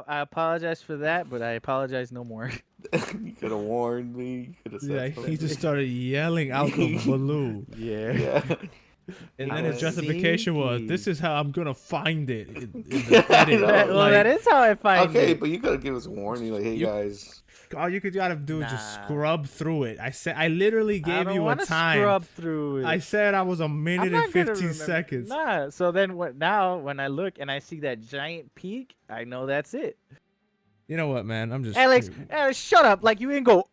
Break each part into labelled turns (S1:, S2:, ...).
S1: I apologize for that, but I apologize no more.
S2: You could have warned me. You could have said
S3: Yeah, he
S2: something.
S3: just started yelling out the blue.
S1: Yeah.
S2: Yeah.
S3: And
S2: I
S3: then his
S2: was
S3: justification was,
S1: sneaky.
S3: "This is how I'm gonna find it in the edit."
S2: know.
S1: Well,
S3: Like,
S1: that is how I find
S2: Okay,
S1: it.
S2: but you could have given us a warning, like, hey
S3: You-
S2: guys.
S3: all you gotta do is just
S1: Nah.
S3: scrub through it. I literally
S1: I
S3: gave
S1: don't
S3: you a
S1: wanna
S3: time.
S1: scrub through it.
S3: I said I was a
S1: I'm
S3: minute
S1: not
S3: and
S1: gonna
S3: 15
S1: remember.
S3: seconds.
S1: Nah. So then what? Now when I look and I see that giant peak, I know that's it.
S3: You know what, man? I'm just.
S1: Alex, shut up! Like you ain't go.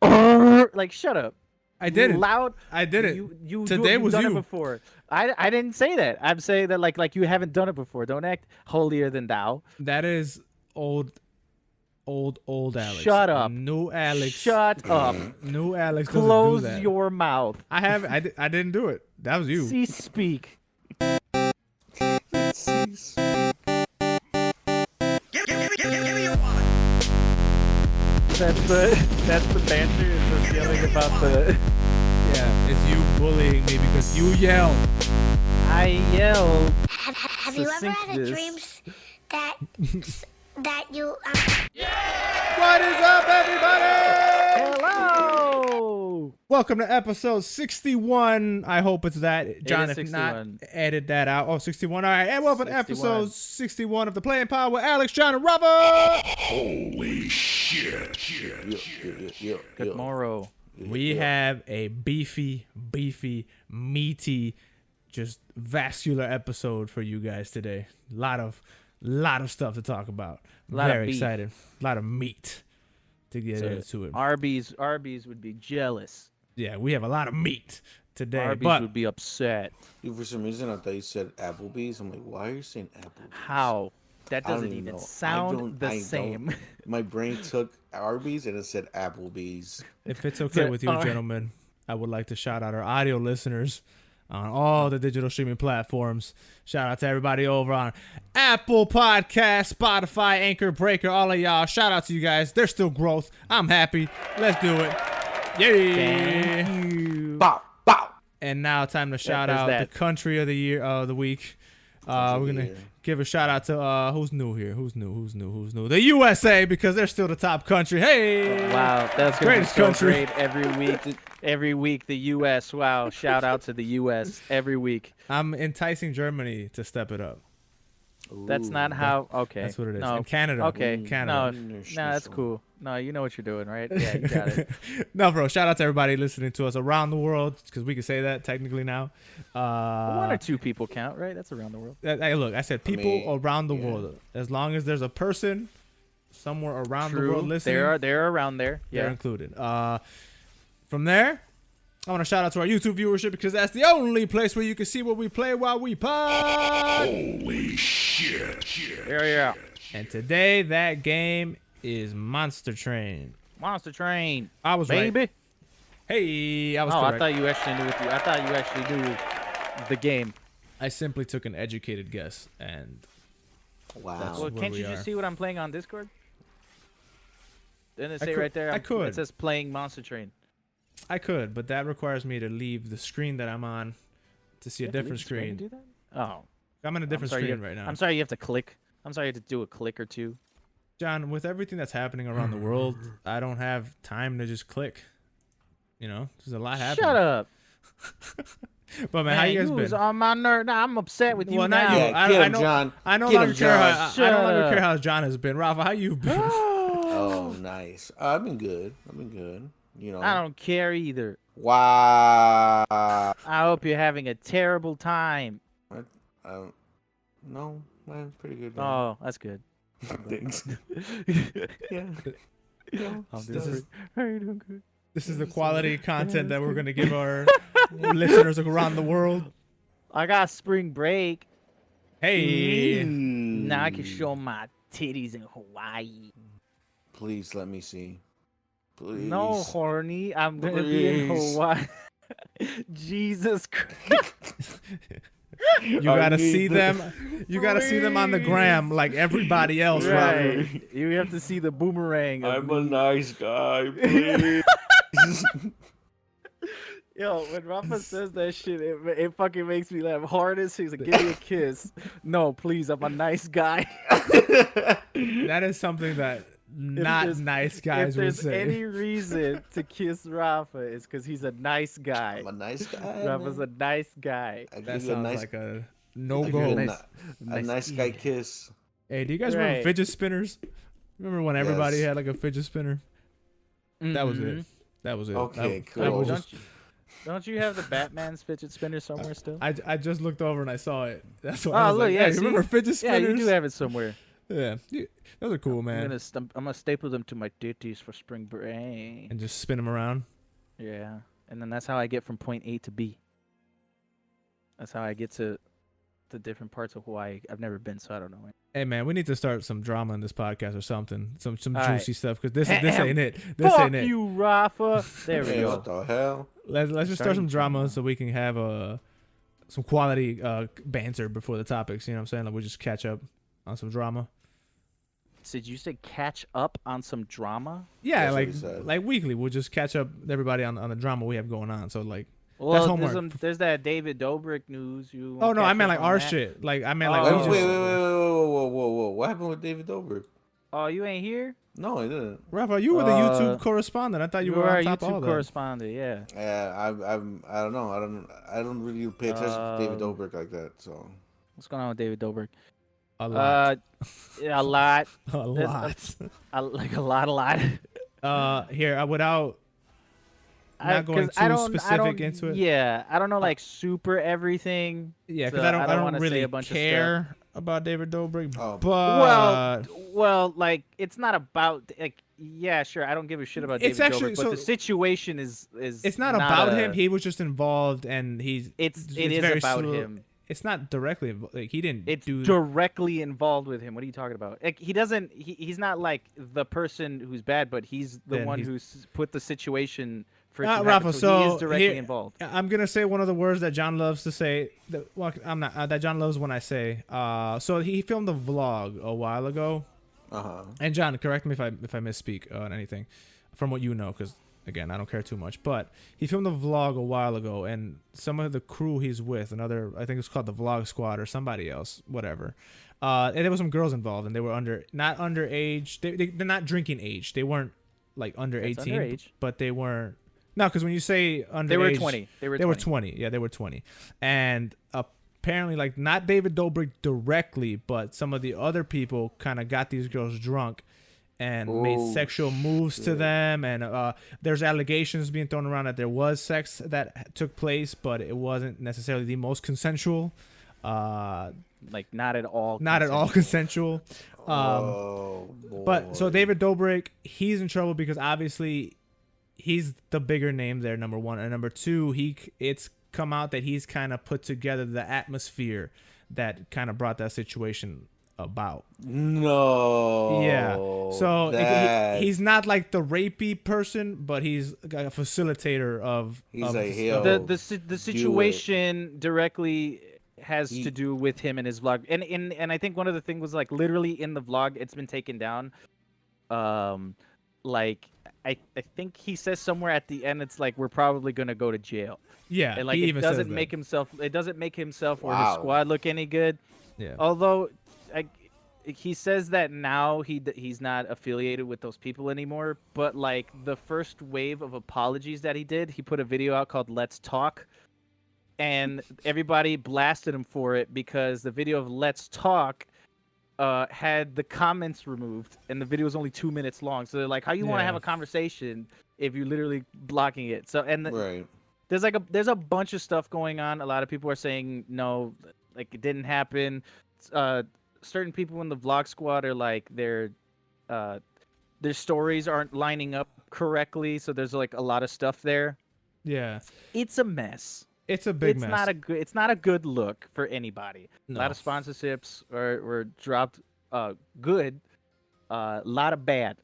S1: Like shut up.
S3: I did it.
S1: Loud.
S3: I did it.
S1: You
S3: Today
S1: you've
S3: was
S1: done
S3: you.
S1: it before. I didn't say that. I'm saying that like you haven't done it before. Don't act holier than thou.
S3: That is old Alex.
S1: Shut up.
S3: New Alex.
S1: Shut up.
S3: New Alex doesn't
S1: Close
S3: do that.
S1: your mouth.
S3: I didn't do it. That was you.
S1: Cease speak. That's the banter. It's just yelling about the.
S3: Yeah, it's you bullying me because you yelled.
S1: I yelled.
S4: Have you ever had a
S1: Succinct
S4: dreams that that you
S3: What is up, everybody?
S1: Hello.
S3: Welcome to episode 61. I hope it's that. John,
S1: is
S3: if not,
S1: 61.
S3: edit that out. Oh, 61. All right. And welcome to
S1: 61.
S3: episode 61 of the Playing Pod with Alex, John, and Rafa.
S5: Holy shit.
S1: Good morrow.
S3: We have a beefy, meaty, just vascular episode for you guys today. Lot of stuff to talk about.
S1: Lot of
S3: Very
S1: beef.
S3: excited. A lot of meat to get into it.
S1: Arby's would be jealous.
S3: Yeah, we have a lot of meat today.
S1: Arby's
S3: but
S1: would be upset.
S2: Dude, for some reason, I thought you said Applebee's. I'm like, why are you saying Applebee's?
S1: How? That
S2: I don't
S1: doesn't even
S2: know.
S1: sound the
S2: I
S1: same.
S2: My brain took Arby's and it said Applebee's.
S3: if it's okay with you, gentlemen, I would like to shout out our audio listeners on all the digital streaming platforms. Shout out to everybody over on Apple Podcast, Spotify, Anchor, Breaker, all of y'all. Shout out to you guys. There's still growth. I'm happy. Let's do it. Yay!
S1: Thank you.
S2: Bow, bow.
S3: And now time to shout
S1: there's
S3: out
S1: that.
S3: the country of the year, the week. We're gonna give a shout out to who's new here? Who's new? The USA, because they're still the top country. Hey!
S1: Wow, that's gonna
S3: Greatest
S1: be so
S3: country.
S1: great every week. Every week, the U.S. Wow, shout out to the U.S. every week.
S3: I'm enticing Germany to step it up.
S1: That's not how. Okay,
S3: That's what it is.
S1: No.
S3: And Canada.
S1: Okay,
S3: Canada.
S1: no, that's cool. No, you know what you're doing, right? Yeah, you got it.
S3: No, bro. Shout out to everybody listening to us around the world, because we can say that technically now.
S1: One or two people count, right? That's around the world.
S3: Hey, look, I said people
S2: mean,
S3: around the
S2: yeah.
S3: world. As long as there's a person somewhere around the world listening,
S1: They're around there.
S3: they're
S1: Yeah.
S3: included. From there, I want to shout out to our YouTube viewership, because that's the only place where you can see what we play while we pod.
S5: Holy shit.
S1: Yeah.
S3: And today, that game is Monster Train.
S1: Monster Train.
S3: I was right.
S1: Baby.
S3: Hey, I was
S1: Oh,
S3: correct.
S1: I thought you actually knew I thought you actually knew the game.
S3: I simply took an educated guess, and
S2: Wow.
S3: That's-
S1: Well,
S3: where
S1: can't
S3: we
S1: you
S3: are.
S1: just see what I'm playing on Discord? Didn't it
S3: I
S1: say
S3: could-
S1: right there?
S3: I could.
S1: It says playing Monster Train.
S3: I could, but that requires me to leave the screen that I'm on to see a
S1: You have to leave
S3: different
S1: the screen
S3: screen.
S1: to do that? Oh.
S3: I'm on a different
S1: I'm sorry,
S3: screen
S1: you-
S3: right now.
S1: I'm sorry you have to click. I'm sorry you have to do a click or two.
S3: John, with everything that's happening around the world, I don't have time to just click. You know, there's a lot happening.
S1: Shut up.
S3: But man, how you guys
S1: was
S3: been?
S1: on my nerve. Nah, I'm upset with you
S3: Well,
S1: now.
S3: not you.
S2: Yeah,
S3: I-
S2: get
S3: I
S2: him,
S3: know-
S2: John.
S3: I no
S2: Get him,
S3: longer care.
S2: John.
S3: I no longer
S1: Shut
S3: care
S1: up.
S3: how John has been. Rafa, how you been?
S2: Oh, nice. I've been good. You know.
S1: I don't care either.
S2: Wow.
S1: I hope you're having a terrible time.
S2: I don't. No, mine's pretty good. Man.
S1: Oh, that's good.
S2: Thanks. Yeah.
S3: This is
S1: How you doing? Good.
S3: this is the quality content that we're gonna give our listeners around the world.
S1: I got spring break.
S3: Hey,
S1: Now I can show my titties in Hawaii.
S2: Please let me see. Please.
S1: No, horny. I'm gonna be in
S2: Please.
S1: Hawaii. Jesus Christ.
S3: you gotta see them. You gotta see them on the gram like everybody else, Rafa.
S1: Right. You have to see the boomerang. of
S2: I'm a
S1: me.
S2: nice guy. Please.
S1: Yo, when Rafa says that shit, it fucking makes me laugh hard as he's like, give me a kiss. No, please, I'm a nice guy.
S3: That is something that not nice guys
S1: If
S3: would
S1: there's
S3: say.
S1: any reason to kiss Rafa, it's because he's a nice guy.
S2: I'm a nice guy.
S1: Rafa's
S2: man.
S1: a nice guy.
S2: I
S3: That
S2: give you a
S3: sounds
S2: nice,
S3: like a
S2: I give you
S3: no-go.
S2: a nice guy kiss.
S3: Hey, do you guys remember
S1: Right.
S3: fidget spinners? Remember when everybody
S2: Yes.
S3: had like a fidget spinner? That was
S1: Mhm.
S3: it. That was it.
S2: Okay,
S3: I
S2: cool.
S3: was just-
S1: Don't you have the Batman's fidget spinner somewhere still?
S3: I just looked over and I saw it. That's why I
S1: Oh,
S3: was
S1: look,
S3: like,
S1: yeah,
S3: hey,
S1: see?
S3: remember fidget
S1: Yeah,
S3: spinners?
S1: you do have it somewhere.
S3: Yeah, those are cool,
S1: I'm
S3: man.
S1: gonna staple them to my ditties for spring break.
S3: And just spin them around.
S1: Yeah, and then that's how I get from point A to B. That's how I get to the different parts of Hawaii. I've never been, so I don't know.
S3: Hey man, we need to start some drama in this podcast or something, some
S1: All right.
S3: juicy stuff because this
S1: Ahem.
S3: ain't it. This
S1: Fuck
S3: ain't it.
S1: you, Rafa. There we
S2: Hey,
S1: go.
S2: what the hell?
S3: Let's just start
S1: Starting
S3: some drama
S1: drama.
S3: so we can have some quality banter before the topics. You know what I'm saying? Like we just catch up on some drama.
S1: Did you say catch up on some drama?
S3: Yeah,
S2: That's what
S3: like
S2: he said.
S3: like weekly, we'll just catch up everybody on the drama we have going on. So like,
S1: Well,
S3: homework.
S1: there's that David Dobrik news. You
S3: oh no, I
S1: catch
S3: meant
S1: up
S3: like
S1: on
S3: our
S1: that?
S3: shit. Like I meant like
S1: Oh.
S3: we
S2: Wait,
S3: just,
S2: wait, whoa. What happened with David Dobrik?
S1: Oh, you ain't here?
S2: No, I didn't.
S3: Rafa, you were the YouTube correspondent. I thought you were
S1: our
S3: on top of
S1: YouTube
S3: all that.
S1: correspondent, yeah.
S2: Yeah, I don't know. I don't really pay attention to David
S1: Um,
S2: Dobrik like that. So
S1: What's going on with David Dobrik?
S3: A lot.
S1: Yeah, a lot.
S3: A
S1: there's
S3: lot.
S1: Like a lot.
S3: Here, without not going
S1: 'cause I
S3: too
S1: don't-
S3: specific into it.
S1: Yeah, I don't know like super everything.
S3: Yeah, because
S1: so
S3: I don't
S1: wanna say
S3: really
S1: a bunch of stuff.
S3: care about David Dobrik.
S2: Oh.
S3: But
S1: Well, like it's not about like yeah, sure. I don't give a shit about
S3: It's
S1: David
S3: actually-
S1: Dobrik, but
S3: so-
S1: the situation is
S3: it's not about
S1: a-
S3: him. He was just involved, and it
S1: It is
S3: very
S1: about
S3: slow.
S1: him.
S3: It's not directly like he didn't
S1: It's
S3: do.
S1: directly involved with him. What are you talking about? Like he doesn't. He's not like the person who's bad, but he's the
S3: Then
S1: one
S3: he's-
S1: who's put the situation for it to happen.
S3: Rafa,
S1: So he
S3: so
S1: is directly
S3: here-
S1: involved.
S3: I'm gonna say one of the words that John loves to say. I'm not that John loves when I say. So he filmed a vlog a while ago. And John, correct me if I misspeak on anything from what you know, because again, I don't care too much. But he filmed a vlog a while ago, and some of the crew he's with, another, I think it's called the Vlog Squad or somebody else, whatever. And there was some girls involved, and they were not underage. They're not drinking age. They weren't like under
S1: It's
S3: 18,
S1: underage.
S3: but they weren't. No, because when you say underage,
S1: They were 20. They were
S3: 20. Yeah, they were 20. And apparently, like, not David Dobrik directly, but some of the other people kind of got these girls drunk and made sexual moves to them. And there's allegations being thrown around that there was sex that took place, but it wasn't necessarily the most consensual.
S1: Like not at all.
S3: Not at all consensual.
S2: Oh, boy.
S3: But so David Dobrik, he's in trouble because obviously he's the bigger name there, number one, and number two, it's come out that he's kind of put together the atmosphere that kind of brought that situation about.
S2: No.
S3: Yeah. So
S2: that-
S3: he's not like the rapey person, but he's a facilitator of.
S2: He's
S3: of
S2: like,
S3: stuff.
S2: "Yo,
S1: The situation directly has to do with him and his vlog, and I think one of the things was like literally in the vlog, it's been taken down. Like I think he says somewhere at the end, it's like we're probably gonna go to jail.
S3: Yeah.
S1: And like
S3: he
S1: it
S3: even says
S1: doesn't
S3: that.
S1: make himself. It doesn't make himself or his
S2: Wow.
S1: squad look any good.
S3: Yeah.
S1: Although, he says that now he's not affiliated with those people anymore. But like the first wave of apologies that he did, he put a video out called "Let's Talk," and everybody blasted him for it because the video of "Let's Talk" had the comments removed, and the video was only 2 minutes long. So they're like, "How you want to
S3: Yeah.
S1: have a conversation if you're literally blocking it?" So
S2: right.
S1: there's a bunch of stuff going on. A lot of people are saying no, like it didn't happen. Certain people in the vlog squad are like their stories aren't lining up correctly, so there's like a lot of stuff there.
S3: Yeah.
S1: It's a mess.
S3: It's a big
S1: It's
S3: mess.
S1: it's not a good look for anybody.
S3: No.
S1: A lot of sponsorships were dropped. Good. A lot of bad.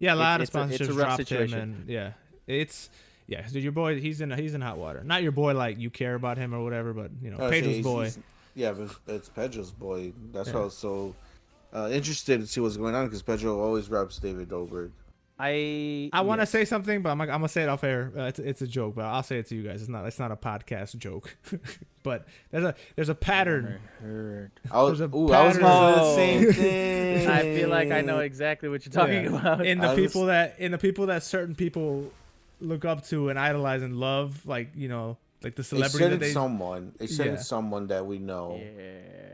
S3: Yeah, a lot of
S1: it's a
S3: sponsorships
S1: rough
S3: dropped
S1: situation.
S3: him, and so your boy, he's in hot water. Not your boy, like you care about him or whatever, but you know,
S2: I would say
S3: Pedro's boy.
S2: Yeah, but it's Pedro's boy. That's
S3: Yeah.
S2: why I was so interested to see what's going on because Pedro always raps David Dobrik.
S1: I
S3: want to
S1: yes.
S3: say something, but I'm gonna say it off air. It's a joke, but I'll say it to you guys. It's not a podcast joke. But there's a pattern.
S2: I was
S3: There's a
S2: gonna say the
S1: pattern.
S2: same thing.
S1: I feel like I know exactly what you're talking
S3: Yeah.
S1: about.
S3: In the
S2: I
S3: people that certain people look up to and idolize and love, like like the
S2: They
S3: celebrity
S2: said
S3: that
S2: it's
S3: they.
S2: someone. They said
S3: Yeah.
S2: it's someone that we know.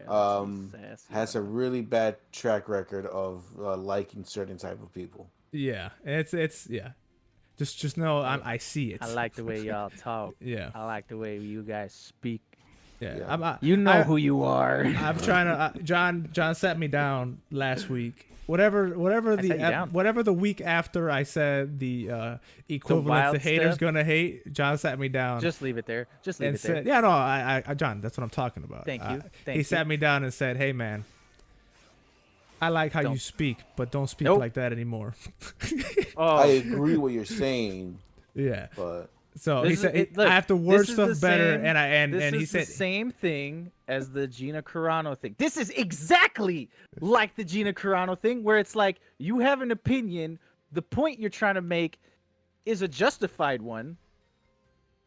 S1: Yeah.
S2: Has a really bad track record of liking certain type of people.
S3: Yeah, it's yeah. Just know I see it.
S1: I like the way y'all talk.
S3: Yeah,
S1: I like the way you guys speak.
S3: yeah.
S2: Yeah.
S1: You know who you are.
S3: I'm trying to. John sat me down last week. Whatever
S1: sat you down.
S3: whatever the week after I said the equivalent
S1: wild
S3: to haters
S1: stuff?
S3: gonna hate. John sat me down.
S1: Just leave it there. Just leave
S3: and
S1: it there.
S3: said, yeah, no, I John, that's what I'm talking about.
S1: Thank you. Thank
S3: he
S1: you.
S3: sat me down and said, "Hey, man, I like how you
S1: Don't.
S3: speak, but don't speak
S1: Nope.
S3: like that anymore."
S1: Oh,
S2: I agree what you're saying,
S3: Yeah.
S2: but
S3: So
S1: This
S3: he
S1: is-
S3: said,
S1: it- look,
S3: "I have to
S1: this
S3: word
S1: is
S3: stuff
S1: the
S3: better,"
S1: same-
S3: and
S1: this
S3: he
S1: is
S3: said,
S1: the same thing as the Gina Carano thing. This is exactly like the Gina Carano thing, where it's like you have an opinion. The point you're trying to make is a justified one,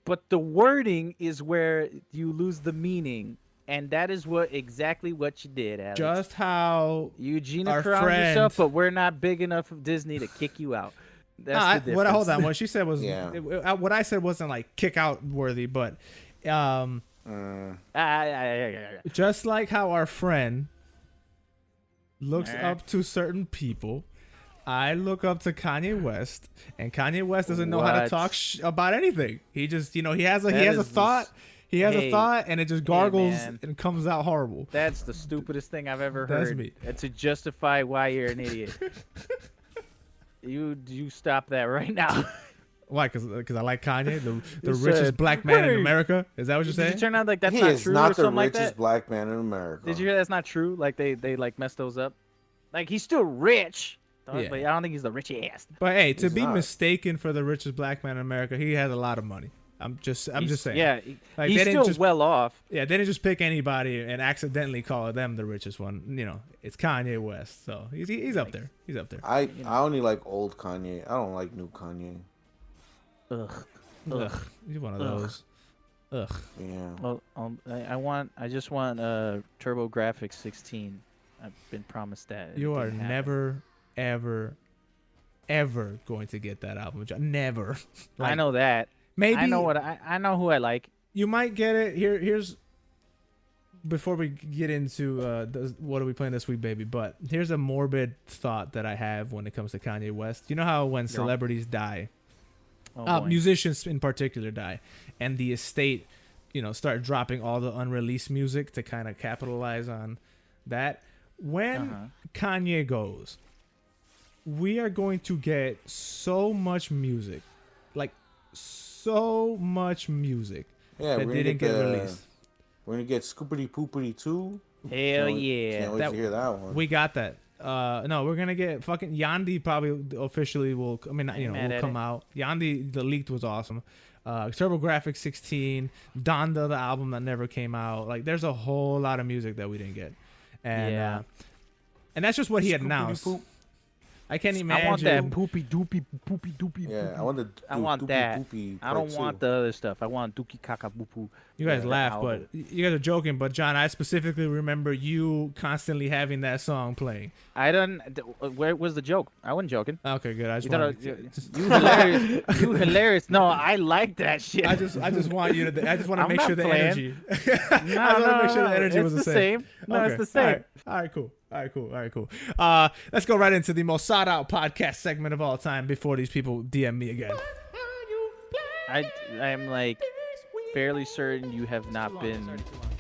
S1: but the wording is where you lose the meaning, and that is exactly what you did, Alex.
S3: just how
S1: You Gina
S3: our
S1: Carano
S3: friend-
S1: yourself, but we're not big enough of Disney to kick you out. That's the difference.
S3: what? Hold on. What she said was,
S2: Yeah.
S3: what I said wasn't like kick out worthy, but just like how our friend looks up to certain people, I look up to Kanye West, and Kanye West doesn't know how to
S1: What?
S3: talk about anything. He just, he has a
S1: is
S3: thought. He has a
S1: Hey.
S3: thought, and it just gargles
S1: man.
S3: and comes out horrible.
S1: That's the stupidest thing I've ever
S3: That's
S1: heard.
S3: me.
S1: And to justify why you're an idiot. You stop that right now.
S3: Why? Because I like Kanye, the
S1: You
S3: richest
S1: said,
S3: black man in
S1: "Hey."
S3: America. Is that what you're
S1: Did
S3: saying?
S1: you turn out like that's
S2: he
S1: not
S2: is
S1: true
S2: not
S1: or
S2: the
S1: something like
S2: richest
S1: that?
S2: black man in America.
S1: Did you hear that's not true? Like they like messed those up. Like he's still rich,
S3: Yeah.
S1: but I don't think he's the richest.
S3: But hey, to
S2: He's
S3: be
S2: not.
S3: mistaken for the richest black man in America, he has a lot of money. I'm just saying.
S1: Yeah,
S3: Like,
S1: he's
S3: they didn't
S1: still
S3: just-
S1: well off.
S3: Yeah, they didn't just pick anybody and accidentally call them the richest one. It's Kanye West, so he's up there. He's up there.
S2: I only like old Kanye. I don't like new Kanye.
S1: Ugh.
S3: Ugh, he's one of those. Ugh.
S2: Yeah.
S1: Well, I just want Turbo Graphics 16. I've been promised that. and it
S3: You are
S1: didn't happen.
S3: never, ever going to get that album. Never.
S1: I
S3: Like,
S1: know that.
S3: Maybe
S1: I know I know who I like.
S3: you might get it. Here's before we get into what are we playing this week, baby. But here's a morbid thought that I have when it comes to Kanye West. You know how when celebrities die,
S1: Oh, boy.
S3: musicians in particular die, and the estate, start dropping all the unreleased music to kind of capitalize on that. When Kanye goes, we are going to get so much music, like so much music
S2: Yeah,
S3: that
S2: we're gonna
S3: didn't get
S2: the-
S3: released.
S2: We're gonna get Scoopity Poopity 2.
S1: Hell yeah.
S2: Can't wait
S3: That-
S2: to hear that one.
S3: We got that. No, we're gonna get fucking Yandi probably officially will. I mean,
S1: Ain't mad
S3: will
S1: at
S3: come
S1: it.
S3: out. Yandi, the leaked was awesome. TurboGrafx 16, Donda, the album that never came out. Like, there's a whole lot of music that we didn't get, and
S1: Yeah.
S3: And that's just what he had
S2: Scoopity
S3: announced.
S2: poop.
S3: I can't imagine.
S1: I want that poopy doopy poopy doopy.
S2: Yeah,
S1: poopy.
S2: I want the.
S1: I want
S2: doopy
S1: that.
S2: poopy
S1: I don't
S2: part
S1: want
S2: two.
S1: the other stuff. I want dookie kaka boo poo.
S3: You guys
S1: the
S3: laugh,
S1: album.
S3: but you guys are joking. But John, I specifically remember you constantly having that song playing.
S1: I don't. Where was the joke? I wasn't joking.
S3: Okay, good. I just
S1: You,
S3: want.
S1: you hilarious. You hilarious. No, I like that shit.
S3: I just want you to. I just want to
S1: I'm
S3: make
S1: not
S3: sure the
S1: playing.
S3: energy.
S1: No,
S3: I just want to make sure the energy
S1: it's
S3: was
S1: the
S3: the
S1: same. No,
S3: Okay.
S1: it's the same.
S3: All right, cool. All right, cool. Let's go right into the most sought out podcast segment of all time before these people DM me again.
S1: I'm like fairly certain you have not been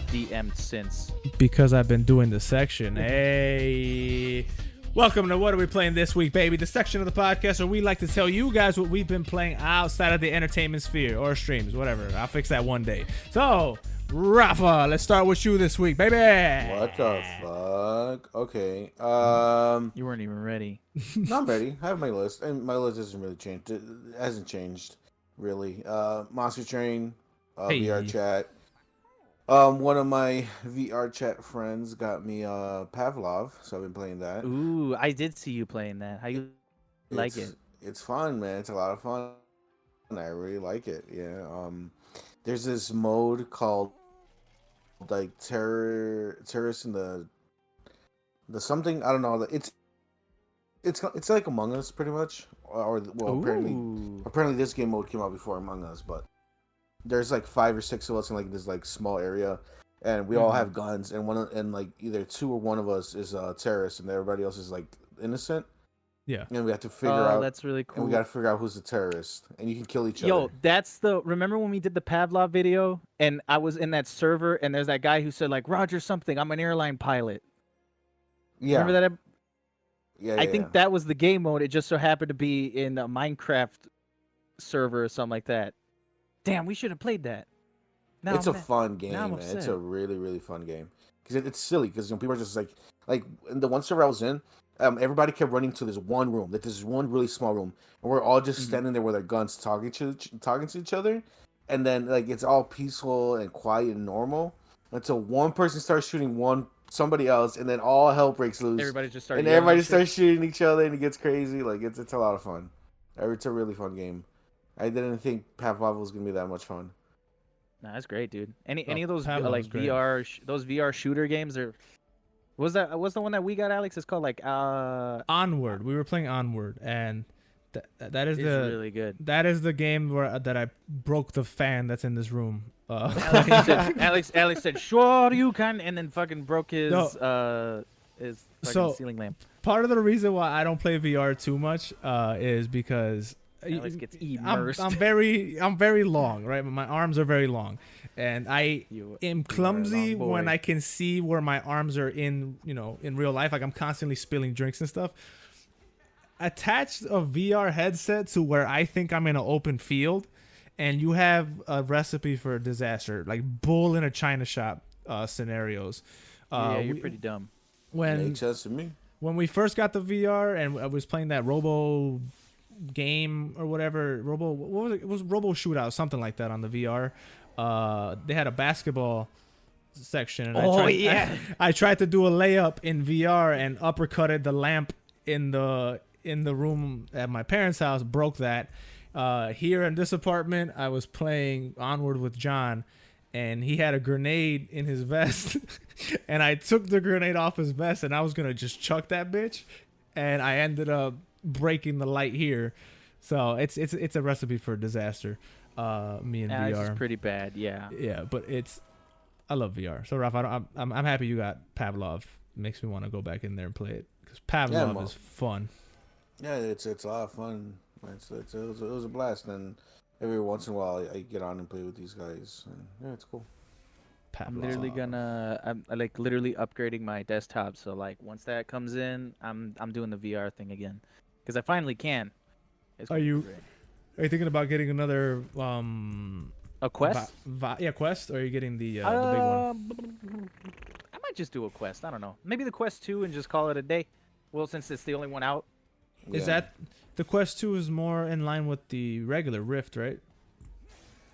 S1: DM'd since.
S3: Because I've been doing the section. Hey. Welcome to What Are We Playing This Week, baby? The section of the podcast where we like to tell you guys what we've been playing outside of the entertainment sphere or streams, whatever. I'll fix that one day. So, Rafa, let's start with you this week, baby.
S2: What the fuck? Okay.
S1: You weren't even ready.
S2: No, I'm ready. I have my list, and my list hasn't really changed. It hasn't changed, really. Monster Train,
S3: Hey.
S2: VR chat. One of my VR chat friends got me Pavlov, so I've been playing that.
S1: Ooh, I did see you playing that. How you like it?
S2: it's fun, man. It's a lot of fun. I really like it. Yeah. There's this mode called like terrorists in the something, I don't know. It's like Among Us pretty much, or well apparently this game mode came out before Among Us, but there's like 5 or 6 of us in like this like small area, and we all have guns, and like either 2 or 1 of us is a terrorist, and everybody else is like innocent.
S3: Yeah.
S2: And we have to figure out.
S1: That's really cool.
S2: And we got to figure out who's the terrorist, and you can kill each
S1: Yo,
S2: other.
S1: remember when we did the Pavlov video, and I was in that server, and there's that guy who said like, Roger something, I'm an airline pilot.
S2: Yeah.
S1: Remember that?
S2: Yeah.
S1: I think that was the game mode. It just so happened to be in a Minecraft server or something like that. Damn, we should have played that.
S2: It's a fun game, man.
S1: upset.
S2: It's a really, really fun game. Because it's silly, because people are just like in the one server I was in, everybody kept running to this one room, like this one really small room, and we're all just standing there with our guns talking to each other, and then like it's all peaceful and quiet and normal until one person starts shooting somebody else, and then all hell breaks loose.
S1: Everybody just starts.
S2: And everybody starts shooting each other, and it gets crazy. Like it's a lot of fun. It's a really fun game. I didn't think Pavlov was gonna be that much fun.
S1: Nah, that's great, dude. Any of those
S3: Pavlov
S1: like
S3: was great.
S1: those VR shooter games are. What's the one that we got, Alex? It's called like
S3: Onward. We were playing Onward, and that is
S1: it's
S3: the
S1: really good.
S3: that is the game that I broke the fan that's in this room.
S1: Alex said, "Sure you can," and then fucking broke his fucking
S3: So-
S1: ceiling lamp.
S3: Part of the reason why I don't play VR too much is because
S1: Alex gets immersed.
S3: I'm very long, right? My arms are very long, and I am clumsy
S1: long boy.
S3: when I can see where my arms are in real life. Like I'm constantly spilling drinks and stuff. Attach a VR headset to where I think I'm in an open field, and you have a recipe for a disaster, like bull in a china shop scenarios.
S1: Yeah, you're pretty dumb.
S2: Makes sense to me.
S3: When we first got the VR and I was playing that Robo game or whatever, what was it? It was Robo Shootout, something like that on the VR. They had a basketball section, and I tried to do a layup in VR and uppercutted the lamp in the room at my parents' house, broke that. Here in this apartment, I was playing Onward with John, and he had a grenade in his vest, and I took the grenade off his vest, and I was gonna just chuck that bitch, and I ended up breaking the light here. So it's a recipe for disaster. Me and VR.
S1: It's pretty bad. Yeah.
S3: Yeah, but I love VR. So Rafa, I'm happy you got Pavlov. Makes me want to go back in there and play it because Pavlov is fun.
S2: Yeah, it's a lot of fun. It was a blast, and every once in a while I get on and play with these guys. And, yeah, it's cool.
S3: Pavlov.
S1: I'm literally I'm like literally upgrading my desktop. So like once that comes in, I'm doing the VR thing again, because I finally can.
S3: Are you thinking about getting another
S1: a Quest?
S3: Quest, or are you getting the big one?
S1: I might just do a Quest. I don't know. Maybe the Quest 2 and just call it a day. Well, since it's the only one out.
S3: Is that the Quest 2 is more in line with the regular Rift, right?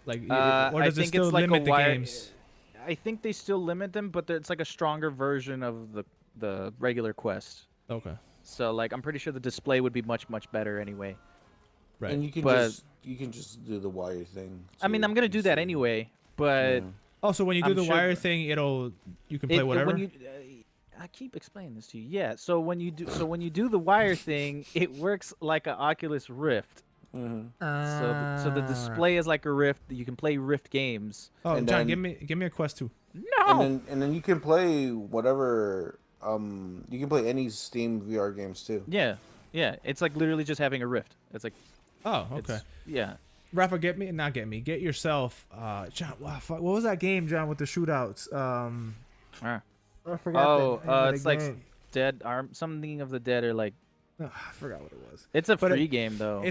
S3: Like, or does it still limit the games?
S1: I think they still limit them, but it's like a stronger version of the regular Quest.
S3: Okay.
S1: So like, I'm pretty sure the display would be much better anyway.
S3: Right.
S2: And you can just do the wire thing.
S1: I mean, I'm gonna do that anyway, but
S3: so when you do the wire thing, you can play whatever.
S1: I keep explaining this to you. Yeah. So when you do the wire thing, it works like an Oculus Rift. So the display is like a Rift. You can play Rift games.
S3: Oh,
S2: and
S3: John,
S2: then,
S3: give me a Quest 2.
S1: No.
S2: And then you can play whatever. You can play any Steam VR games too.
S1: Yeah. It's like literally just having a Rift. It's like.
S3: Oh, okay.
S1: Yeah.
S3: Rafa, get yourself. John, what was that game, John, with the shootouts? I forgot.
S1: It's like Dead Arm, something of the Dead, or like.
S3: I forgot what it was.
S1: It's a free game though.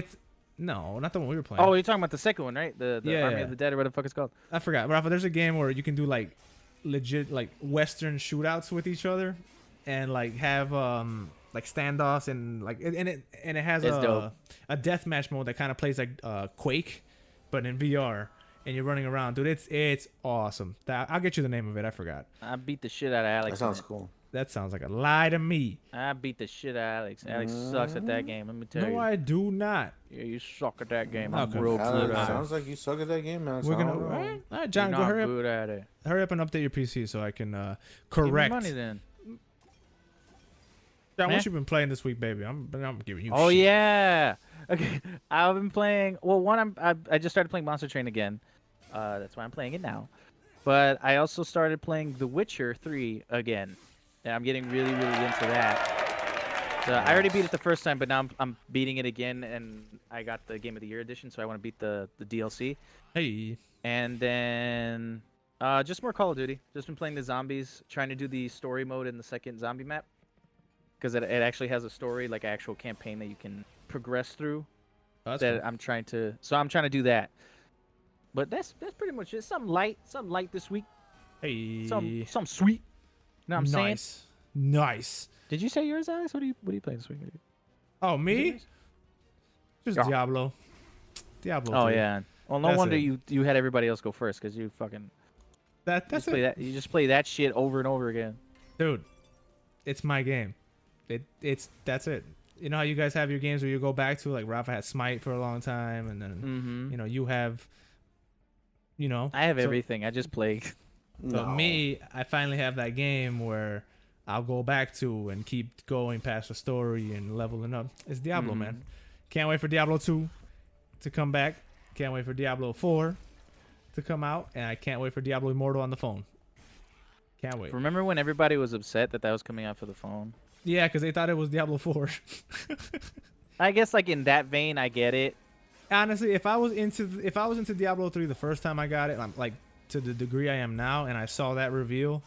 S3: No, not the one we were playing.
S1: Oh, you're talking about the second one, right? The Army of the Dead, or what the fuck it's called.
S3: I forgot, Rafa. There's a game where you can do like legit like Western shootouts with each other, and like have like standoffs and like and it has a deathmatch mode that kind of plays like Quake, but in VR, and you're running around, dude. It's awesome. I'll get you the name of it. I forgot.
S1: I beat the shit out of Alex.
S2: That sounds cool.
S3: That sounds like a lie to me.
S1: I beat the shit out of Alex. Alex sucks at that game. Let me tell
S3: No,
S1: you.
S3: I do not.
S1: Yeah, you suck at that game. I'm
S3: Okay.
S1: real good
S2: Alex,
S1: at it.
S2: sounds like you suck at that game, man.
S3: We're gonna.
S2: I don't know.
S3: All right, John,
S1: You're
S3: go
S1: not
S3: hurry up.
S1: good at it.
S3: Hurry up and update your PC so I can
S1: Give me
S3: correct.
S1: money then.
S3: John,
S1: Eh?
S3: what you been playing this week, baby? I'm giving you.
S1: Oh
S3: shit.
S1: yeah. Okay. I've been playing. Well, I just started playing Monster Train again. That's why I'm playing it now. But I also started playing The Witcher 3 again, and I'm getting really, really into that. So I already beat it the first time, but now I'm beating it again, and I got the Game of the Year edition, so I want to beat the DLC.
S3: Hey.
S1: And then just more Call of Duty. Just been playing the zombies, trying to do the story mode in the second zombie map, because it actually has a story, like an actual campaign that you can progress through.
S3: Oh, that's
S1: That
S3: cool.
S1: I'm trying to do that. But that's pretty much it. Something light this week.
S3: Hey.
S1: Some sweet. You know what I'm saying?
S3: Nice.
S1: Did you say yours, Alex? What are you playing this week?
S3: Oh, me? Just
S1: Yeah.
S3: Diablo. Diablo.
S1: Oh
S3: 3.
S1: yeah. Well, no
S3: That's
S1: wonder
S3: it.
S1: you had everybody else go first, because you fucking
S3: That's
S1: just
S3: it.
S1: play that. You just play that shit over and over again.
S3: Dude, it's my game. That's it. You know how you guys have your games where you go back to, like Rafa had Smite for a long time, and then
S1: Mm-hmm.
S3: you have,
S1: I have
S3: so-
S1: everything. I just play.
S3: So me, I finally have that game where I'll go back to and keep going past the story and leveling up. It's Diablo, man. Can't wait for Diablo 2 to come back. Can't wait for Diablo 4 to come out, and I can't wait for Diablo Immortal on the phone. Can't wait.
S1: Remember when everybody was upset that was coming out for the phone?
S3: Yeah, because they thought it was Diablo 4.
S1: I guess like in that vein, I get it.
S3: Honestly, if I was into Diablo 3 the first time I got it, I'm like to the degree I am now, and I saw that reveal,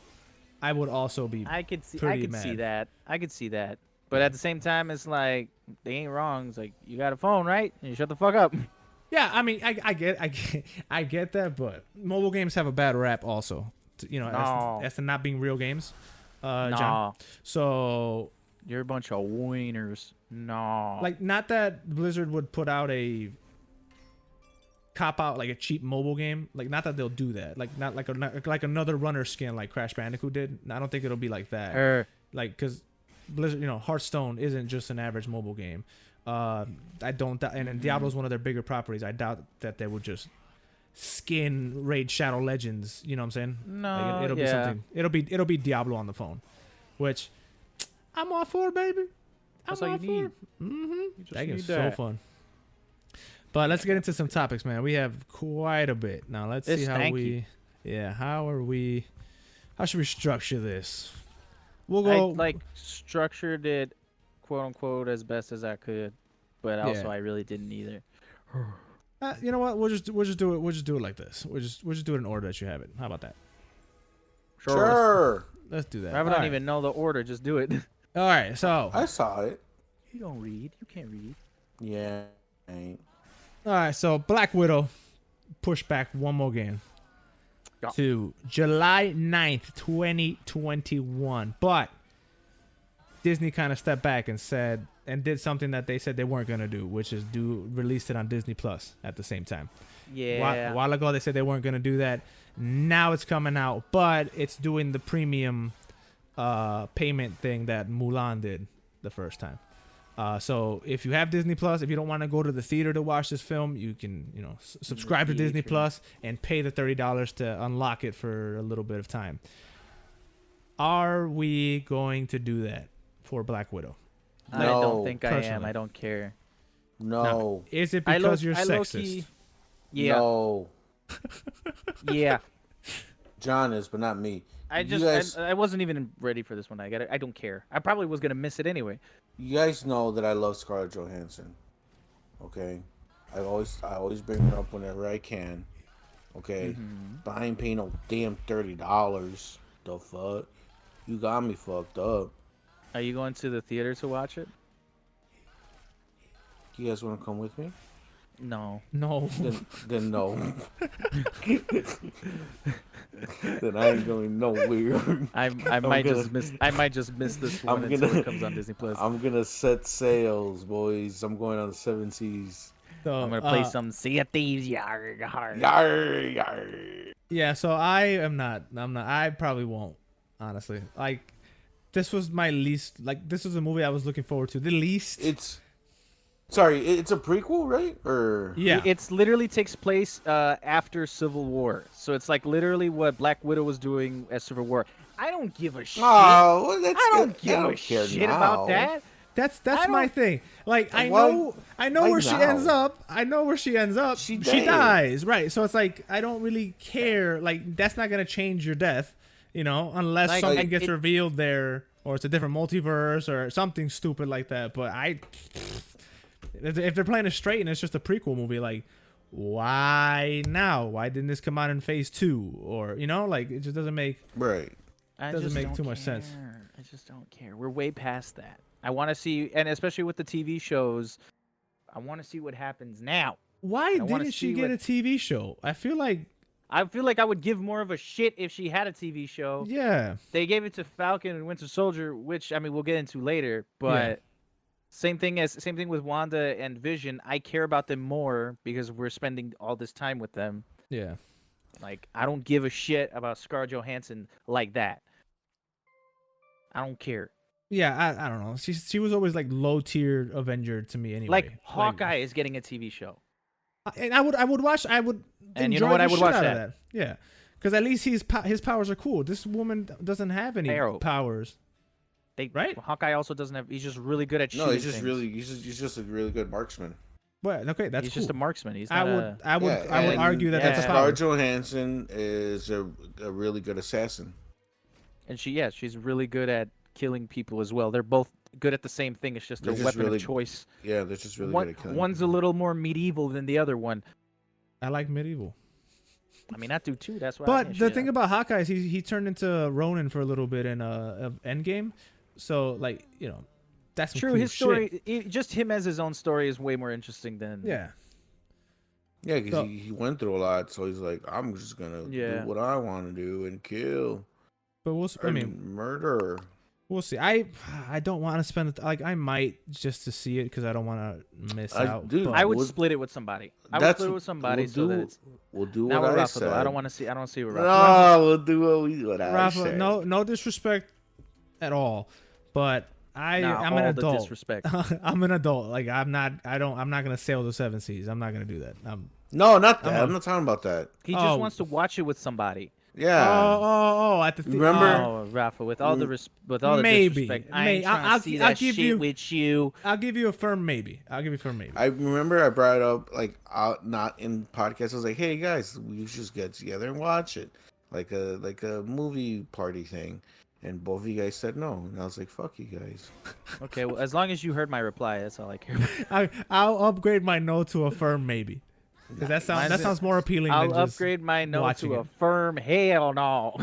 S3: I would also be.
S1: I could see
S3: pretty
S1: that. I could see that. But at the same time, it's like they ain't wrong. It's like you got a phone, right? And you shut the fuck up.
S3: Yeah, I mean, I get that, but mobile games have a bad rap also.
S1: No.
S3: As to not being real games. John.
S1: Nah,
S3: So,
S1: you're a bunch of wieners. No.
S3: like, not that Blizzard would put out a cop out like a cheap mobile game. Like, not that they'll do that. Like, not like another runner skin like Crash Bandicoot did. I don't think it'll be like that. Like, because Blizzard, Hearthstone isn't just an average mobile game. I don't, and Diablo's one of their bigger properties. I doubt that they would just skin Raid Shadow Legends. You know what I'm saying?
S1: No,
S3: Like, it'll be
S1: yeah.
S3: something. It'll be Diablo on the phone, which I'm all for, baby.
S1: That's all you need.
S3: Mm-hmm.
S1: You just
S3: That game's
S1: need
S3: so
S1: that.
S3: fun. But let's get into some topics, man. We have quite a bit now. Let's see
S1: It's
S3: how
S1: stanky.
S3: how should we structure this? We'll go
S1: I structured it, quote unquote, as best as I could, but also
S3: Yeah.
S1: I really didn't either.
S3: you know what? We'll just do it like this. We'll just do it in order that you have it. How about that?
S2: Sure.
S3: Let's do that.
S1: I don't
S3: All right.
S1: even know the order. Just do it.
S3: All right. So
S2: I saw it.
S1: You don't read. You can't read.
S2: Yeah. Ain't.
S3: all right. So Black Widow pushed back one more game
S1: Yeah.
S3: to July 9th, 2021. But Disney kind of stepped back and said and did something that they said they weren't gonna do, which is release it on Disney Plus at the same time.
S1: Yeah.
S3: A while ago they said they weren't gonna do that. Now it's coming out, but it's doing the premium payment thing that Mulan did the first time. So if you have Disney Plus, if you don't want to go to the theater to watch this film, you can subscribe to Disney
S1: theater.
S3: Plus and pay the $30 to unlock it for a little bit of time. Are we going to do that for Black Widow?
S1: I don't
S2: No,
S1: think I am.
S3: personally.
S1: I don't care.
S2: No.
S3: Is it
S1: I
S3: because you're
S1: I
S3: sexist?
S1: low-key- Yeah.
S2: No.
S1: Yeah.
S2: John is, but not me.
S1: I
S2: You
S1: just
S2: guys-
S1: I wasn't even ready for this one. I don't care. I probably was gonna miss it anyway.
S2: You guys know that I love Scarlett Johansson. Okay, I always bring her up whenever I can. Okay, but I ain't paying no damn $30. The fuck, you got me fucked up.
S1: Are you going to the theater to watch it?
S2: You guys want to come with me?
S1: No.
S3: No.
S2: Then no. Then I ain't going nowhere.
S1: I might
S2: gonna-
S1: just miss. I might just miss this one
S2: I'm
S1: until
S2: gonna-
S1: it comes on Disney Plus.
S2: I'm gonna set sails, boys. I'm going on the 7 seas.
S3: So,
S1: I'm gonna play some Sea of Thieves. Yar.
S2: Yar, yar.
S3: Yeah, so I'm not. I probably won't, honestly. Like, this was my least. Like, this was a movie I was looking forward to the least.
S2: It's a prequel, right? Or
S3: Yeah.
S1: It's literally takes place after Civil War, so it's like literally what Black Widow was doing at Civil War. I don't give a shit.
S2: Oh, well, that's
S1: I don't
S2: good.
S1: give
S2: I
S1: a
S2: don't care
S1: shit
S2: now.
S1: about that.
S3: That's
S1: I
S3: my
S1: don't-
S3: thing. Like, I
S2: Why-
S3: know
S2: why
S3: where she
S2: now?
S3: ends up. I know where she ends up.
S2: She
S3: She
S2: dead.
S3: dies, right? So it's like I don't really care. Like, that's not gonna change your death, unless
S1: Like,
S3: something
S1: like,
S3: gets
S1: it-
S3: revealed there, or it's a different multiverse or something stupid like that. But if they're playing it straight and it's just a prequel movie, like, why now? Why didn't this come out in phase 2? Or like, it just doesn't make.
S2: Right.
S1: I
S3: Doesn't
S1: just
S3: make
S1: don't
S3: too much sense.
S1: care. I just don't care. We're way past that. I want to see, and especially with the TV shows, I want to see what happens now.
S3: Why
S1: I wanna
S3: didn't she
S1: see
S3: get
S1: what-
S3: a TV show? I feel like,
S1: I would give more of a shit if she had a TV show.
S3: yeah.
S1: They gave it to Falcon and Winter Soldier, which I mean we'll get into later. But same thing with Wanda and Vision. I care about them more because we're spending all this time with them.
S3: Yeah.
S1: Like I don't give a shit about Scarlett Johansson like that. I don't care.
S3: Yeah, I don't know. She was always like low tier Avenger to me anyway.
S1: Like Hawkeye is getting a TV show.
S3: And I would watch. I would.
S1: And you know
S3: enjoy
S1: what?
S3: the
S1: I would
S3: shit
S1: watch
S3: out of
S1: that.
S3: Yeah, because at least his powers are cool. This woman doesn't have any
S1: Arrow.
S3: powers. Right?
S1: Hawkeye also doesn't have. He's just really good at shooting.
S2: No, he's just
S1: things.
S2: he's just a really good marksman.
S3: But okay, that's
S1: He's
S3: cool.
S1: just a marksman. He's
S3: I
S1: not
S3: would. I would.
S2: Yeah,
S3: I would
S2: and-
S3: argue that
S1: and
S3: that's a power.
S2: Scarlett Johansson is a really good assassin.
S1: and she's really good at killing people as well. They're both good at the same thing. It's just their
S2: They're just
S1: weapon
S2: really-
S1: of choice.
S2: Yeah, they're just really
S1: One,
S2: good at killing.
S1: one's a
S2: people.
S1: little more medieval than the other one.
S3: I like medieval.
S1: I mean, I do too. That's why.
S3: But the thing about Hawkeye is he turned into Ronin for a little bit in Endgame. So like that's some
S1: true.
S3: cool
S1: His
S3: shit.
S1: story, just him as his own story, is way more interesting than.
S3: Yeah.
S2: Yeah, because
S3: So-
S2: he went through a lot, so he's like, I'm just gonna
S1: Yeah.
S2: do what I want to do and kill.
S3: But I mean,
S2: and murder.
S3: we'll see. I don't want to spend I might just to see it because I don't want to miss out.
S2: dude,
S3: but-
S1: I would
S2: We'll-
S1: split it with somebody. I would
S2: That's-
S1: split it with somebody
S2: we'll
S1: so that
S2: do-
S1: it's
S2: We'll do
S1: not
S2: what
S1: with
S2: I
S1: Rafa
S2: said.
S1: though. I don't want to see. I don't see what Rafa.
S2: No, we'll do what I
S3: Rafa,
S2: said.
S3: no disrespect at all, but I'm
S1: Nah,
S3: an
S1: all the
S3: adult.
S1: disrespect.
S3: I'm an adult. Like I'm not gonna sail the 7 seas. I'm not gonna do that.
S2: No, not that.
S3: I'm
S2: I'm not talking about that.
S1: He just
S3: Oh.
S1: wants to watch it with somebody.
S2: Yeah.
S3: Oh, at the
S2: Remember-
S1: Oh, Rafa, with all the with all the
S3: Maybe.
S1: disrespect, I ain't trying
S3: I'll-
S1: to see
S3: I'll
S1: that
S3: give
S1: shit
S3: you-
S1: with you.
S3: I'll give you a firm maybe.
S2: I remember I brought it up like out not in podcast. I was like, hey guys, we should just get together and watch it, like a movie party thing. And both of you guys said no, and I was like, fuck you guys.
S1: Okay, well, as long as you heard my reply, that's all I care about.
S3: I'll upgrade my no to a firm maybe. Because that sounds more appealing.
S1: I'll
S3: than just
S1: upgrade my no
S3: watching
S1: to a
S3: it.
S1: firm hell no.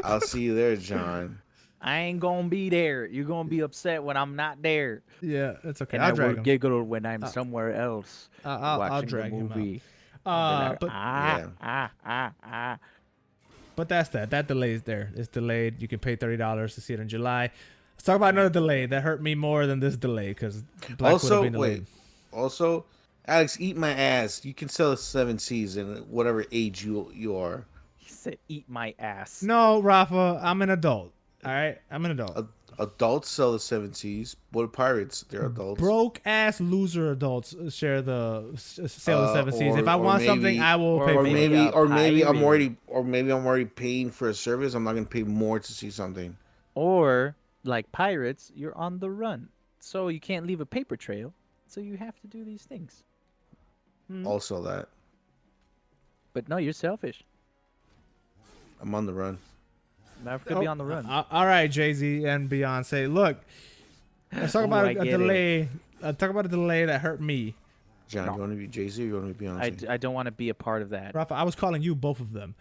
S2: I'll see you there, John.
S1: I ain't gonna be there. You're gonna be upset when I'm not there.
S3: Yeah, it's okay.
S1: And
S3: I'll
S1: I will
S3: drag him.
S1: giggle when I'm somewhere else
S3: I'll
S1: watching
S3: drag
S1: the
S3: him out.
S1: movie. I'll be
S3: But
S1: like,
S3: But that's that. That delay's there. It's delayed. You can pay $30 to see it in July. Let's talk about another delay that hurt me more than this delay because Black
S2: Also,
S3: Widow being delayed.
S2: wait. Also, Alex, eat my ass. You can sell a 7 Cs in whatever age you are.
S1: He said, "Eat my ass."
S3: No, Rafa, I'm an adult. All right, I'm an adult.
S2: Adults sell the 7 Cs. But pirates, they're adults.
S3: Broke ass loser adults share the sale of 7 Cs.
S2: or-
S3: If I
S2: or
S3: want something,
S2: maybe-
S3: I will
S1: or
S3: pay
S2: Or
S3: for
S1: maybe
S3: it.
S2: maybe
S1: a
S2: I'm
S1: pirate.
S2: already paying for a service. I'm not gonna pay more to see something.
S1: Or like pirates, you're on the run, so you can't leave a paper trail. So you have to do these things.
S2: Also, that
S1: But no, you're selfish.
S2: I'm on the run.
S1: Maverick could be on the run.
S3: All right, Jay-Z and Beyonce. Look, let's talk about
S1: I
S3: a
S1: get it.
S3: delay. Talk about a delay that hurt me.
S2: John, you want to be Jay-Z or you want to be Beyonce?
S1: I don't want to be a part of that.
S3: Rafa, I was calling you both of them.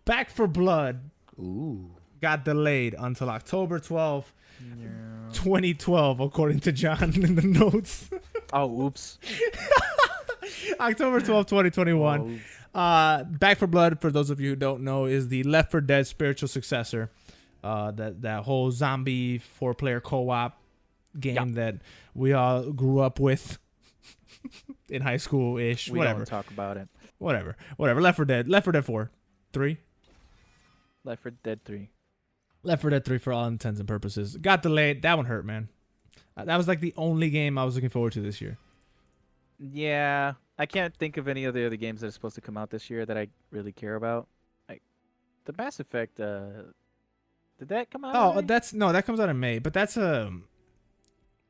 S3: Back for Blood
S2: Ooh.
S3: got delayed until October 12th, 2012, according to John in the notes.
S1: Oh, oops.
S3: October 12th, 2021. Back for Blood, for those of you who don't know, is the Left 4 Dead spiritual successor. That whole zombie 4-player co-op game that we all grew up with in high school-ish.
S1: We
S3: Whatever.
S1: don't talk about it.
S3: Whatever. Left 4 Dead 4. 3.
S1: Left 4 Dead 3.
S3: Left 4 Dead 3 for all intents and purposes. Got delayed. That one hurt, man. That was like the only game I was looking forward to this year.
S1: Yeah, I can't think of any of the other games that are supposed to come out this year that I really care about. Like the Mass Effect. Did that come out?
S3: Oh,
S1: already?
S3: that comes out in May. But that's
S1: Does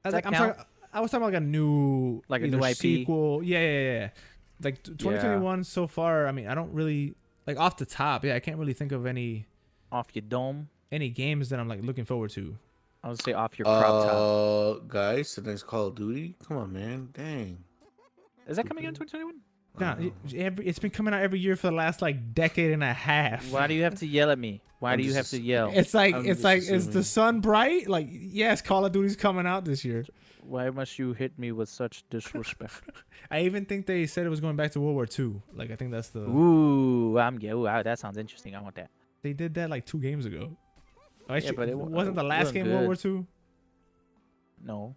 S1: that count?
S3: I was talking about like a new
S1: new IP?
S3: sequel. Yeah. Like 2021 so far. I mean, I don't really like off the top. Yeah, I can't really think of any
S1: Off your dome.
S3: games that I'm like looking forward to.
S1: I would say off your crop top.
S2: Guys, the next Call of Duty. Come on, man. Dang.
S1: Is that coming out in 2021?
S3: Nah, it's been coming out every year for the last like decade and a half.
S1: Why do you have to yell at me? Why do you have to yell?
S3: It's like
S2: I'm
S3: it's
S2: just
S3: like is
S2: assuming.
S3: the sun bright? Like yes, Call of Duty's coming out this year.
S1: Why must you hit me with such disrespect?
S3: I even think they said it was going back to World War II. Like I think that's the
S1: Ooh, that sounds interesting. I want that.
S3: they did that like 2 games ago. Oh, actually,
S1: but it
S3: wasn't the last
S1: wasn't
S3: game
S1: good.
S3: World War II?
S1: No.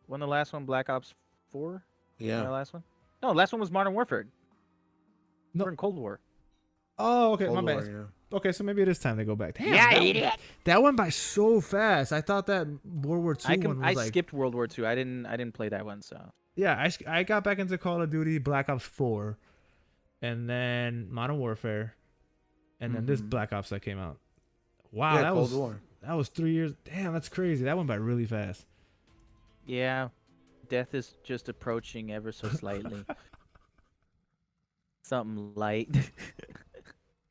S1: Wasn't the last one Black Ops 4? The
S2: Yeah.
S1: last one? No, the last one was Modern Warfare.
S3: No.
S1: We're in Cold War.
S3: Oh, okay,
S2: Cold
S3: my
S2: War,
S3: bad.
S2: yeah.
S3: Okay, so maybe it is time to go back. Damn,
S1: Yeah,
S3: that,
S1: idiot.
S3: that went by so fast. I thought that World War II one was
S1: I
S3: like
S1: skipped World War 2. I didn't play that one, so.
S3: yeah. I got back into Call of Duty Black Ops 4, and then Modern Warfare, and then this
S1: Mhm.
S3: Black Ops that came out. Wow,
S2: Yeah,
S3: that
S2: Cold
S3: was
S2: War.
S3: that was 3 years. Damn, that's crazy. That went by really fast.
S1: Yeah. Death is just approaching ever so slightly. Something light.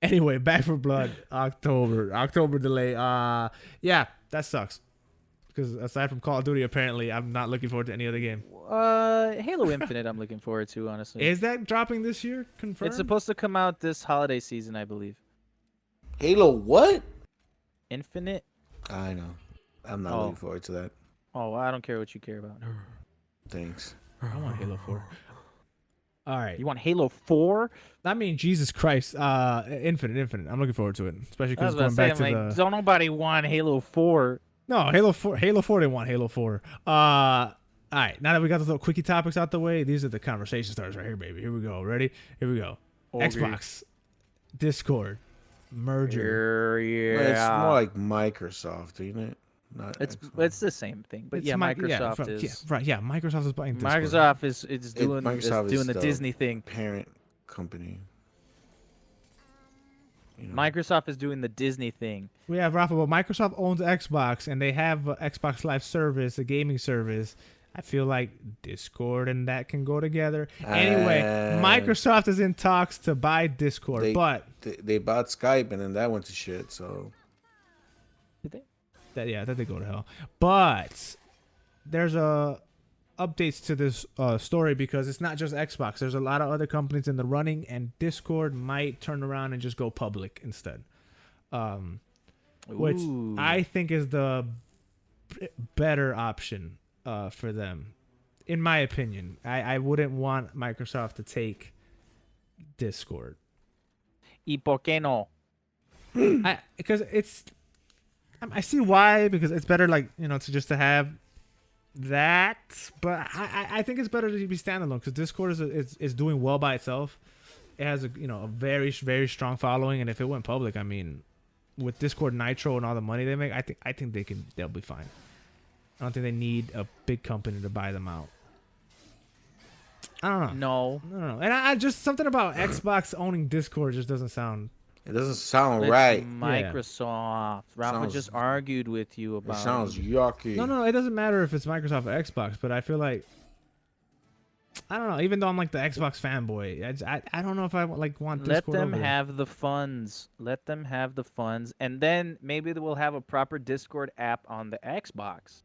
S3: Anyway, Back for Blood, October delay. Yeah, that sucks. Because aside from Call of Duty, apparently, I'm not looking forward to any other game.
S1: Halo Infinite I'm looking forward to, honestly.
S3: Is that dropping this year? Confirmed?
S1: It's supposed to come out this holiday season, I believe.
S2: Halo what?
S1: Infinite?
S2: I know. I'm not
S1: Oh.
S2: looking forward to that.
S1: Oh, well, I don't care what you care about.
S2: Thanks.
S3: I want Halo 4. All right.
S1: You want Halo 4?
S3: I mean, Jesus Christ. Infinite. I'm looking forward to it, especially
S1: I was
S3: because
S1: about
S3: going
S1: to say,
S3: back to
S1: I'm like,
S3: the.
S1: don't nobody want Halo 4.
S3: No, Halo 4 didn't want Halo 4. All right, now that we got those little quickie topics out the way, these are the conversation starters right here, baby. Here we go. Ready? Here we go.
S1: Okay.
S3: Xbox, Discord, merger.
S1: Yeah.
S2: It's more like Microsoft, isn't it? Not
S1: It's
S2: Xbox.
S1: the same thing, but
S3: It's
S1: yeah,
S3: Mi-
S1: Microsoft is
S3: Microsoft is buying Discord.
S1: Microsoft is doing
S2: Microsoft
S1: doing
S2: is
S1: the
S2: the-
S1: Disney thing.
S2: parent company. You know.
S1: Microsoft is doing the Disney thing.
S3: We have Rafa, but Microsoft owns Xbox, and they have a Xbox Live service, a gaming service. I feel like Discord and that can go together. Anyway, Microsoft is in talks to buy Discord,
S2: They-
S3: but
S2: They bought Skype and then that went to shit. So
S1: Did they?
S3: that did go to hell. But there's updates to this story because it's not just Xbox. There's a lot of other companies in the running, and Discord might turn around and just go public instead. Which
S1: Ooh.
S3: I think is the better option for them, in my opinion. I wouldn't want Microsoft to take Discord.
S1: ¿Y por qué no?
S3: Because I see why, because it's better, like, to have that, but I think it's better to be standalone because Discord is doing well by itself. It has a very, very strong following, and if it went public, I mean, with Discord Nitro and all the money they make, I think they'll be fine. I don't think they need a big company to buy them out. I don't know.
S1: No.
S3: And I just something about Xbox owning Discord just doesn't sound.
S2: it doesn't sound
S1: It's
S2: right.
S1: Microsoft. Rafa
S2: Sounds-
S1: just argued with you
S2: It
S1: about
S2: sounds yucky.
S3: No, it doesn't matter if it's Microsoft or Xbox, but I feel like I don't know. Even though I'm like the Xbox fanboy, I don't know if I want
S1: Let
S3: Discord
S1: them
S3: over there.
S1: have the funds. Let them have the funds, and then maybe they will have a proper Discord app on the Xbox.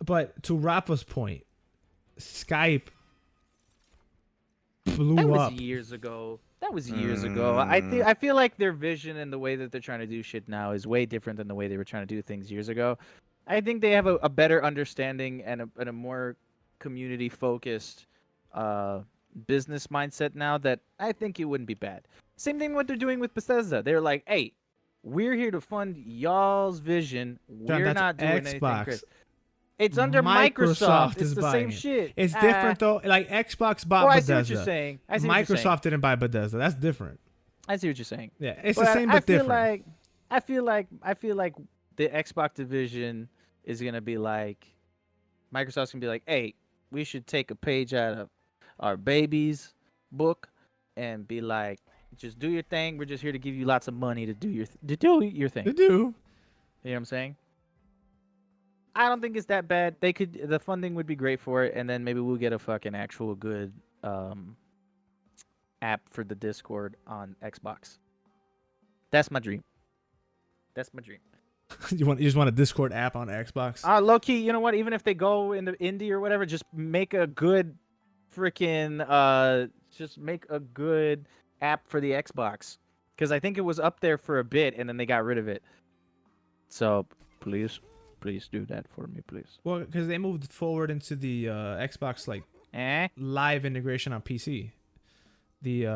S3: But to Rafa's point, Skype blew
S1: That was
S3: up.
S1: years ago. I feel like their vision and the way that they're trying to do shit now is way different than the way they were trying to do things years ago. I think they have a better understanding and a more community focused business mindset now that I think it wouldn't be bad. Same thing what they're doing with Bethesda. They're like, hey, we're here to fund y'all's vision.
S3: John,
S1: We're
S3: that's
S1: not doing anything
S3: Xbox.
S1: crazy. It's under
S3: Microsoft
S1: Microsoft.
S3: is
S1: It's the
S3: buying
S1: same
S3: it.
S1: shit.
S3: It's different though. Like Xbox bought
S1: Oh, I see
S3: Bethesda.
S1: what you're saying. I see what you're saying.
S3: Microsoft didn't buy Bethesda. That's different.
S1: I see what you're saying.
S3: Yeah, it's
S1: But
S3: the same
S1: I
S3: but
S1: feel
S3: different.
S1: like I feel like the Xbox division is gonna be like Microsoft's gonna be like, hey, we should take a page out of our baby's book and be like, just do your thing. We're just here to give you lots of money to do your thing.
S3: They do.
S1: You know what I'm saying? I don't think it's that bad. The funding would be great for it, and then maybe we'll get a fucking actual good app for the Discord on Xbox. That's my dream. That's my dream.
S3: You just want a Discord app on Xbox?
S1: Low key, you know what? Even if they go into indie or whatever, just make a good freaking just make a good app for the Xbox, because I think it was up there for a bit and then they got rid of it. So please do that for me, please.
S3: Well, because they moved forward into the Xbox live integration on PC. The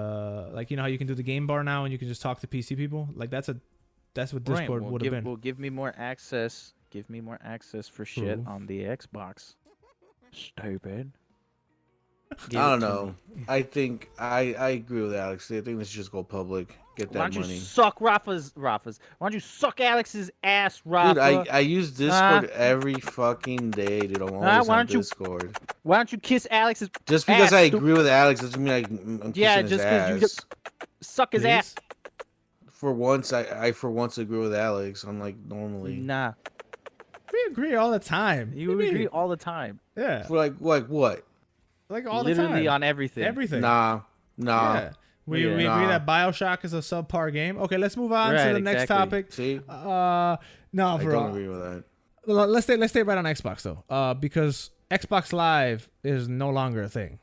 S3: like, you know how you can do the game bar now and you can just talk to PC people. Like that's what Discord would have been.
S1: Well, give me more access. Give me more access for shit on the Xbox. Stupid.
S2: I don't know. I think I agree with Alex. I think let's just go public. Get that
S1: Why don't
S2: money.
S1: you suck Rafa's? Why don't you suck Alex's ass, Rafa?
S2: Dude, I use Discord every fucking day, dude. I'm always on Discord.
S1: Why don't you kiss Alex's
S2: Just because
S1: ass,
S2: I agree with Alex doesn't mean I'm kissing his ass.
S1: you just suck his ass.
S2: For once, I for once agree with Alex. Unlike normally.
S1: Nah.
S3: We agree all the time.
S1: You agree all the time.
S3: Yeah.
S2: For like what?
S3: Like all
S1: Literally
S3: the time.
S1: on everything.
S3: Everything.
S2: Nah.
S3: Yeah. We agree that BioShock is a subpar game. Okay, let's move on to the next topic.
S2: See?
S3: No,
S2: I don't agree with that.
S3: Let's stay right on Xbox though. Because Xbox Live is no longer a thing.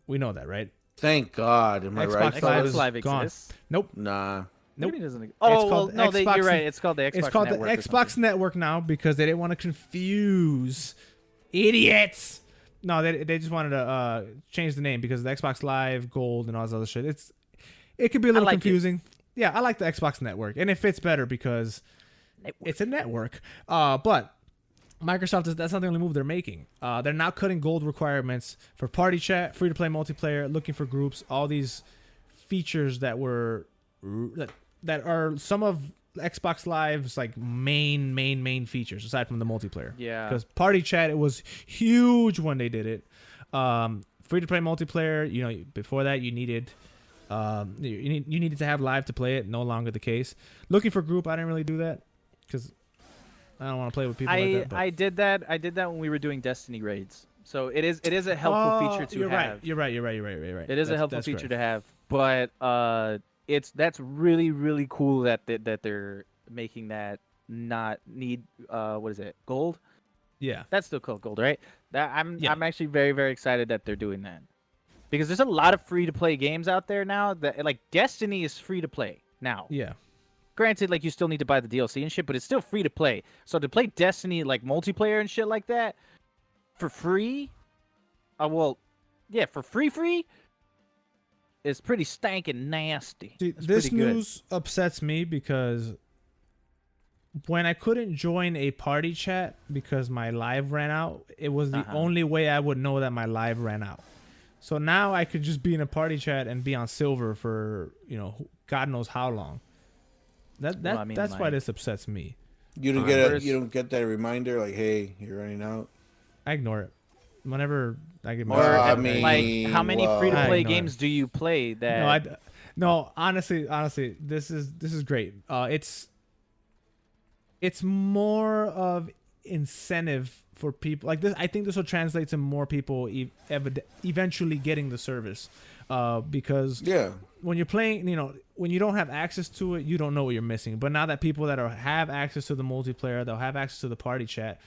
S3: We know that, right?
S2: Thank God. Am I right?
S1: Xbox Live
S3: gone.
S1: exists.
S3: Nope.
S2: Nah.
S3: Nope.
S1: Oh, well, no, you're right. It's called the Xbox Network.
S3: It's called the Xbox Network now because they didn't want to confuse idiots. No, they just wanted to change the name because the Xbox Live Gold and all this other shit. It could be a little confusing. Yeah, I like the Xbox Network, and it fits better because it's a network. But Microsoft that's not the only move they're making. They're now cutting gold requirements for party chat, free to play multiplayer, looking for groups, all these features that are some of Xbox Live's like main features aside from the multiplayer.
S1: Yeah.
S3: Because party chat, it was huge when they did it. Free to play multiplayer, you know, before that you needed you needed to have live to play it. No longer the case. Looking for group, I didn't really do that because I don't want to play with people like that. But.
S1: I did that when we were doing Destiny raids. So it is a helpful feature to have.
S3: You're right.
S1: It is a helpful feature to have, but that's really cool that they're making that not need what is it, gold?
S3: Yeah,
S1: that's still called gold, right? I'm actually very excited that they're doing that because there's a lot of free to play games out there now that like Destiny is free to play now.
S3: Yeah.
S1: Granted, like you still need to buy the DLC and shit, but it's still free to play. So to play Destiny like multiplayer and shit like that for free, for free. It's pretty stankin' nasty.
S3: See, this news upsets me because when I couldn't join a party chat because my live ran out, it was the only way I would know that my live ran out. So now I could just be in a party chat and be on silver for, you know, God knows how long. That's why this upsets me.
S2: You don't get that reminder like, hey, you're running out.
S3: I ignore it. Whenever I get
S1: like how many free to play games do you play that
S3: No, honestly, this is great. It's more of incentive for people like this. I think this will translate to more people eventually getting the service, because when you're playing, you know, when you don't have access to it, you don't know what you're missing. But now that people that have access to the multiplayer, they'll have access to the party chat.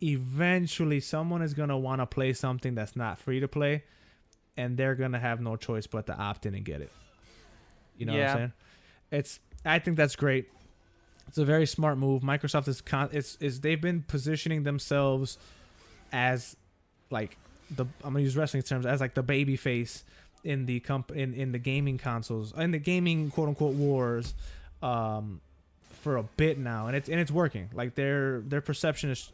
S3: Eventually, someone is gonna want to play something that's not free to play, and they're gonna have no choice but to opt in and get it. You know what I'm saying? I think that's great. It's a very smart move. Microsoft is they've been positioning themselves as like I'm gonna use wrestling terms as like the baby face in the in the gaming consoles, in the gaming quote unquote wars, for a bit now, and it's working. Like their perception is.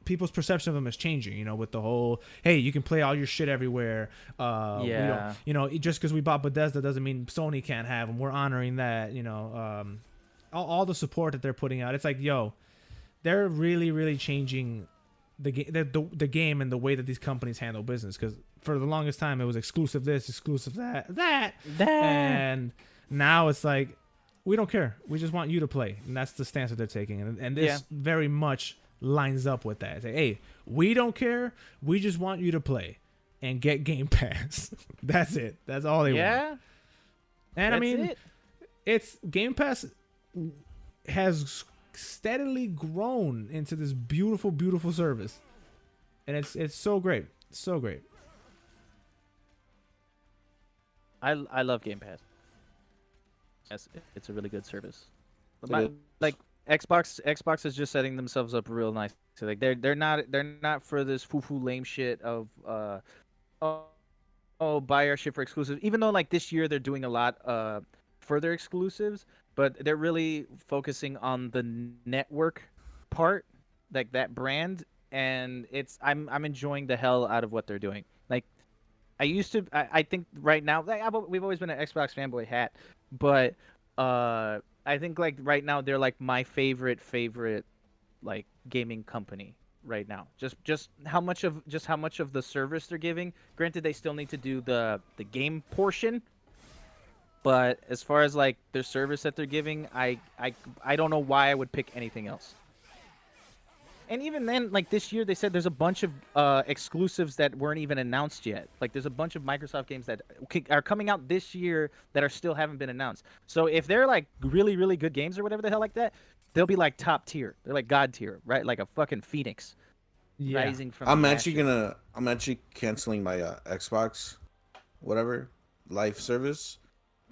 S3: People's perception of them is changing, you know, with the whole, hey, you can play all your shit everywhere. You know, just because we bought Bethesda doesn't mean Sony can't have them. We're honoring that, you know. all the support that they're putting out. It's like, yo, they're really, really changing the game and the way that these companies handle business. Because for the longest time, it was exclusive this, exclusive that. And now it's like, we don't care. We just want you to play. And that's the stance that they're taking. And this very much lines up with that. It's like, hey, we don't care. We just want you to play and get Game Pass. That's it. That's all they want. And I mean, it's Game Pass has steadily grown into this beautiful, beautiful service. And it's so great. So great.
S1: I love Game Pass. Yes, it's a really good service. Like Xbox is just setting themselves up real nice. So like they're not for this foo-foo lame shit of buy our shit for exclusive. Even though like this year they're doing a lot further exclusives, but they're really focusing on the network part, like that brand, and I'm enjoying the hell out of what they're doing. Like I think right now we've always been an Xbox fanboy hat, but I think like right now they're like my favorite like gaming company right now. Just how much of the service they're giving. Granted, they still need to do the game portion, but as far as like their service that they're giving, I don't know why I would pick anything else. And even then, like this year, they said there's a bunch of exclusives that weren't even announced yet. Like there's a bunch of Microsoft games that are coming out this year that are still haven't been announced. So if they're like really, really good games or whatever the hell like that, they'll be like top tier. They're like god tier, right? Like a fucking phoenix rising from.
S2: I'm actually canceling my Xbox, whatever, life service,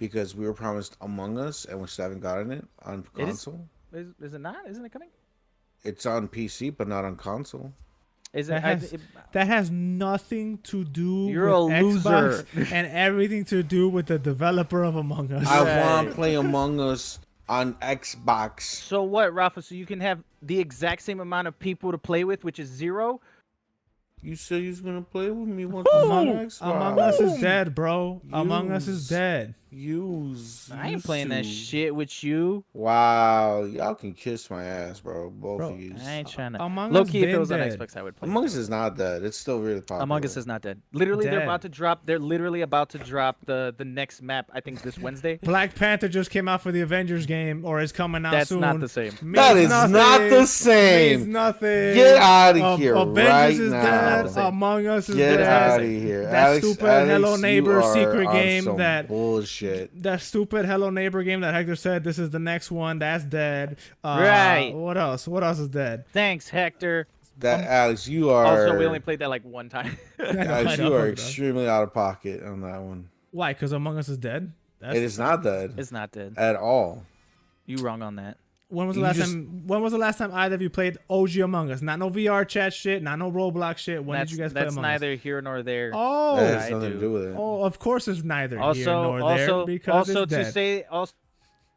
S2: because we were promised Among Us and we still haven't gotten it on console.
S1: Is it not? Isn't it coming?
S2: It's on PC, but not on console.
S3: That has nothing to do
S1: You're
S3: with
S1: a loser.
S3: Xbox and everything to do with the developer of Among Us.
S2: I want to play Among Us on Xbox.
S1: So what, Rafa? So you can have the exact same amount of people to play with, which is 0?
S2: You said you was going to play with me once on Xbox.
S3: Among Us is dead, bro. Among Us is dead.
S1: I ain't playing that shit with you.
S2: Wow, y'all can kiss my ass, bro. Both of you.
S1: I ain't trying to.
S3: Among
S1: Low
S3: Us
S1: key, if it
S3: been
S1: was on
S3: dead.
S1: Xbox, I would play.
S2: Among Us is not dead. It's still really popular.
S1: Among Us is not dead. Literally, they're
S3: Dead.
S1: about to drop. They're literally about to drop the next map. I think this Wednesday.
S3: Black Panther just came out for the Avengers game, or is coming out
S1: That's
S3: soon.
S1: not the same.
S2: That is not the same.
S3: Means nothing.
S2: Get out of here
S3: Avengers
S2: right
S3: is
S2: now.
S3: dead. Among Us is
S2: Get
S3: dead.
S2: out of here.
S3: That stupid Hello Neighbor
S2: you are
S3: secret
S2: on
S3: game
S2: some
S3: that
S2: bullshit.
S3: That stupid Hello Neighbor game that Hector said this is the next one. That's dead.
S1: Right.
S3: What else? What else is dead?
S1: Thanks, Hector.
S2: That Alex, you are.
S1: Also, we only played that like one time.
S2: Alex, you are extremely out of pocket on that one.
S3: Why? Because Among Us is dead.
S2: It is not dead
S1: It's not dead.
S2: at all.
S1: You wrong on that.
S3: When was the
S2: You
S3: last
S2: just-
S3: time? When was the last time either of you played OG Among Us? Not no VR chat shit. Not no Roblox shit. When did you guys play
S1: That's
S3: Among Us?
S1: neither here nor there.
S3: Oh,
S2: That has
S1: I
S2: nothing
S1: do.
S2: to do with it.
S3: oh, of course it's neither here
S1: Also,
S3: nor there because it's
S1: to
S3: dead.
S1: say also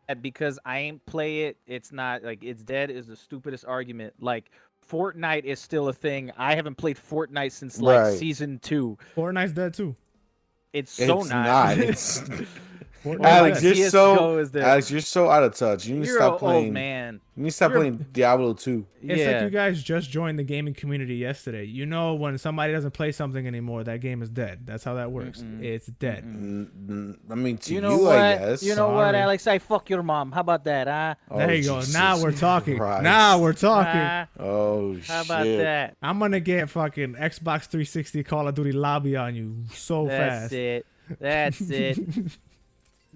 S1: that because I ain't play it, it's not like it's dead is the stupidest argument. Like Fortnite is still a thing. I haven't played Fortnite since like
S2: Right.
S1: season 2.
S3: Fortnite's dead too.
S1: It's so
S2: It's
S1: not.
S2: not. It's
S3: Fortnite's
S2: Alex,
S3: dead.
S2: you're
S1: CS:GO is
S2: so
S1: dead.
S2: Alex, you're so out of touch. You need to
S1: You're
S2: stop
S1: an
S2: playing.
S1: old man.
S2: You need to stop
S1: You're-
S2: playing Diablo 2.
S3: It's
S1: yeah.
S3: like you guys just joined the gaming community yesterday. You know when somebody doesn't play something anymore, that game is dead. That's how that works. It's dead.
S2: I mean, to
S1: You
S2: you,
S1: know what?
S2: I guess.
S1: You know what,
S3: Sorry.
S1: Alex? I fuck your mom. How about that, huh?
S2: Oh,
S3: There you go.
S2: Jesus
S3: Now we're talking.
S2: Christ.
S3: Now we're talking.
S2: Oh shit.
S1: How about that?
S3: I'm gonna get fucking Xbox 360 Call of Duty lobby on you so
S1: That's
S3: fast.
S1: it. That's it.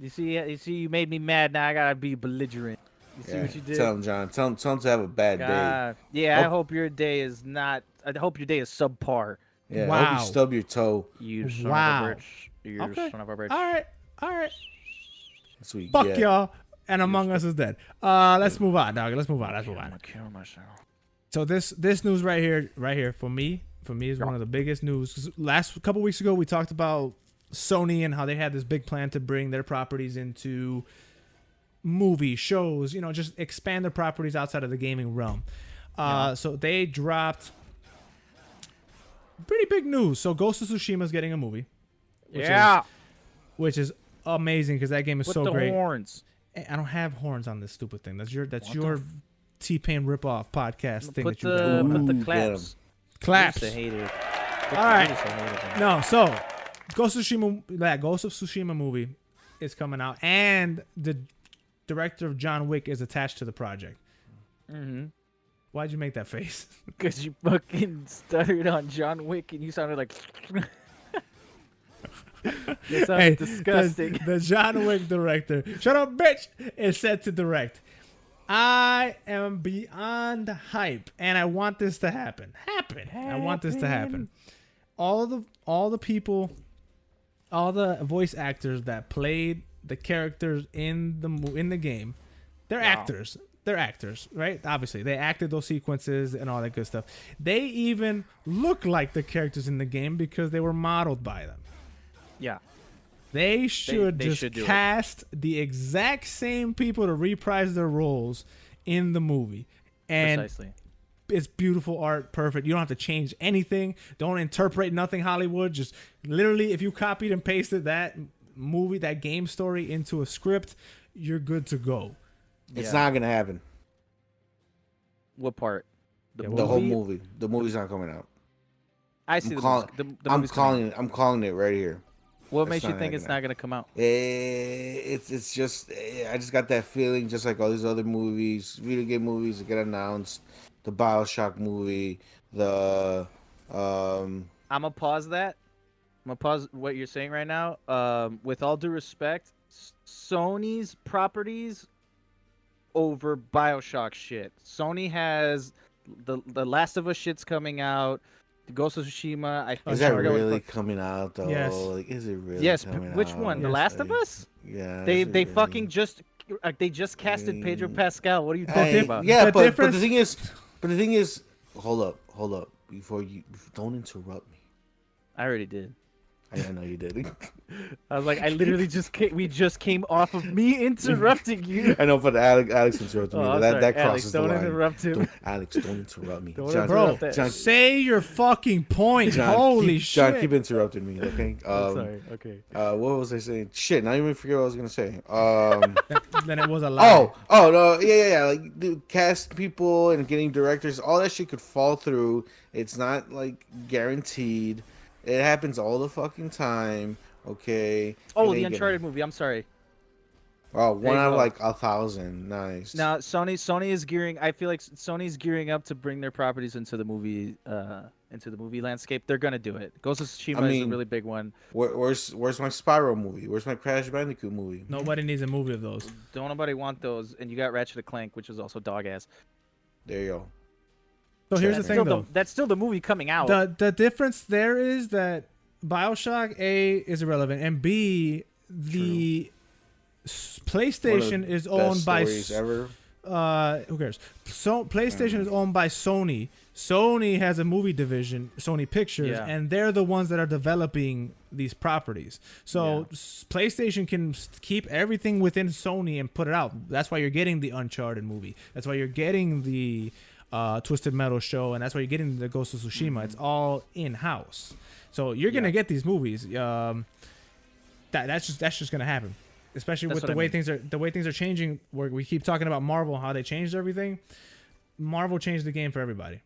S1: You see, you made me mad. Now I gotta be belligerent. You see
S2: Yeah.
S1: what you did?
S2: Tell him, John. Tell him to have a bad day.
S1: God. Yeah, I
S2: Oh.
S1: hope your day is not. I hope your day is subpar.
S2: Yeah. I
S3: Wow.
S2: hope you stub your toe.
S1: You son
S3: Wow.
S1: of a bitch. You
S3: Okay.
S1: son of a bitch.
S3: All right.
S2: That's what you
S3: Fuck
S2: get.
S3: y'all. And Among Us is dead. Let's move on, dog. Let's move on.
S1: I'm gonna kill myself.
S3: So this news right here for me is one of the biggest news. 'Cause couple weeks ago we talked about Sony and how they had this big plan to bring their properties into movie shows, just expand their properties outside of the gaming realm. So they dropped pretty big news. So Ghost of Tsushima is getting a movie, which is amazing because that game is
S1: With
S3: so
S1: the
S3: great.
S1: horns.
S3: I don't have horns on this stupid thing. That's your
S1: What
S3: your
S1: the
S3: T-Pain ripoff podcast thing
S1: Put
S3: that you got.
S1: the put the
S2: Ooh,
S1: claps.
S3: Claps.
S1: I hate it.
S3: All right. No, so Ghost of Tsushima, that Ghost of Tsushima movie is coming out, and the director of John Wick is attached to the project.
S1: Mm-hmm.
S3: Why'd you make that face?
S1: Because you fucking stuttered on John Wick and you sounded like. It sounded disgusting.
S3: The John Wick director, shut up, bitch, is set to direct. I am beyond hype, and I want this to happen. I want this to happen. All the people, all the voice actors that played the characters in the game, they're actors. They're actors, right? Obviously, they acted those sequences and all that good stuff. They even look like the characters in the game because they were modeled by them.
S1: Yeah.
S3: They should
S1: They
S3: just
S1: should do it.
S3: cast the exact same people to reprise their roles in the movie. And
S1: Precisely.
S3: it's beautiful art, perfect. You don't have to change anything. Don't interpret nothing Hollywood. Just literally, if you copied and pasted that movie, that game story into a script, you're good to go.
S2: It's
S1: Yeah.
S2: not gonna happen.
S1: What part?
S3: Yeah,
S2: The whole movie. The movie's not coming out.
S1: I see
S2: I'm
S1: the
S2: calling.
S1: movie. The
S2: I'm
S1: movie's coming out.
S2: calling it right here.
S1: What
S2: It's
S1: makes you
S2: not
S1: think it's
S2: gonna
S1: not gonna come out?
S2: It's just I just got that feeling, just like all these other movies, video game movies that get announced, the BioShock movie, the
S1: I'm gonna pause that. I'm gonna pause what you're saying right now. With all due respect, Sony's properties over BioShock shit. Sony has the Last of Us shit's coming out. The Ghost of Tsushima. I think
S2: is that
S1: we're going
S2: really
S1: fuck-
S2: coming out though?
S3: Yes.
S2: Like, is it really?
S1: Yes.
S2: coming
S1: Which
S2: out?
S1: one? The
S3: Yes.
S1: Last of Us?
S2: Yeah.
S1: They
S2: is it
S1: they
S2: really?
S1: fucking just they just casted Pedro Pascal. What are you talking
S2: Hey,
S1: about?
S2: yeah,
S3: The
S2: but
S3: difference-
S2: the thing is, hold up, don't interrupt me.
S1: I already did.
S2: I know you did.
S1: I was like, I literally we just came off of me interrupting you.
S2: I know, but Alex interrupted me.
S1: Oh,
S2: but
S1: I'm
S2: that
S1: sorry.
S2: that
S1: Alex,
S2: crosses the
S1: don't
S2: line.
S1: interrupt him.
S2: Alex, don't interrupt me.
S1: Don't
S2: John,
S3: Bro,
S1: interrupt that.
S2: John,
S3: say your fucking point.
S2: John,
S3: Holy
S2: keep,
S3: shit.
S2: John, keep interrupting me, okay?
S1: I'm sorry. Okay.
S2: What was I saying? Shit, now you even forget what I was gonna say.
S3: Then it was a lie.
S2: Oh no, yeah. Like the cast people and getting directors, all that shit could fall through. It's not like guaranteed. It happens all the fucking time. Okay.
S1: Oh,
S2: It
S1: the
S2: ain't
S1: Uncharted movie. I'm sorry.
S2: Oh,
S1: There
S2: one
S1: you
S2: out of
S1: go.
S2: like 1,000. Nice.
S1: Now Sony is gearing. I feel like Sony's gearing up to bring their properties into the movie landscape. They're gonna do it. Ghost of Tsushima is a
S2: mean-
S1: really big one.
S2: Where's my Spyro movie? Where's my Crash Bandicoot movie?
S3: Nobody needs a movie of those.
S1: Don't nobody want those. And you got Ratchet and Clank, which is also dog ass.
S2: There you go.
S3: So here's the
S1: That's
S3: thing,
S1: still
S3: though.
S1: that's still the movie coming out.
S3: The difference there is that BioShock A is irrelevant, and B the PlayStation is owned by
S2: ever.
S3: who cares? So PlayStation is owned by Sony. Sony has a movie division, Sony Pictures,
S1: Yeah.
S3: and they're the ones that are developing these properties. So PlayStation can keep everything within Sony and put it out. That's why you're getting the Uncharted movie. That's why you're getting the Twisted Metal show, and that's why you're getting the Ghost of Tsushima. It's all in house. So you're gonna get these movies. That's just gonna happen, especially
S1: That's
S3: with
S1: what
S3: the
S1: I
S3: way
S1: mean.
S3: things are changing. Where we keep talking about Marvel, how they changed everything. Marvel changed the game for everybody.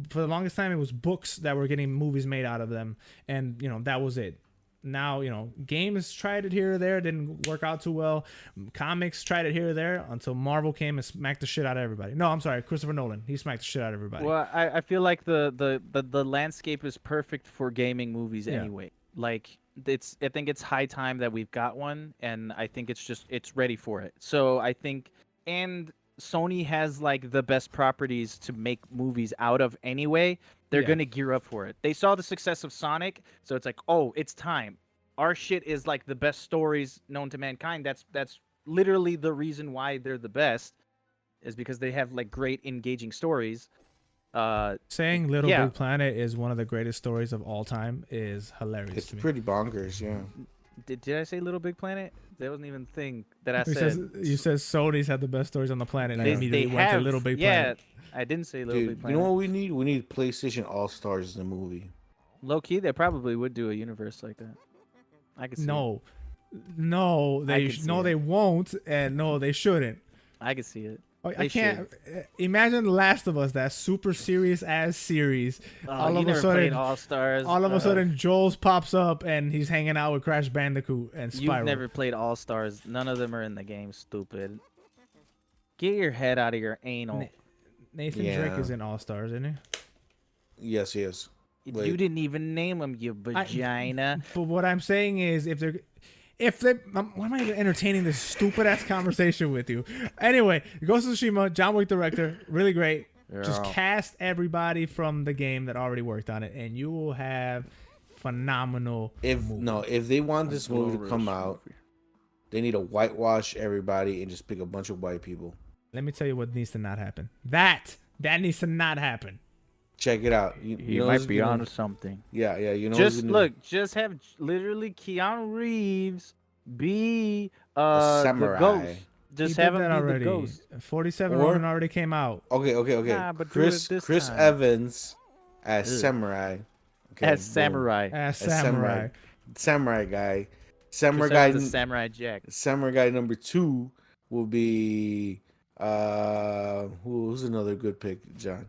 S3: For the longest time, it was books that were getting movies made out of them, and that was it. Now, games tried it here or there, didn't work out too well. Comics tried it here or there until Marvel came and smacked the shit out of everybody. No, I'm sorry, Christopher Nolan. He smacked the shit out of everybody.
S1: Well, I feel like the landscape is perfect for gaming movies anyway. Like I think it's high time that we've got one, and I think it's ready for it. So I think, and Sony has like the best properties to make movies out of anyway. They're gonna gear up for it. They saw the success of Sonic, so it's like, oh, it's time. Our shit is like the best stories known to mankind. That's literally the reason why they're the best, is because they have like great engaging stories.
S3: Saying Little
S1: yeah.
S3: Big Planet is one of the greatest stories of all time is hilarious
S2: It's
S3: to me.
S2: pretty bonkers, yeah.
S1: Did I say Little Big Planet? That wasn't even the thing that I
S3: You
S1: said.
S3: said Sony's had the best stories on the planet, and I
S1: They
S3: immediately went to
S1: have,
S3: Little Big
S1: yeah,
S3: Planet.
S1: I didn't say Little
S2: Dude,
S1: Big
S2: you
S1: Planet.
S2: know what we need? We need PlayStation All Stars in the movie.
S1: Low key, they probably would do a universe like that. I could see.
S3: No, No,
S1: I can see
S3: no,
S1: it.
S3: they won't, and no, they shouldn't.
S1: I can see it.
S3: I
S1: They
S3: can't imagine The Last of Us, that super serious ass series.
S1: Oh,
S3: all
S1: you
S3: of a
S1: never
S3: sudden,
S1: played All Stars.
S3: all of a sudden, Joel's pops up and he's hanging out with Crash Bandicoot and Spyro.
S1: You've never played All Stars. None of them are in the game. Stupid. Get your head out of your anal.
S3: Nathan
S2: Yeah.
S3: Drake is in All Stars, isn't he?
S2: Yes, he is. Wait.
S1: You didn't even name him, you vagina.
S3: But what I'm saying is, if they, why am I even entertaining this stupid ass conversation with you? Anyway, Ghost of Tsushima, John Wick director, really great. Just
S1: Yeah.
S3: cast everybody from the game that already worked on it, and you will have phenomenal.
S2: If they want this movie to come out, they need to whitewash everybody and just pick a bunch of white people.
S3: Let me tell you what needs to not happen. That needs to not happen.
S2: Check it out.
S1: You
S2: know
S1: might
S2: who's
S1: be
S2: gonna-
S1: onto something.
S2: Yeah, you know.
S1: Just
S2: who's gonna-
S1: look, just have literally Keanu Reeves be
S2: A
S1: the
S2: samurai.
S1: ghost. Just
S3: He
S1: have
S3: did
S1: him
S3: that
S1: be
S3: already.
S1: the ghost.
S3: 47
S2: Or-
S3: Ronin already came out.
S2: Okay.
S1: Nah, but do
S2: Chris
S1: it this
S2: Chris
S1: time.
S2: Evans as
S1: Ugh.
S2: samurai. Okay,
S1: As
S2: boom.
S1: samurai.
S3: As
S2: Samurai.
S3: samurai.
S2: Samurai guy.
S1: Chris
S2: Samurai
S1: Evans
S2: guy.
S1: is Samurai Jack.
S2: Samurai guy number 2 will be who's another good pick, John?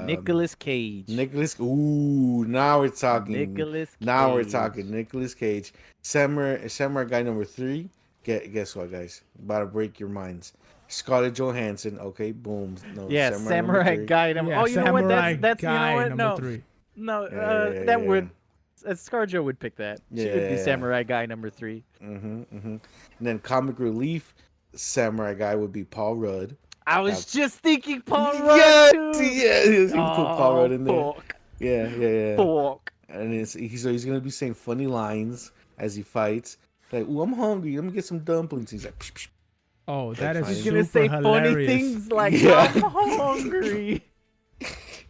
S1: Nicolas Cage.
S2: Nicholas. Ooh, now we're talking.
S1: Nicolas
S2: Now we're
S1: Cage.
S2: talking. Nicolas Cage. Samurai guy number 3. Guess what, guys? About to break your minds. Scarlett Johansson. Okay, boom. No,
S1: Yeah,
S2: number
S1: Samurai
S2: 3.
S1: guy.
S3: Yeah,
S1: Oh, you know what?
S3: samurai
S1: That's you know
S3: guy
S1: what?
S3: number
S1: No,
S3: 3.
S1: no.
S2: Yeah,
S1: That
S2: yeah,
S1: would. ScarJo would pick that. She would be
S2: Yeah.
S1: Samurai guy number 3.
S2: And then comic relief samurai guy would be Paul Rudd.
S1: I was just thinking Paul Rudd
S2: Yeah,
S1: too.
S2: yeah, you can put Paul Rudd in there.
S1: Fuck.
S2: Yeah.
S1: Fuck.
S2: And he's gonna be saying funny lines as he fights. Like, "Ooh, I'm hungry. Let me get some dumplings." He's like, psh, psh.
S3: Oh, that is
S2: He's
S1: He's
S3: super
S1: gonna say
S3: hilarious.
S1: funny things like
S2: Yeah.
S1: I'm hungry.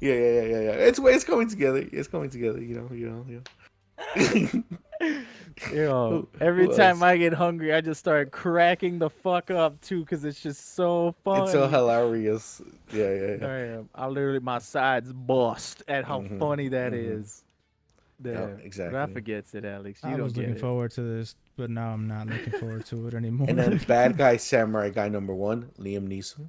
S2: Yeah. It's coming together. It's coming together. You know.
S1: Yo, every
S2: who
S1: time
S2: else?
S1: I get hungry, I just start cracking the fuck up too, cause it's just so funny.
S2: It's so hilarious. Yeah.
S1: I literally my sides bust at how
S2: Mhm,
S1: funny that
S2: mhm.
S1: is. Yeah,
S2: exactly.
S1: Rafa gets it, Alex. You
S3: I
S1: don't
S3: was
S1: get
S3: looking
S1: it.
S3: forward to this, but now I'm not looking forward to it anymore.
S2: And then bad guy samurai guy number 1, Liam Neeson.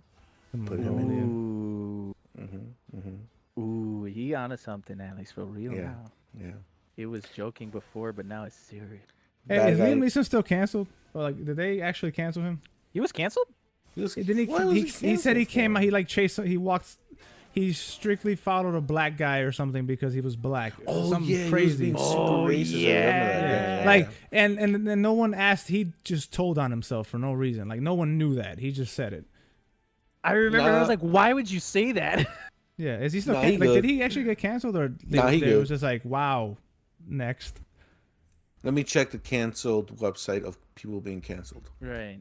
S3: Come
S2: put
S3: on,
S2: him in there.
S3: Liam.
S1: Ooh, he onto something, Alex, for real
S2: Yeah.
S1: now.
S2: Yeah.
S1: It was joking before, but now it's serious.
S3: Hey,
S2: Bad
S3: is
S2: guy-
S3: Liam Neeson still canceled? Or like, did they actually cancel him?
S1: He was canceled?
S3: Didn't he?
S2: What was
S3: He said he
S2: canceled
S3: came
S2: for?
S3: out. He like chased. He walked. He strictly followed a black guy or something because he was black. Something
S2: he was
S3: crazy.
S2: being super
S1: Oh,
S2: racist.
S1: yeah.
S2: I remember that. Yeah.
S3: Like and then no one asked. He just told on himself for no reason. Like no one knew that. He just said it.
S1: I remember I was
S2: Nah.
S1: like, why would you say that?
S3: Yeah. Is he still
S2: Nah, he
S3: like?
S2: good.
S3: Did he actually get canceled or
S2: Nah, he
S3: it
S2: good.
S3: was just like wow. Next.
S2: Let me check the canceled website of people being canceled.
S1: Right.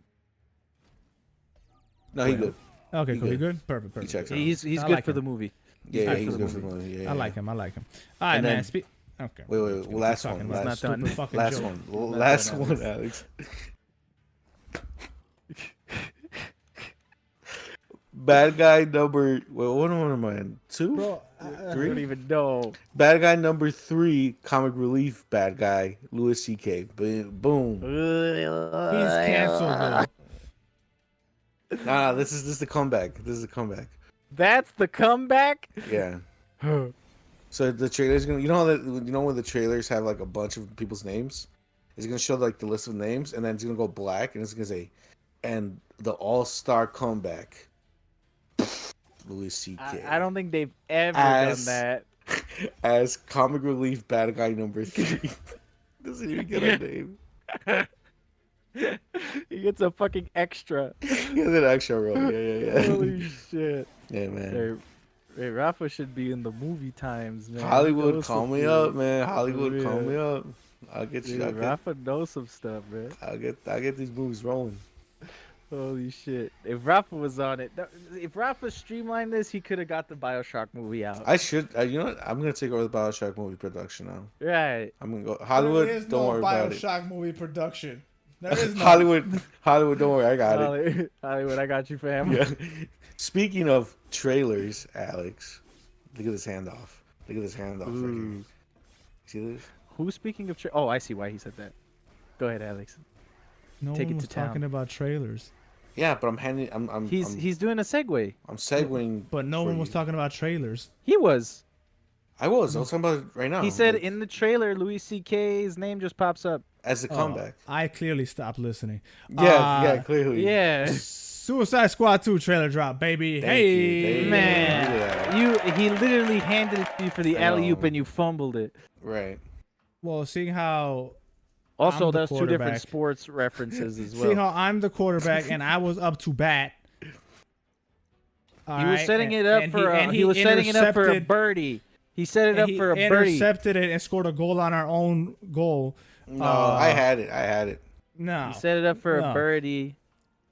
S2: No, he good.
S3: Okay,
S2: He
S3: cool. You
S2: good.
S3: good? Perfect. Perfect.
S2: checks out.
S1: He's
S3: I
S1: good
S3: like
S1: for
S3: him.
S1: the movie.
S2: Yeah,
S1: good
S2: he's
S1: for
S2: good
S1: the
S2: for the
S1: movie.
S2: movie. Yeah,
S3: I like him. All right,
S2: And
S3: man.
S2: then-
S3: Okay.
S2: Wait. Last
S3: Talking
S2: one.
S3: about
S2: Last,
S1: not done.
S3: stupid fucking
S2: last
S3: joke.
S2: one.
S1: Not
S2: Last
S1: done,
S2: one, Alex. Bad guy number. What one am I in? 2?
S3: Bro,
S1: I don't
S2: 3?
S1: even know.
S2: Bad guy number 3. Comic relief. Bad guy. Louis C.K. Boom.
S3: he's canceled though.
S2: Nah, this is the comeback. This is the comeback.
S1: That's the comeback?
S2: Yeah. So the trailer's gonna. You know when the trailers have like a bunch of people's names. It's gonna show like the list of names, and then it's gonna go black, and it's gonna say, and the all-star comeback. Louis C.K.
S1: I don't think they've ever
S2: As-
S1: done that.
S2: as comic relief bad guy number 3. Doesn't even get a name.
S1: He gets a fucking extra.
S2: He has an extra role. Yeah.
S1: Holy shit.
S2: Yeah, man.
S1: Hey, Rafa should be in the movie times, man. He
S2: Hollywood,
S1: knows
S2: call
S1: some
S2: me
S1: shit.
S2: up, man. Hollywood, call
S1: Yeah.
S2: me up. I'll get you.
S1: Dude, Rafa knows some stuff, man.
S2: I'll get these movies rolling.
S1: Holy shit. If Rafa was on it, if Rafa streamlined this, he could have got the Bioshock movie out.
S2: I should. You know what? I'm gonna take over the Bioshock movie production now.
S1: Right.
S2: I'm gonna go Hollywood. Don't worry about it.
S3: Bioshock movie production. There is no
S2: Hollywood. Don't worry. I got it.
S1: Hollywood, I got you, fam.
S2: Yeah. Speaking of trailers, Alex, look at this handoff. Look at this handoff right here.
S1: Ooh.
S2: See this?
S1: Who's speaking of... Oh, I see why he said that. Go ahead, Alex.
S3: No
S1: Take
S3: one
S1: it
S3: was
S1: to town.
S3: talking about trailers,
S2: Yeah, but I'm handing. I'm.
S1: He's doing a segue.
S2: I'm segueing.
S3: but no
S2: for
S3: one was
S2: you.
S3: talking about trailers.
S1: He was.
S2: I was talking about it right now.
S1: He said
S2: like,
S1: in the trailer, Louis C.K.'s name just pops up.
S2: as a comeback.
S3: I clearly stopped listening.
S2: Yeah, clearly.
S1: Yeah.
S3: Suicide Squad 2 trailer drop, baby.
S2: Thank
S3: Hey,
S2: you, thank you.
S1: Man, he literally handed it to you for the
S2: I know.
S1: alley oop and you fumbled it.
S2: Right.
S3: Well, seeing how
S1: Also,
S3: I'm the
S1: that's two different
S3: quarterback.
S1: sports references as
S3: see how
S1: well.
S3: I'm the quarterback and I was up to bat.
S1: He was setting it up for he was setting it up for a birdie. He set it up for a birdie.
S3: Intercepted it and scored a goal on our own goal.
S2: No, I had it.
S3: No,
S1: He set it up for
S3: No.
S1: a birdie,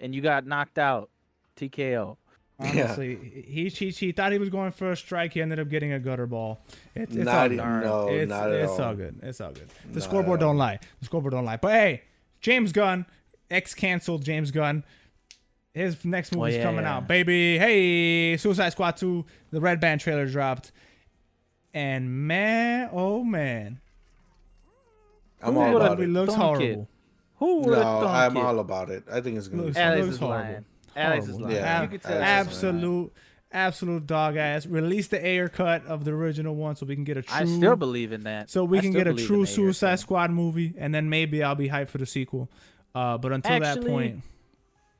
S1: and you got knocked out. TKO.
S3: honestly, he thought he was going for a strike. He ended up getting a gutter ball. It's all
S2: Not,
S3: good.
S2: no,
S3: It's,
S2: not at
S3: it's
S2: all.
S3: all good. It's all good. The
S2: Not
S3: scoreboard
S2: at all.
S3: don't lie. The scoreboard don't lie. But hey, James Gunn, canceled James Gunn. His next movie's
S1: yeah,
S3: coming
S1: yeah.
S3: out, baby. Hey, Suicide Squad 2, the Red Band trailer dropped. And man, oh man,
S2: I'm
S1: Who
S2: all
S1: would've
S2: about
S3: it
S2: it.
S3: looks
S1: Thunk it.
S3: horrible.
S1: Who would
S2: No,
S1: have thunk
S2: I'm
S1: it?
S2: all about it. I think it's gonna be.
S3: Looks-
S2: fun.
S1: Alex
S3: looks
S1: is
S3: horrible.
S1: lying. Alex is
S3: Horrible.
S1: lying.
S2: Yeah,
S1: You could tell
S2: Alex is
S1: Alex is lying.
S3: absolute dog ass. Release the Ayer cut of the original one so we can get a true.
S1: I still believe in that.
S3: So we
S1: I
S3: can
S1: still
S3: get a
S1: believe
S3: true
S1: in Ayer
S3: Suicide
S1: cut.
S3: Squad movie, and then maybe I'll be hyped for the sequel. But until that
S1: Actually-
S3: point,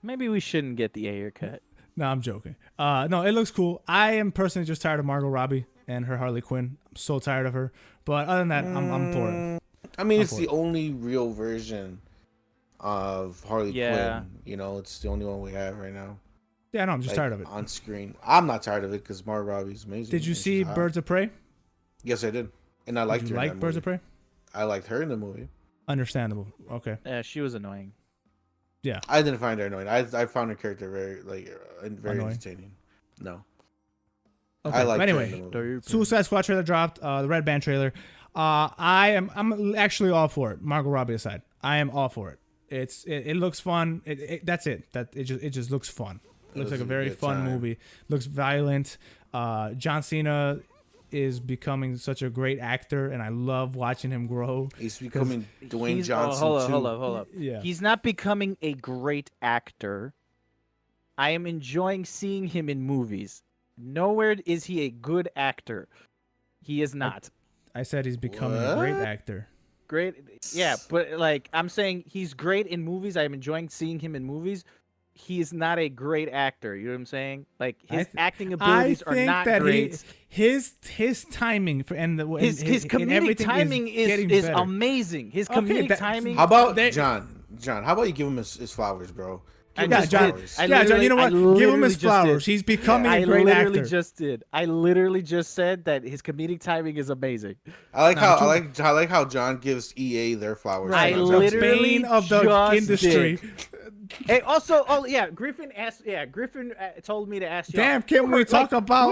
S1: Maybe we shouldn't get the Ayer cut.
S3: no, I'm joking. No, it looks cool. I am personally just tired of Margot Robbie and her Harley Quinn. I'm so tired of her. But other than that, I'm for it.
S2: I mean,
S3: I'm
S2: it's
S3: for
S2: the
S3: it.
S2: only real version of Harley
S1: Yeah.
S2: Quinn. You know, it's the only one we have right now.
S3: Yeah, no, I'm just
S2: like,
S3: tired of it.
S2: on screen. I'm not tired of it because Margot Robbie's amazing.
S3: Did you
S2: and she's
S3: see
S2: hot.
S3: Birds of Prey?
S2: Yes, I did, and I liked
S3: Did you
S2: her. in
S3: like
S2: that
S3: Birds of
S2: movie.
S3: Prey?
S2: I liked her in the movie.
S3: Understandable. Okay.
S1: Yeah, she was annoying.
S2: I didn't find her annoying. I found her character very very
S3: Annoying?
S2: entertaining. No,
S3: Okay.
S2: I liked
S3: but
S2: her
S3: anyway,
S2: in the movie.
S3: Suicide Squad trailer dropped. The Red Band trailer. I'm actually all for it. Margot Robbie aside, I am all for it. It looks fun. That's it. It just looks fun. It looks like a very
S2: good
S3: fun
S2: time.
S3: movie. Looks violent. John Cena is becoming such a great actor, and I love watching him grow.
S2: He's becoming Dwayne
S1: He's-
S2: Johnson
S1: hold
S2: too.
S1: up, hold up.
S3: Yeah.
S1: He's not becoming a great actor. I am enjoying seeing him in movies. Nowhere is he a good actor. He is not.
S3: I said he's becoming a great
S2: What?
S3: actor.
S1: Great. Yeah, but like I'm saying he's great in movies. I'm enjoying seeing him in movies. He is not a great actor. You know what I'm saying? Like his acting abilities are not great.
S3: His timing for and the
S1: His
S3: and
S1: comedic
S3: everything
S1: timing
S3: getting
S1: is
S3: better.
S1: amazing. His
S3: Okay,
S1: comedic
S3: that-
S1: timing.
S2: How about
S3: They-
S2: John? John, how about you give him his flowers, bro?
S1: I
S2: Give him
S3: Yeah,
S2: his
S3: John.
S2: flowers.
S1: I
S3: Yeah, John. You know
S1: literally-
S3: what?
S1: I
S3: Give him
S1: literally
S3: his
S1: just
S3: flowers.
S1: did.
S3: He's becoming
S1: I
S3: a great
S1: literally
S3: actor.
S1: just did. I literally just said that his comedic timing is amazing.
S2: I like
S3: Nah,
S2: how
S3: but
S2: I like how John gives EA their flowers.
S1: I
S2: John Johnson.
S1: literally
S3: Bane of the
S1: just
S3: industry.
S1: Hey, also, Griffin asked. Yeah, Griffin told me to ask you.
S3: Damn, can we talk about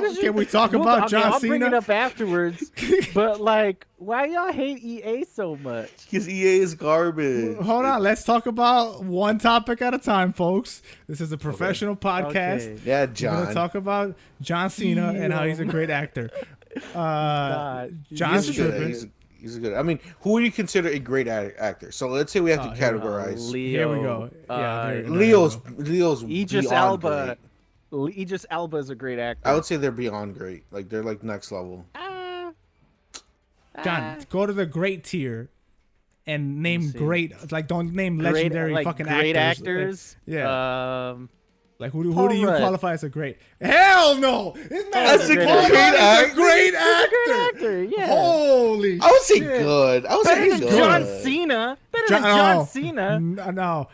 S3: John
S1: I'll bring it
S3: Cena?
S1: up afterwards. But like, why y'all hate EA so much?
S2: Because EA is garbage.
S3: Hold on, let's talk about one topic at a time, folks. This is a professional podcast.
S1: Okay.
S2: Yeah,
S3: We're
S2: John.
S3: gonna talk about John Cena and how he's a great actor. John's
S2: He's good.
S3: tripping.
S2: He's good. I mean, who would you consider a great actor? So let's say we have to
S3: here we go.
S2: categorize.
S1: Leo.
S3: Here we go. Yeah, there-
S2: Leo's
S1: Idris
S2: beyond
S1: Elba.
S2: great.
S1: Idris Elba is a great actor.
S2: I would say they're beyond great. Like they're like next level.
S3: John, go to the great tier and name
S1: see.
S3: great. Like, don't name
S1: Great,
S3: legendary
S1: like,
S3: fucking
S1: great
S3: actors.
S1: actors.
S3: Yeah.
S1: Um,
S3: Like, who
S1: Paul
S3: do you
S1: Rudd.
S3: qualify as a great? Hell no! This man
S2: That's
S3: is
S2: a
S3: Paul
S2: great
S3: Rudd is
S2: actor.
S3: a great
S1: great
S3: actor.
S1: actor. Yeah.
S3: Holy
S2: I would say
S3: shit.
S2: good. I would
S1: Better
S2: say
S1: than
S2: good.
S1: John Cena. Better than John Cena.
S3: No.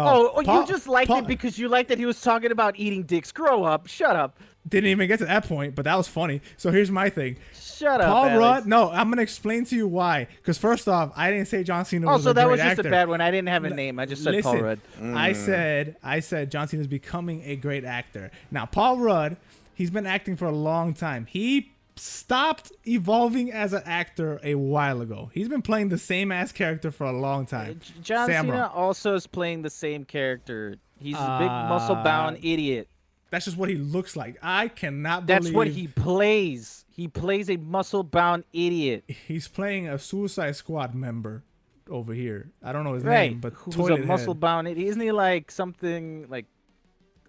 S1: Oh,
S3: Paul-
S1: you just liked
S3: Paul-
S1: it because you liked that he was talking about eating dicks. Grow up. Shut up.
S3: Didn't even get to that point, but that was funny. So here's my thing.
S1: Shut up.
S3: Paul
S1: Alex.
S3: Rudd. No, I'm gonna explain to you why. Because first off, I didn't say John Cena was
S1: Also,
S3: a
S1: that
S3: great
S1: was just
S3: actor.
S1: a bad one. I didn't have a name. I just said Paul
S3: Listen,
S1: Rudd.
S3: I said John Cena is becoming a great actor. Now, Paul Rudd, he's been acting for a long time. He stopped evolving as an actor a while ago. He's been playing the same ass character for a long time.
S1: John
S3: Say I'm
S1: Cena
S3: wrong.
S1: also is playing the same character. He's a big muscle-bound idiot.
S3: That's just what he looks like. I cannot
S1: That's
S3: believe
S1: what he plays. He plays a muscle-bound idiot.
S3: he's playing a Suicide Squad member. over here. I don't know his
S1: Right.
S3: name, but
S1: Who's
S3: Toilet
S1: a
S3: Head.
S1: muscle bound? Isn't he like something like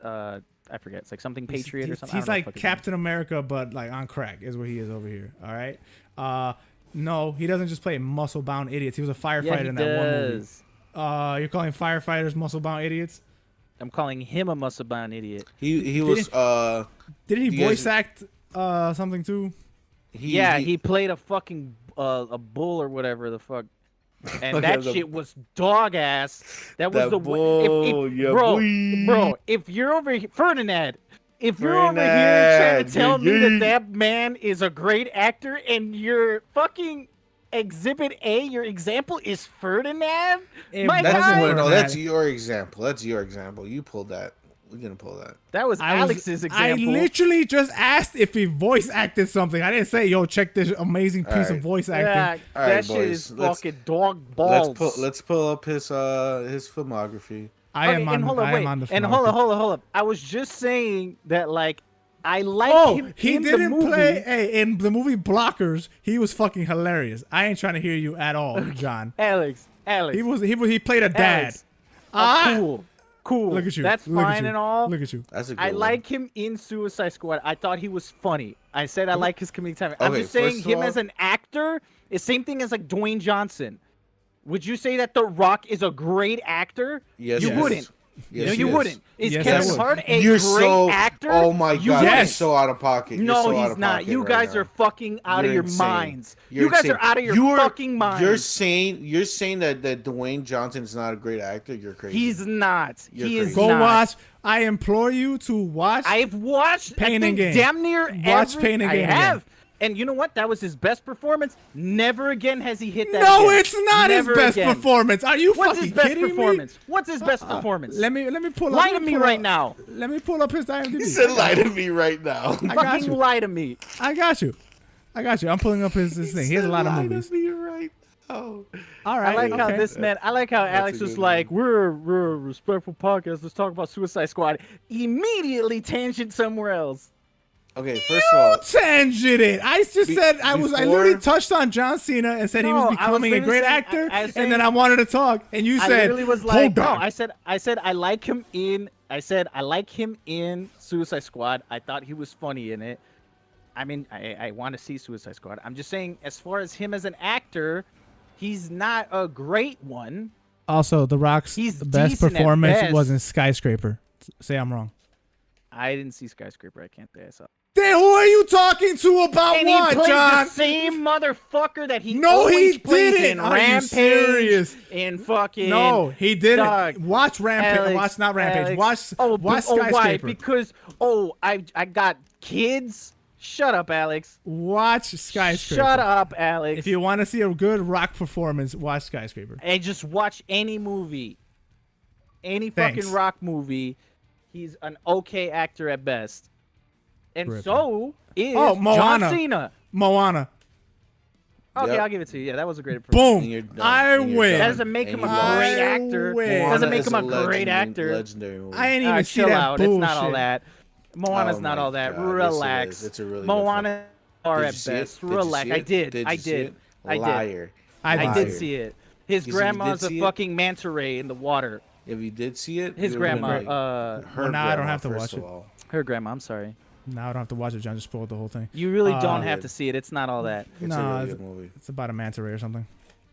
S1: I forget. It's like something Patriot or something. I
S3: He's
S1: don't know
S3: like
S1: what the fuck his name is.
S3: Captain America, but like on crack is what he is over here. All right. No, he doesn't just play muscle bound idiots. He was a firefighter
S1: Yeah, he
S3: in that one movie.
S1: does.
S3: You're calling firefighters muscle bound idiots?
S1: I'm calling him a muscle bound idiot.
S2: He was
S3: Didn't he
S2: You guys-
S3: voice act something too?
S1: He played a fucking a bull or whatever the fuck. And
S2: Okay,
S1: that
S2: the-
S1: shit was dog ass. That was
S2: That
S1: the
S2: bull, yeah, boy.
S1: bro. If you're over here, Ferdinand, if you're over here trying to tell me that that man is a great actor, and your fucking exhibit A, your example is Ferdinand,
S3: It
S1: my
S3: wasn't
S1: guy,
S3: Ferdinand.
S2: No, that's your example. That's your example. You pulled that. We're gonna pull that.
S1: that was Alex's
S3: I
S1: example.
S3: literally just asked if he voice acted something. I didn't say, "Yo, check this amazing piece
S2: Alright.
S3: of voice acting."
S1: Yeah,
S2: All
S1: that
S2: right,
S1: shit
S2: boys,
S1: is
S2: let's-
S1: fucking dog balls.
S2: Let's pull up his filmography.
S3: I am on.
S1: and hold on,
S3: I
S1: wait,
S3: am on the.
S1: and
S3: phone.
S1: hold up. I was just saying that, like, I like
S3: Oh,
S1: him
S3: he
S1: in
S3: didn't
S1: the movie.
S3: play. Hey, in the movie Blockers, he was fucking hilarious. I ain't trying to hear you at all, John.
S1: Alex.
S3: He played a dad.
S1: Alex.
S3: Ah,
S1: Cool.
S3: Look at you.
S1: That's
S3: Look at
S1: fine
S3: you.
S1: and all.
S3: Look at you.
S2: That's a good
S1: I
S2: one.
S1: like him in Suicide Squad. I thought he was funny. I said I like his comedic timing. I'm
S2: Okay,
S1: just saying
S2: first of
S1: him
S2: all-
S1: as an actor is same thing as like Dwayne Johnson. Would you say that The Rock is a great actor?
S2: Yes,
S1: you
S2: yes.
S1: wouldn't.
S2: Yes,
S1: No, you
S2: yes.
S1: wouldn't. Is
S3: Yes, I
S1: Kevin
S3: would.
S1: Hart a
S2: You're
S1: great
S2: so
S1: actor?
S2: Oh my
S1: You
S2: god,
S1: wouldn't.
S2: you're so out of pocket. You're
S1: No,
S2: so out
S1: he's
S2: of
S1: not.
S2: pocket
S1: You
S2: right
S1: guys
S2: now.
S1: are fucking out of
S2: You're
S1: your
S2: insane.
S1: minds.
S2: You're
S1: you guys
S2: insane.
S1: are out of your
S2: You're-
S1: fucking minds.
S2: You're saying that Dwayne Johnson is not a great actor. You're crazy.
S1: He's not.
S2: You're
S1: He is
S2: crazy.
S3: Go
S1: not.
S3: watch. I implore you to watch.
S1: I've watched
S3: Pain
S1: I
S3: and
S1: think
S3: Gain.
S1: damn near
S3: Watch
S1: every.
S3: Pain and
S1: I
S3: Gain
S1: have.
S3: again.
S1: And you know what? That was his best performance. Never again has he hit that.
S3: No,
S1: again.
S3: it's not
S1: Never
S3: his best
S1: again.
S3: performance. Are you
S1: What's
S3: fucking
S1: his best
S3: kidding
S1: performance? What's his best performance?
S3: me? Let me pull up.
S1: Lie
S3: let
S1: to me
S3: pull
S1: right
S3: up-
S1: now.
S3: Let me pull up his IMDb.
S2: He said lie to me right now.
S3: I got
S1: Fucking
S3: you.
S1: lie to me.
S3: I got you. I'm pulling up his thing. He has a lot of movies.
S2: Lie to me right now.
S3: All
S1: I
S3: right.
S1: like how
S3: okay.
S1: this man. I like how Alex
S2: a
S1: was
S2: good
S1: like, "We're a respectful podcast. Let's talk about Suicide Squad." Immediately tangent somewhere else.
S2: Okay, first of all,
S3: Tangented. I just said I literally
S2: before-
S3: touched on John Cena and said he
S1: No,
S3: was
S1: I was
S3: becoming a
S1: literally
S3: great
S1: saying-
S3: actor,
S1: I was
S3: and then
S1: saying-
S3: I wanted to talk, and you
S1: I
S3: said,
S1: literally was like,
S3: "Hold
S1: no,
S3: on."
S1: I said I like him in. I said I like him in Suicide Squad. I thought he was funny in it. I mean, I want to see Suicide Squad. I'm just saying, as far as him as an actor, he's not a great one.
S3: Also, The Rock's
S1: He's
S3: best
S1: decent at
S3: performance
S1: best.
S3: was in Skyscraper. Say I'm wrong.
S1: I didn't see Skyscraper. I can't say I saw.
S3: Then who are you talking to about
S1: And
S3: what,
S1: he played
S3: John?
S1: the same motherfucker that he
S3: No,
S1: always
S3: he
S1: plays
S3: didn't.
S1: in
S3: Are you
S1: Rampage,
S3: serious?
S1: in fucking
S3: No, he didn't.
S1: Dog.
S3: Watch Rampage.
S1: Alex,
S3: Watch not Rampage.
S1: Alex.
S3: Watch
S1: why?
S3: Skyscraper.
S1: Because I got kids. Shut up, Alex.
S3: Watch Skyscraper.
S1: Shut up, Alex.
S3: If you want to see a good rock performance, watch Skyscraper.
S1: And just watch any movie, any
S3: Thanks.
S1: fucking rock movie. He's an okay actor at best. And
S3: Rip.
S1: so is
S3: Oh, Moana.
S1: John Cena.
S3: Moana.
S1: Okay,
S2: Yep.
S1: I'll give it to you. Yeah, that was a great performance.
S3: Boom.
S2: you're done.
S3: I
S2: And you're
S3: win.
S2: done.
S1: That doesn't make him a
S2: And you lost.
S1: great
S3: I
S1: actor.
S3: win.
S1: Doesn't
S2: Moana
S1: make
S2: is
S1: him a great actor.
S2: Legendary movie.
S3: I ain't even
S1: Alright,
S3: see
S1: chill
S3: that
S1: out.
S3: bullshit.
S1: It's not all that. Moana's
S2: Oh
S1: not
S2: my
S1: all that.
S2: God, yes, it
S1: Relax.
S2: is. It's a really good
S1: Moana are
S2: Did
S1: at
S2: you see it?
S1: best.
S2: Did you
S1: Relax.
S2: see
S1: I
S2: it?
S1: did.
S2: Did
S1: I
S2: you see
S1: did.
S2: it?
S1: I did.
S2: Liar.
S3: I
S1: I
S3: did.
S1: did see it. His
S2: You
S1: grandma's
S2: did
S1: a
S2: see it?
S1: fucking manta ray in the water.
S2: If you did see it,
S1: His
S2: it would've been
S1: grandma.
S2: like her
S3: Well, now I don't
S2: grandma,
S3: have to
S2: first
S3: watch
S2: of
S3: it.
S2: all.
S1: Her grandma. I'm sorry.
S3: Now I don't have to watch it. John just spoiled the whole thing.
S1: You really don't
S3: Uh,
S1: have to see it. It's not all that.
S2: It's
S3: Nah,
S2: a really
S3: it's-
S2: good movie.
S3: It's about a manta ray or something.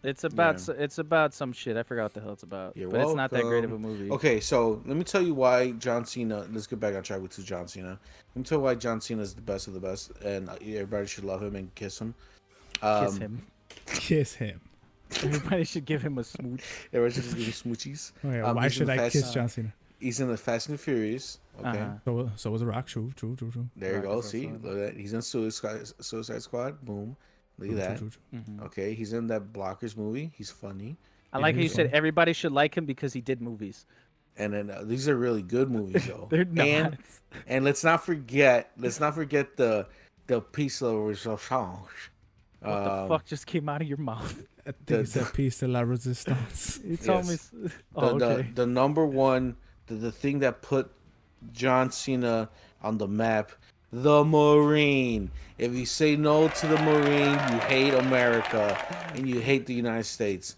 S1: It's about
S2: Yeah.
S1: it's about some shit. I forgot what the hell it's about.
S2: You're
S1: but it's not that great of a
S2: welcome.
S1: movie.
S2: Okay, so let me tell you why John Cena. Let's get back on track with John Cena. Let me tell you why John Cena is the best of the best, and everybody should love him and kiss him.
S1: Kiss him.
S3: Kiss him.
S1: Everybody should give him a smooch.
S2: Everybody should just give him smoochies.
S3: Okay,
S2: Um,
S3: why
S2: he's in
S3: should
S2: the
S3: I
S2: Fast-
S3: kiss John Cena?
S2: He's in the Fast and Furious. Okay,
S1: Uh-huh.
S3: So was The Rock. True.
S2: there you
S1: Rock
S2: go.
S1: is
S2: See,
S1: also-
S2: look at that. He's in Suicide Squad. Boom. Look at that.
S3: True.
S2: Okay, he's in that Blockers movie. He's funny.
S1: I like how you
S3: he's
S1: said
S3: funny.
S1: everybody should like him because he did movies.
S2: And then these are really good movies, though.
S1: They're not.
S2: And let's not forget the piece of resistance.
S1: What the fuck just came out of your mouth?
S3: I think it's a piece de la resistance.
S1: You told
S2: Yes.
S1: me. Oh, okay.
S2: The number one, the thing that put John Cena on the map, the Marine. If you say no to the Marine, you hate America and you hate the United States.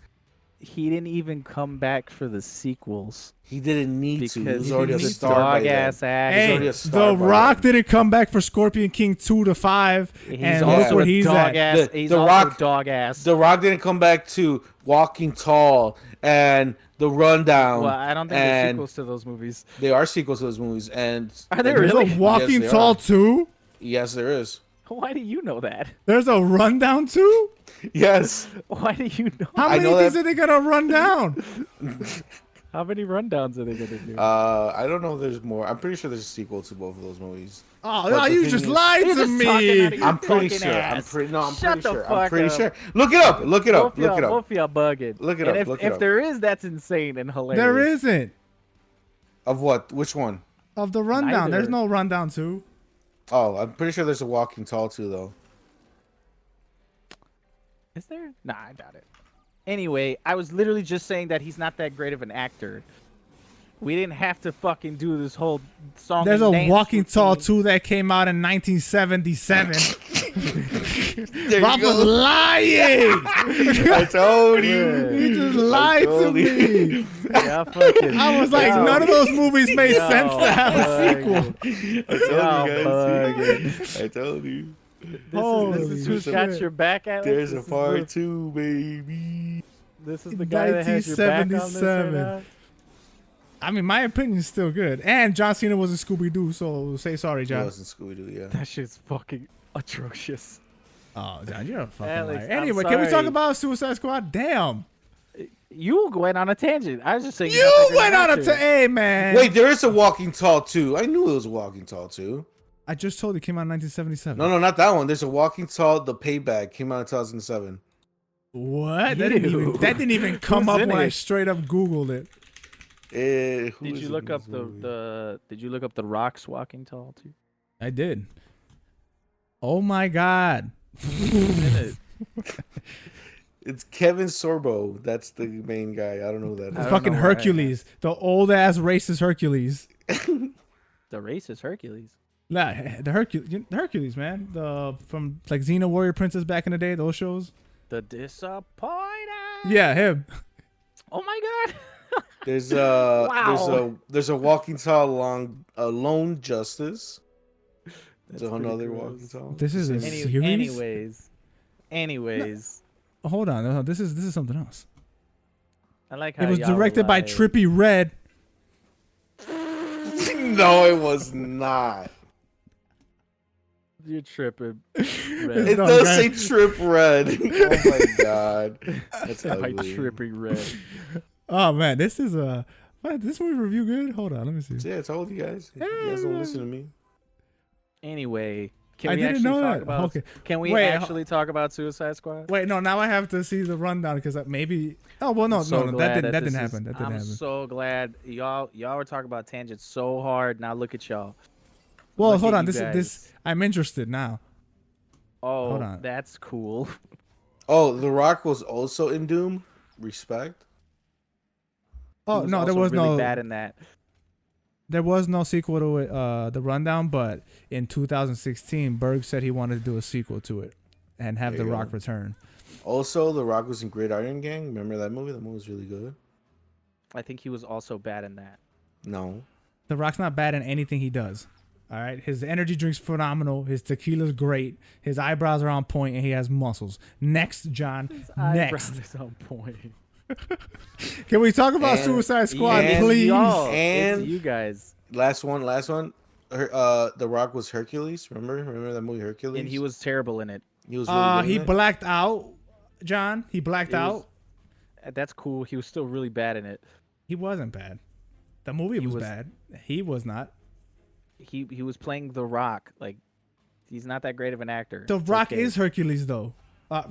S1: he didn't even come back for the sequels
S2: He didn't need to. He
S1: because
S2: was already a
S1: he's
S2: star by
S1: dog
S2: then.
S1: ass
S2: He's
S1: actor.
S2: already
S3: Hey,
S2: a star
S3: The
S2: by
S3: Rock
S2: then.
S3: didn't come back for Scorpion King 2 to 5,
S1: He's
S3: and
S1: also
S3: look where
S1: a
S3: he's
S1: dog
S3: at.
S1: ass.
S2: The-
S1: He's
S2: The
S1: also
S2: Rock-
S1: dog ass.
S2: The Rock didn't come back to Walking Tall and The Rundown.
S1: Well, I don't think there's
S2: and
S1: sequels to those movies.
S2: They are sequels to those movies. And
S1: Are there
S3: There's
S1: really?
S3: a Walking
S2: Yes, there
S3: Tall
S2: are.
S3: 2?
S2: Yes, there is.
S1: Why do you know that?
S3: There's a Rundown 2?
S2: Yes.
S1: Why do you know?
S3: How
S2: I
S3: many
S2: know
S3: things
S2: that-
S3: are they gonna run down?
S1: How many rundowns are they gonna do?
S2: I don't know if there's more. I'm pretty sure there's a sequel to both of those movies.
S3: Oh,
S2: But
S3: no,
S2: the
S3: you
S2: thing
S3: just
S2: is-
S3: lied
S1: You're
S3: to
S1: just talking out of
S3: me.
S1: your
S2: I'm pretty
S1: fucking
S2: sure.
S1: ass.
S2: I'm
S1: Shut
S2: pretty
S1: the
S2: sure. I'm
S1: fuck
S2: pretty
S1: up.
S2: sure. Look it up. Look it up.
S1: Both y'all,
S2: Look it up.
S1: both y'all bugging.
S2: Look it
S1: And
S2: up,
S1: If,
S2: look it
S1: if
S2: up.
S1: there is, that's insane and hilarious.
S3: There isn't.
S2: Of what? Which one?
S3: Of the Rundown. There's
S1: Neither.
S3: no Rundown 2.
S2: Oh, I'm pretty sure there's a Walking Tall too, though.
S1: Is there? Nah, I doubt it. Anyway, I was literally just saying that he's not that great of an actor. We didn't have to fucking do this whole song.
S3: There's a
S1: and dance
S3: Walking Tall
S1: routine.
S3: 2 that came out in 1977.
S2: There
S3: Rob was lying.
S2: I told you.
S3: He just lied to
S2: told you.
S3: me.
S1: Yeah, fucking.
S3: I was like,
S1: Yo.
S3: none of those movies made
S1: Yo,
S3: sense to have a
S1: bugging.
S3: sequel.
S2: I told you
S1: bugging.
S2: guys. I told you.
S1: This
S3: Holy
S1: is who's
S3: shit.
S1: got your back at
S2: There's a part 2, baby.
S1: This is the guy that has your back on this right
S3: 1977.
S1: now?
S3: I mean, my opinion is still good. And John Cena was in Scooby Doo, so say sorry,
S2: It
S3: John.
S2: wasn't Scooby Doo, yeah.
S1: That shit's fucking atrocious.
S3: Oh, John, you're a fucking
S1: Alex,
S3: liar.
S1: I'm
S3: Anyway, can we talk
S1: sorry.
S3: about Suicide Squad? Damn.
S1: You went on a tangent. I was just saying.
S3: You went on a hey, man.
S2: Wait, there is a Walking Tall too. I knew it was a Walking Tall too.
S3: I just told you it came out in 1977.
S2: No, not that one. There's a Walking Tall, The Payback, came out in 2007.
S3: What?
S1: Ew.
S3: That didn't even come
S1: Who's
S3: up
S1: in
S3: when I
S1: it?
S3: straight up Googled it.
S2: Who
S1: Did
S2: is
S1: you
S2: in
S1: look up
S2: this
S1: the,
S2: movie?
S1: the Did you look up the Rock's Walking Tall too?
S3: I did. Oh my God.
S2: It's Kevin Sorbo. That's the main guy. I don't know who that
S1: I
S2: is.
S1: don't
S3: Fucking
S1: know where I-
S3: Hercules. The old ass racist Hercules.
S1: The racist Hercules.
S3: Nah, the Hercules, man. The from like Xena Warrior Princess back in the day, those shows.
S1: The disappointed.
S3: Yeah, him.
S1: Oh my God.
S2: There's
S1: Wow.
S2: there's a Walking Tall Lone Justice.
S1: That's
S2: There's
S1: pretty
S2: another
S1: gross.
S2: Walking Tall.
S3: This is a series.
S1: Anyways.
S3: Hold on, no, this is something else.
S1: I like how
S3: It was
S1: y'all
S3: directed by
S1: lied.
S3: Trippie Redd.
S2: No, it was not.
S1: You're tripping.
S2: It
S1: Red.
S3: No,
S2: does
S3: man.
S2: say Trip Red. Oh my god, that's
S1: By
S2: ugly.
S1: tripping red.
S3: Oh man, this is a this movie review good. Hold on, let me see.
S2: Yeah, I told you guys. You guys don't listen to me.
S1: Anyway, can
S3: I
S1: we
S3: didn't
S1: actually
S3: know
S1: talk
S3: that.
S1: about?
S3: Okay.
S1: Can we
S3: Wait,
S1: actually talk about Suicide Squad?
S3: Wait, no, now I have to see the rundown because maybe. Oh well, no,
S1: I'm so
S3: that
S1: glad
S3: didn't
S1: this is-
S3: happen. That didn't
S1: I'm
S3: happen.
S1: so glad y'all were talking about tangents so hard. Now look at y'all.
S3: Well,
S1: Look
S3: hold
S1: at
S3: on.
S1: you
S3: This
S1: guys.
S3: I'm interested now.
S1: Oh,
S3: hold on.
S1: that's cool.
S2: Oh, The Rock was also in Doom. Respect.
S3: Oh
S1: He was
S3: no, there
S1: also
S3: was
S1: really
S3: no
S1: bad in that.
S3: there was no sequel to it, the rundown. But in 2016, Berg said he wanted to do a sequel to it and have
S2: There
S3: The
S2: you
S3: Rock
S2: go.
S3: return.
S2: Also, The Rock was in Great Iron Gang. Remember that movie? That movie was really good.
S1: I think he was also bad in that.
S2: No.
S3: The Rock's not bad in anything he does. All right, his energy drink's phenomenal. His tequila's great. His eyebrows are on point, and he has muscles. Next, John. Next,
S1: Eyebrows on point.
S3: can we talk about
S2: And-
S3: Suicide Squad,
S2: and
S3: please?
S1: Y'all,
S2: And-
S1: it's you guys.
S2: Last one. The Rock was Hercules. Remember that movie Hercules?
S1: And he was terrible in it.
S2: He was really good
S3: He
S2: in it?
S3: blacked out. John, he blacked
S1: It was-
S3: out.
S1: That's cool. He was still really bad in it.
S3: He wasn't bad. The movie was
S1: was-
S3: bad. He was not.
S1: He was playing The Rock. Like, he's not that great of an actor.
S3: The
S1: It's
S3: Rock
S1: okay.
S3: is Hercules, though.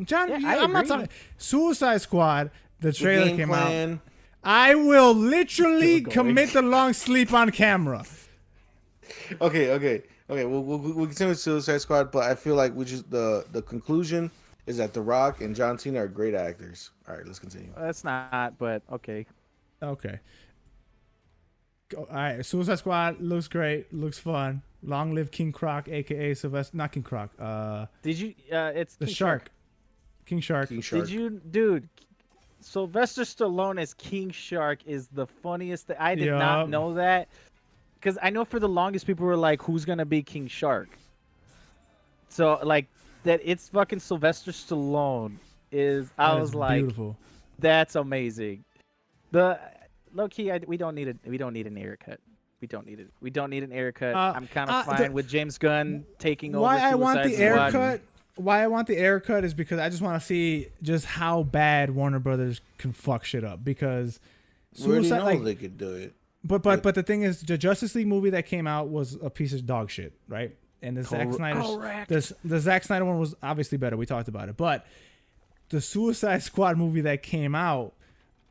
S3: John,
S1: Yeah, I
S3: I'm not
S1: agree.
S3: talking. Suicide Squad. The
S2: The
S3: trailer
S2: game
S3: came
S2: plan.
S3: out. I will literally
S1: Still going.
S3: commit the long sleep on camera.
S2: Okay. We'll continue with Suicide Squad, but I feel like the conclusion is that The Rock and John Cena are great actors. All right, let's continue.
S1: That's not, but okay.
S3: Okay. All right. Suicide Squad looks great. Looks fun. Long live King Croc, aka Sylvester. Not King Croc.
S1: Did you? It's
S3: The
S1: King
S3: shark. King Shark.
S2: King Shark.
S1: Did you, dude? Sylvester Stallone as King Shark is the funniest thing. I did
S3: Yup.
S1: not know that because I know for the longest people were like, "Who's gonna be King Shark?" So like that, it's fucking Sylvester Stallone. I
S3: That
S1: was
S3: is
S1: like,
S3: beautiful.
S1: that's amazing. The low key, we don't need an Erick cut. We don't need it. We don't need an Erick cut. I'm kind of fine with James Gunn taking over.
S3: Why I want the
S1: Suicide
S3: air
S1: Squad.
S3: cut? Why I want the air cut is because I just want to see just how bad Warner Brothers can fuck shit up. Because
S2: We already
S3: Suicide,
S2: know
S3: like,
S2: they could do it.
S3: but the thing is, the Justice League movie that came out was a piece of dog shit, right? And the Zack Snyder, the Zack Snyder one was obviously better. We talked about it, but the Suicide Squad movie that came out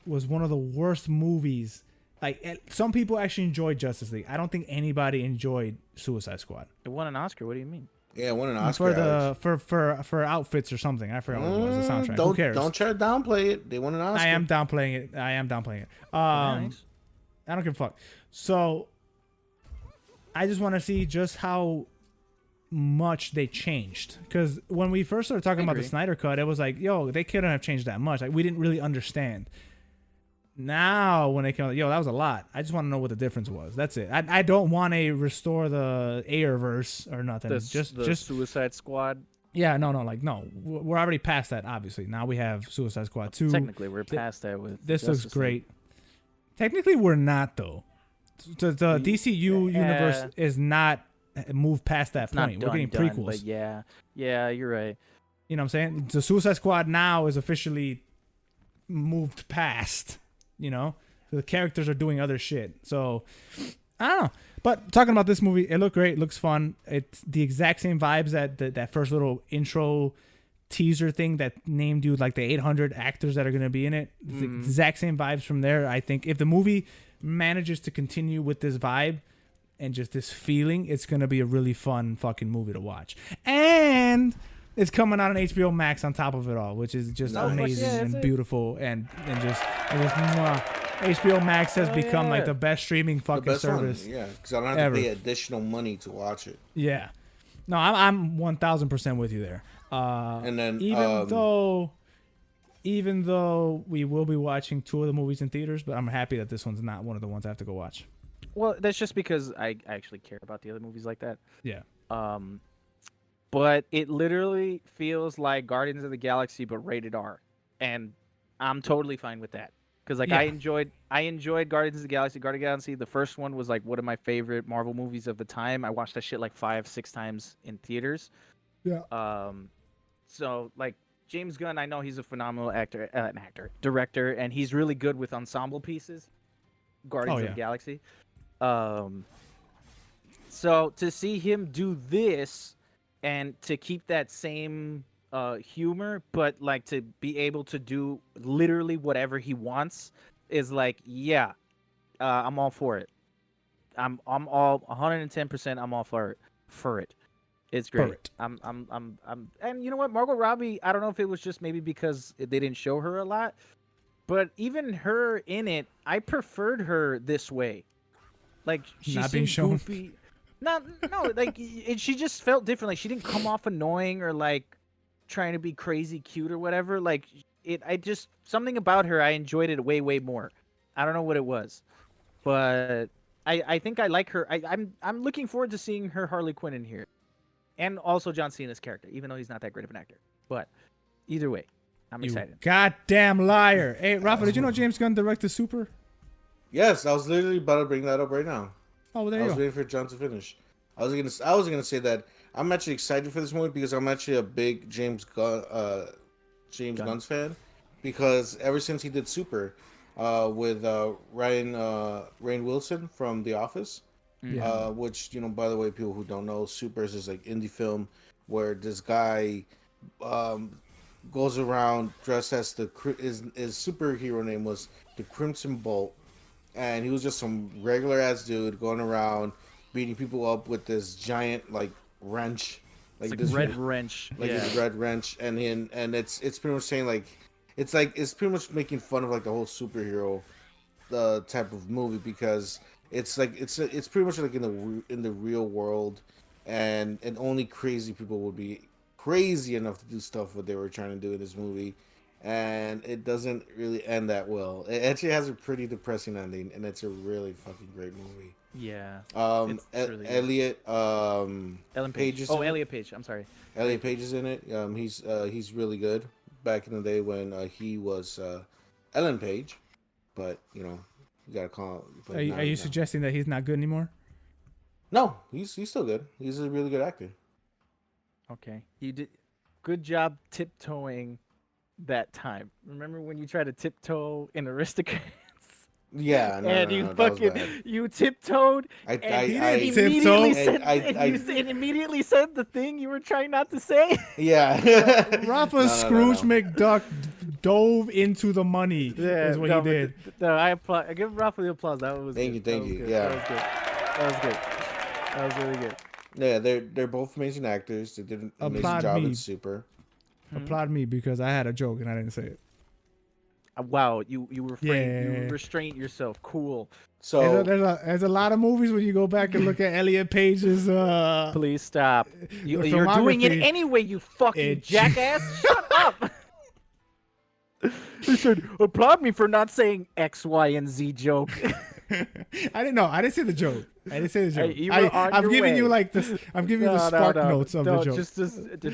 S3: was one of the worst movies. Like, some people actually enjoyed Justice League. I don't think anybody enjoyed Suicide Squad.
S1: It won an Oscar. What do you mean?
S2: Yeah, I won an Oscar.
S3: For outfits or something. I forgot what it was. The soundtrack. Who
S2: Don't
S3: cares?
S2: don't try to downplay it. They won an Oscar.
S3: I am downplaying it.
S1: Nice.
S3: I don't give a fuck. So I just want to see just how much they changed. Because when we first started talking about the
S1: agree.
S3: Snyder Cut, it was like, yo, they couldn't have changed that much. Like, we didn't really understand. Now, when they came out, yo, that was a lot. I just want to know what the difference was. That's it. I don't want to restore the Ayerverse or nothing.
S1: The
S3: just
S1: Suicide Squad.
S3: yeah, no. We're already past that. Obviously, now we have Suicide Squad 2.
S1: Technically, we're past that with
S3: This looks
S1: Justice
S3: great.
S1: League.
S3: Technically, we're not though. The DCU universe is not moved past that
S1: It's not
S3: point. We're getting
S1: done,
S3: prequels.
S1: but yeah, you're right.
S3: You know what I'm saying? The Suicide Squad now is officially moved past. You know, so the characters are doing other shit. So I don't know. But talking about this movie, it looked great. It looks fun. It's the exact same vibes that first little intro teaser thing that named you like the 800 actors that are going to be in it. It's the exact same vibes from there. I think if the movie manages to continue with this vibe and just this feeling, it's going to be a really fun fucking movie to watch. And it's coming out on HBO Max on top of it all, which is just amazing and beautiful and just mwah. HBO Max has become like the best streaming
S2: the
S3: fucking
S2: best
S3: service.
S2: one. Yeah, because I don't have
S3: ever.
S2: to pay additional money to watch it.
S3: Yeah. No, I'm 1000% with you there.
S2: And then
S3: even though we will be watching 2 of the movies in theaters, but I'm happy that this one's not one of the ones I have to go watch.
S1: Well, that's just because I actually care about the other movies like that.
S3: Yeah.
S1: But it literally feels like Guardians of the Galaxy but rated R, and I'm totally fine with that. Because like
S3: Yeah.
S1: I enjoyed Guardians of the Galaxy. Guardians of the Galaxy, the first one was like one of my favorite Marvel movies of the time. I watched that shit like 5-6 times in theaters.
S3: Yeah.
S1: So like James Gunn, I know he's a phenomenal director, and he's really good with ensemble pieces. Guardians of the Galaxy. So to see him do this and to keep that same humor, but like to be able to do literally whatever he wants is like, yeah, I'm all for it. I'm all 110%. I'm all for it. It's great. I'm and you know what, Margot Robbie, I don't know if it was just maybe because they didn't show her a lot, but even her in it, I preferred her this way. Like she
S3: Not being
S1: seemed
S3: shown.
S1: goofy. No, like she just felt different. Like she didn't come off annoying or like trying to be crazy cute or whatever. Like I just something about her, I enjoyed it way more. I don't know what it was, but I think I like her. I'm looking forward to seeing her Harley Quinn in here, and also John Cena's character, even though he's not that great of an actor. But either way, I'm excited.
S3: Goddamn liar! Hey, Rafa, did you know James Gunn directed Super?
S2: Yes, I was literally about to bring that up right now.
S3: Oh, well, there
S2: I
S3: you
S2: was
S3: go.
S2: waiting for John to finish. I was gonna say that I'm actually excited for this movie because I'm actually a big James Gunn's fan, because ever since he did Super, with Rainn Wilson from The Office, which, you know, by the way, people who don't know, Super is this like indie film where this guy goes around dressed as his superhero name was the Crimson Bolt, and he was just some regular ass dude going around beating people up with this giant like wrench,
S1: Like
S2: this
S1: red wrench,
S2: this red wrench, and it's pretty much saying like it's pretty much making fun of like the whole superhero type of movie, because it's like it's pretty much like in the real world, and only crazy people would be crazy enough to do stuff what they were trying to do in this movie. and it doesn't really end that well. It actually has a pretty depressing ending, and it's a really fucking great movie.
S1: Yeah.
S2: It's
S1: really good.
S2: Elliot
S1: Ellen
S2: Page
S1: Page.
S2: is
S1: Oh,
S2: in it.
S1: Elliot Page. I'm sorry.
S2: Elliot Page is in it. He's really good. Back in the day when he was Ellen Page, but you know, you gotta call. But
S3: Are you suggesting that he's not good anymore?
S2: No, he's still good. He's a really good actor.
S1: Okay. You did good job tiptoeing that time. Remember when you tried to tiptoe in Aristocrats?
S2: Yeah, no,
S1: And
S2: no,
S1: you
S2: no, that was
S1: fucking
S2: bad.
S1: you tiptoed and
S3: didn't
S1: immediately
S3: tiptoe.
S1: said
S2: I-
S1: you said, immediately said the thing you were trying not to say.
S2: Yeah.
S3: Rafa Scrooge McDuck dove into the money. Is what he did.
S1: No, I applaud. I give Rafa the applause. That was
S2: Thank
S1: good.
S2: you, thank
S1: That was
S2: you.
S1: good.
S2: Yeah.
S1: That was good. That was good. That was really good.
S2: Yeah, they're both amazing actors. They did an amazing
S3: Applaud
S2: job
S3: me.
S2: in Super.
S3: Applaud me because I had a joke and I didn't say it.
S1: Wow, you refrained. You
S3: Yeah.
S1: restrained yourself. Cool.
S2: So
S3: There's a lot of movies when you go back and look at Elliot Page's.
S1: Please stop. You're doing it
S3: filmography,
S1: anyway, you fucking
S3: it-
S1: jackass. Shut up. He said, applaud me for not saying X, Y, and Z joke.
S3: I didn't know. I didn't say the joke. I didn't say the joke.
S1: You were on
S3: I'm
S1: your
S3: giving you
S1: way.
S3: like this. I'm giving you the spark notes of the joke.
S1: Just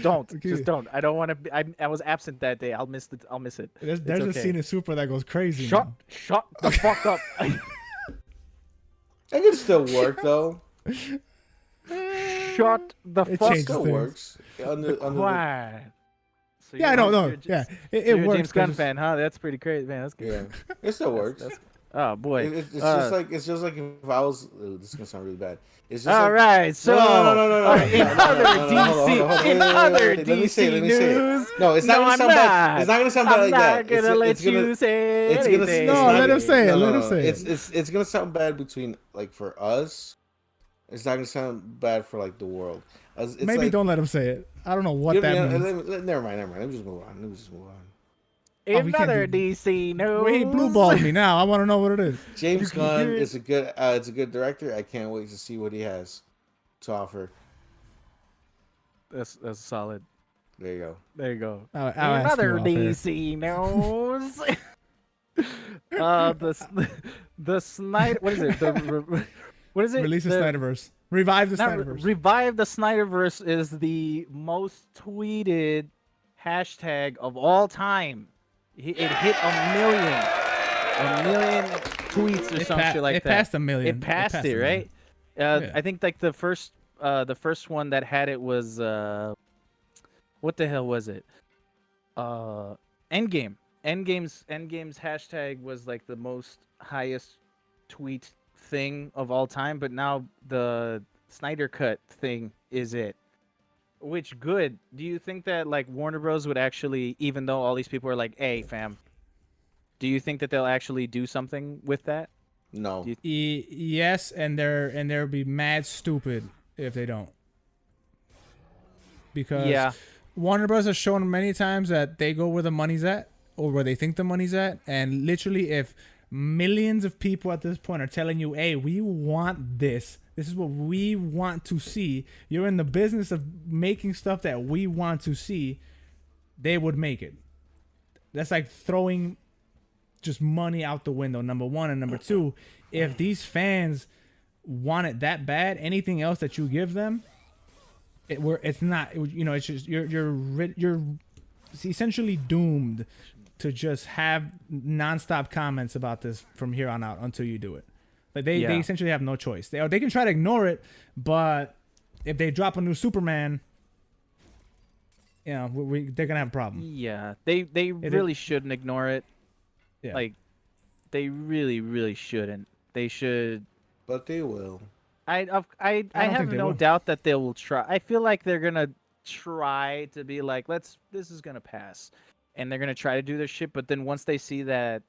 S1: don't.
S3: Okay.
S1: Just don't. I don't want to. I was absent that day. I'll miss it.
S3: There's
S1: It's
S3: a
S1: okay.
S3: scene in Super that goes crazy.
S1: Shut
S3: now.
S1: the fuck up.
S2: it can still work though.
S1: Shut the
S3: It
S1: fuck
S3: changes
S2: Still
S3: things.
S2: works. Under the,
S1: quiet. So
S3: Yeah, I
S1: you're-
S3: know.
S1: you're
S3: No, yeah,
S1: just-
S3: it
S1: You're a
S3: works.
S1: James
S3: but
S1: Gunn
S3: just-
S1: fan, huh? That's pretty crazy, man. That's good.
S2: yeah, it still works.
S1: Oh boy.
S2: It's just like if I was. This is gonna sound really bad. It's just
S1: All
S2: like,
S1: right, so
S2: No.
S1: in other DC, in other
S2: Let me say it,
S1: DC
S2: let me say it.
S1: news,
S2: No, it's not gonna sound bad. It's not gonna sound bad like that.
S1: I'm not gonna let you say
S2: It's gonna.
S1: anything.
S2: it's
S3: No,
S2: not-
S3: let him say it,
S2: no,
S3: let
S2: no,
S3: him
S2: no.
S3: say it.
S2: It's gonna sound bad between like for us. It's not gonna sound bad for like the world. It's
S3: Maybe
S2: like,
S3: don't let him say it. I don't know what that means.
S2: Never mind. Let me just move on.
S3: we
S1: In
S3: can't
S1: other
S3: do-
S1: DC news,
S3: Well, he blue balled me now. I want to know what it is.
S2: James
S1: can
S2: Gunn
S1: hear it.
S2: is a good. It's a good director. I can't wait to see what he has to offer.
S1: That's solid.
S2: There you go.
S1: There you go.
S3: I'll
S1: In
S3: ask you
S1: other
S3: off air.
S1: DC news, the Snyder. What is it? What is it?
S3: Release the
S1: The-
S3: Snyderverse. Revive the
S1: Not
S3: Snyderverse.
S1: Revive the Snyderverse is the most tweeted hashtag of all time. It hit a million tweets or some shit like
S3: it
S1: that.
S3: passed a million.
S1: It passed it,
S3: a million.
S1: right?
S3: Yeah.
S1: I think like the first one that had it was what the hell was it? Endgame. Endgame's hashtag was like the most highest tweet thing of all time, but now the Snyder Cut thing is it. Which good. Do you think that like Warner Bros would actually, even though all these people are like, "Hey, fam," do you think that they'll actually do something with that?
S2: No.
S1: Do you-
S3: Yes, and they'll be mad stupid if they don't. Because
S1: Yeah.
S3: Warner Bros. Has shown many times that they go where the money's at or where they think the money's at, and literally if millions of people at this point are telling you, "Hey, we want this. This is what we want to see." You're in the business of making stuff that we want to see. They would make it. That's like throwing just money out the window. Number one, and number two, if these fans want it that bad, anything else that you give them, it's not. It's just you're essentially doomed to just have nonstop comments about this from here on out until you do it. Like they essentially have no choice. They can try to ignore it, but if they drop a new Superman, they're gonna have a problem.
S1: Yeah, they really shouldn't ignore it.
S3: Yeah.
S1: Like, they really shouldn't. They should.
S2: But they will.
S1: I
S3: don't
S1: have
S3: think they
S1: no
S3: will.
S1: doubt that they will try. I feel like they're gonna try to be like, this is gonna pass, and they're gonna try to do their shit. But then once they see that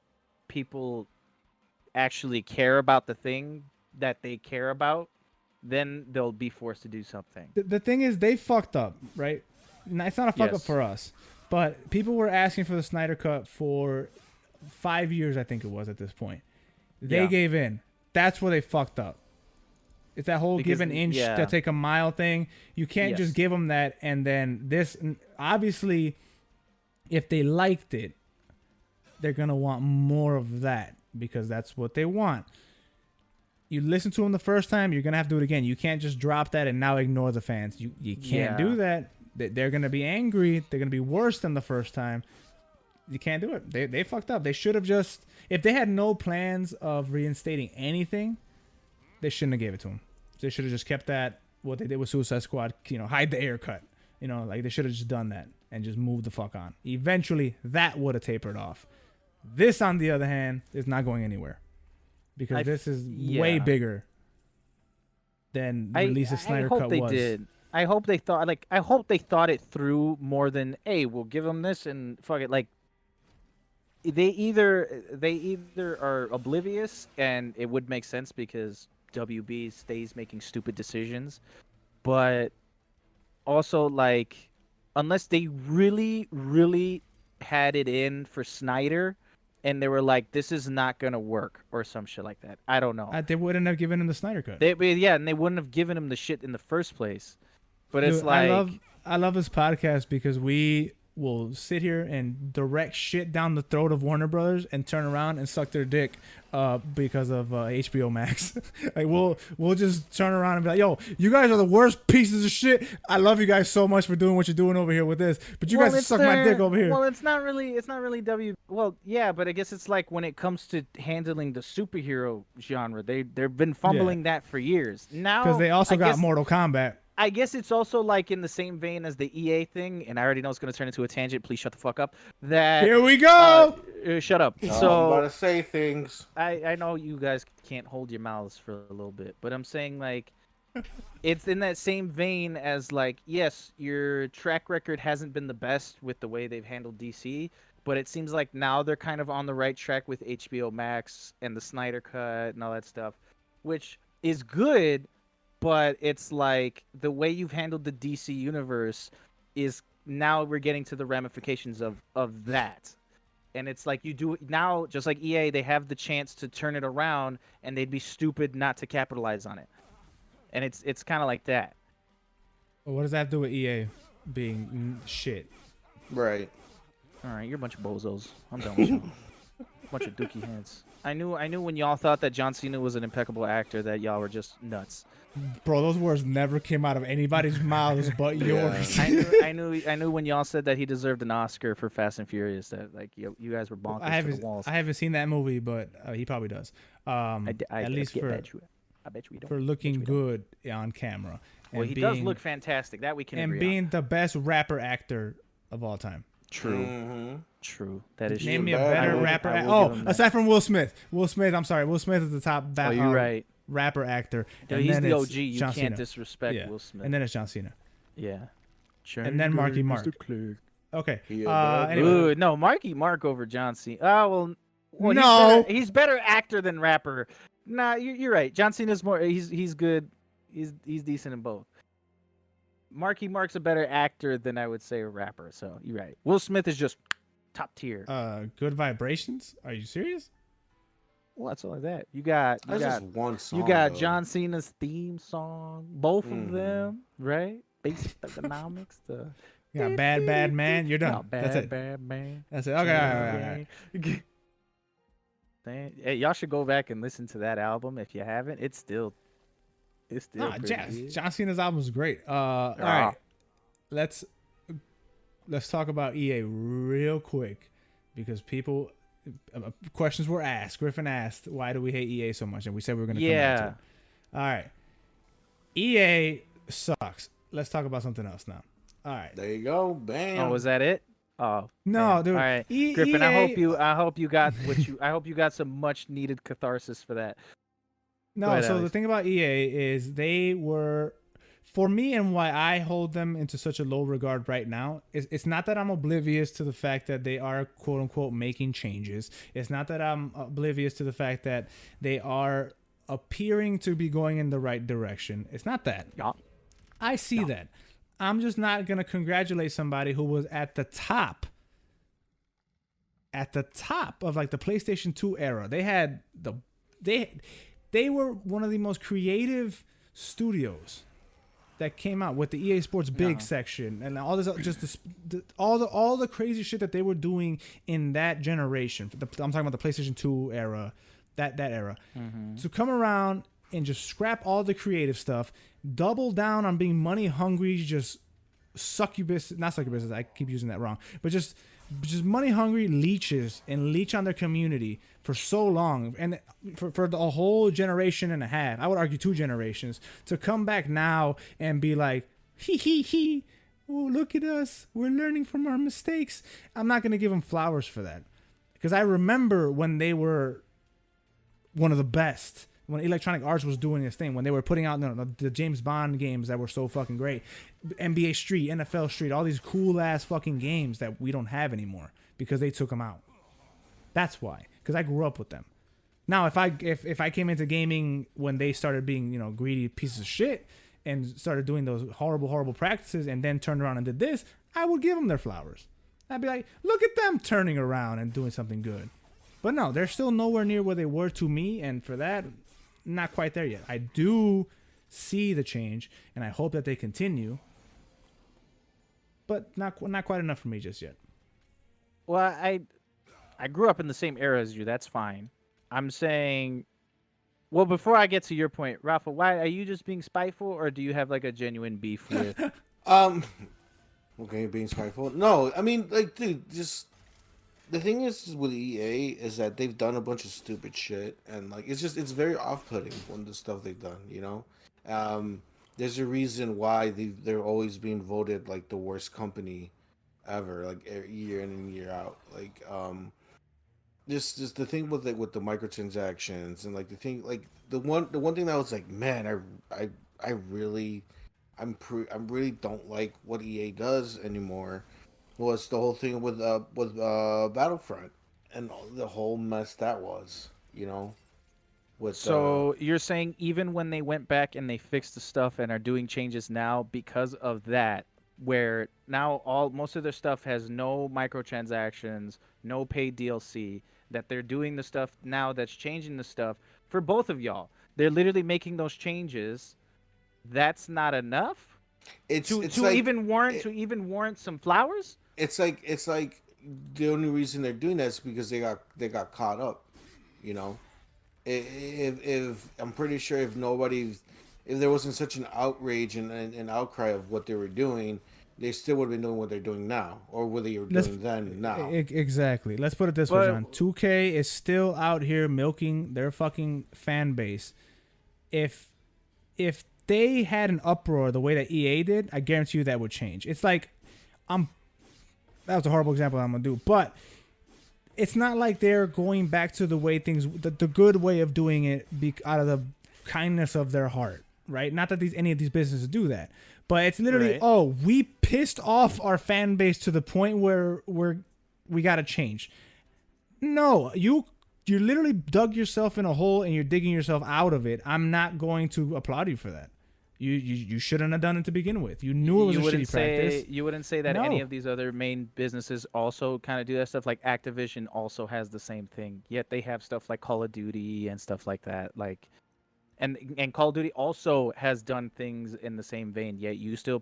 S1: people actually care about the thing that they care about, then they'll be forced to do something.
S3: The thing is, they fucked up, right? It's not a fuck up
S1: Yes.
S3: for us, but people were asking for the Snyder Cut for 5 years, I think it was at this point. They
S1: Yeah.
S3: gave in. That's where they fucked up. It's that whole
S1: Because,
S3: give an inch
S1: yeah.
S3: to take a mile thing. You can't
S1: Yes.
S3: just give them that and then this. Obviously, if they liked it, they're going to want more of that because that's what they want. You listen to them the first time, you're going to have to do it again. You can't just drop that and now ignore the fans. You can't do that. They're going to be angry. They're going to be worse than the first time. You can't do it. They fucked up. They should have just, if they had no plans of reinstating anything, they shouldn't have gave it to him. They should have just kept that, what they did with Suicide Squad, hide the air cut. Like they should have just done that and just moved the fuck on. Eventually, that would have tapered off. This, on the other hand, is not going anywhere because this is way bigger than the release of Snyder Cut was.
S1: Did. I hope they thought it through more than, hey, we'll give them this and fuck it. Like they either are oblivious and it would make sense because WB stays making stupid decisions, but also like unless they really, really had it in for Snyder and they were like, this is not gonna work or some shit like that. I don't know.
S3: They wouldn't have given him the Snyder Cut.
S1: And they wouldn't have given him the shit in the first place. But
S3: Dude,
S1: it's like
S3: I love this podcast because we will sit here and direct shit down the throat of Warner Brothers and turn around and suck their dick because of HBO Max. Like we'll just turn around and be like, yo, you guys are the worst pieces of shit. I love you guys so much for doing what you're doing over here with this, but you guys suck my dick over here.
S1: Well, it's not really Well, yeah, but I guess it's like when it comes to handling the superhero genre, they've been fumbling that for years. Now
S3: because they also got Mortal Kombat.
S1: I guess it's also like in the same vein as the EA thing, and I already know it's going to turn into a tangent. Please shut the fuck up.
S3: Here we go.
S1: Shut up.
S2: I'm
S1: So
S2: about to say things.
S1: I know you guys can't hold your mouths for a little bit, but I'm saying like it's in that same vein as like, yes, your track record hasn't been the best with the way they've handled DC, but it seems like now they're kind of on the right track with HBO Max and the Snyder Cut and all that stuff, which is good. But it's like the way you've handled the DC universe is now we're getting to the ramifications of that. And it's like you do now, just like EA, they have the chance to turn it around and they'd be stupid not to capitalize on it. And it's kind of like that.
S3: Well, what does that do with EA being shit?
S2: Right.
S1: All right, you're a bunch of bozos. I'm done with you. Bunch of dookie heads. I knew when y'all thought that John Cena was an impeccable actor that y'all were just nuts.
S3: Bro, those words never came out of anybody's mouths but yours.
S1: I knew when y'all said that he deserved an Oscar for Fast and Furious that like you guys were bonkers to the walls.
S3: I haven't seen that movie, but he probably does. At least I bet you don't. For looking good on camera.
S1: Well, he does look fantastic. That we can agree on.
S3: And being the best rapper actor of all time.
S1: True.
S2: Mm-hmm.
S1: True. That is
S3: Name
S1: true.
S3: me a better rapper. Aside from Will Smith. Will Smith is the top
S1: you're right.
S3: rapper actor.
S1: No, he's the OG. You can't disrespect Will Smith.
S3: And then it's John Cena.
S1: Yeah.
S3: And then Marky Mark. Okay. Anyway.
S1: Ooh, no, Marky Mark over John Cena. Oh, well
S3: no.
S1: He's better actor than rapper. Nah, you're right. John Cena's more. He's good. He's decent in both. Marky Mark's a better actor than I would say a rapper. So you're right. Will Smith is just top tier.
S3: Good Vibrations. Are you serious?
S1: Well, that's all like that. You got
S2: just one song.
S1: You got
S2: though.
S1: John Cena's theme song. Both of them, right? Basic economics.
S3: Yeah, Bad Man. You're done.
S1: No,
S3: That's it.
S1: Bad Man.
S3: That's it. Okay. All right.
S1: Hey, y'all should go back and listen to that album if you haven't. It's still
S3: John Cena's album is great. All right. Let's talk about EA real quick because people questions were asked. Griffin asked, "Why do we hate EA so much?" And we said we were going to come back to it. All right. EA sucks. Let's talk about something else now. All right.
S2: There you go. Bam.
S1: Oh, was that it? Oh
S3: no,
S1: man.
S3: dude.
S1: All right, Griffin. I hope you got I hope you got some much needed catharsis for that.
S3: No,
S1: ahead,
S3: so
S1: Alex.
S3: the thing about EA is they were, for me, and why I hold them into such a low regard right now, it's not that I'm oblivious to the fact that they are, quote unquote, making changes. It's not that I'm oblivious to the fact that they are appearing to be going in the right direction. It's not that.
S1: Yeah.
S3: I see that. I'm just not going to congratulate somebody who was at the top of like the PlayStation 2 era. They had They were one of the most creative studios that came out with the EA Sports Big section and all this, just all the crazy shit that they were doing in that generation. I'm talking about the PlayStation 2 era, that era. To come around and just scrap all the creative stuff, double down on being money hungry, just not succubus, I keep using that wrong, but just money hungry leeches and leech on their community for so long, and for a whole generation and a half, I would argue 2 generations, to come back now and be like, he, oh, look at us, we're learning from our mistakes. I'm not going to give them flowers for that, because I remember when they were one of the best, when Electronic Arts was doing this thing, when they were putting out the James Bond games that were so fucking great, NBA Street, NFL Street, all these cool ass fucking games that we don't have anymore because they took them out. That's why, because I grew up with them. Now, if I came into gaming when they started being greedy pieces of shit and started doing those horrible practices and then turned around and did this, I would give them their flowers. I'd be like, look at them turning around and doing something good. But no, they're still nowhere near where they were to me, and for that, not quite there yet. I do see the change, and I hope that they continue, but not quite enough for me just yet.
S1: Well, I grew up in the same era as you. That's fine. I'm saying, well, before I get to your point, Rafa, why are you just being spiteful, or do you have like a genuine beef with?
S2: Okay, being spiteful. No, I mean, like, dude, just the thing is with EA is that they've done a bunch of stupid shit, and like it's very off-putting when the stuff they've done. There's a reason why they're always being voted like the worst company ever, like year in and year out. Like just the thing with the microtransactions, and like the thing, like the one thing that was like, man, I really don't like what EA does anymore, was the whole thing with Battlefront and the whole mess that was,
S1: So you're saying even when they went back and they fixed the stuff and are doing changes now because of that, where now most of their stuff has no microtransactions, no paid DLC, that they're doing the stuff now that's changing the stuff for both of y'all. They're literally making those changes. That's not enough to
S2: like,
S1: even warrant some flowers.
S2: It's like the only reason they're doing that is because they got caught up, If I'm pretty sure if there wasn't such an outrage and an outcry of what they were doing, they still would have been doing what they're doing now, or what they were doing then and now.
S3: Exactly. Let's put it this way, John. 2K is still out here milking their fucking fan base. If they had an uproar the way that EA did, I guarantee you that would change. It's like, that was a horrible example I'm going to do, but it's not like they're going back to the way things, the good way of doing it out of the kindness of their heart, right? Not that any of these businesses do that, but it's literally, right. We pissed off our fan base to the point where we got to change. No, you literally dug yourself in a hole and you're digging yourself out of it. I'm not going to applaud you for that. You shouldn't have done it to begin with. You knew it was a shitty practice.
S1: You wouldn't say that any of these other main businesses also kind of do that stuff. Like Activision also has the same thing. Yet they have stuff like Call of Duty and stuff like that. Like, and Call of Duty also has done things in the same vein. Yet you still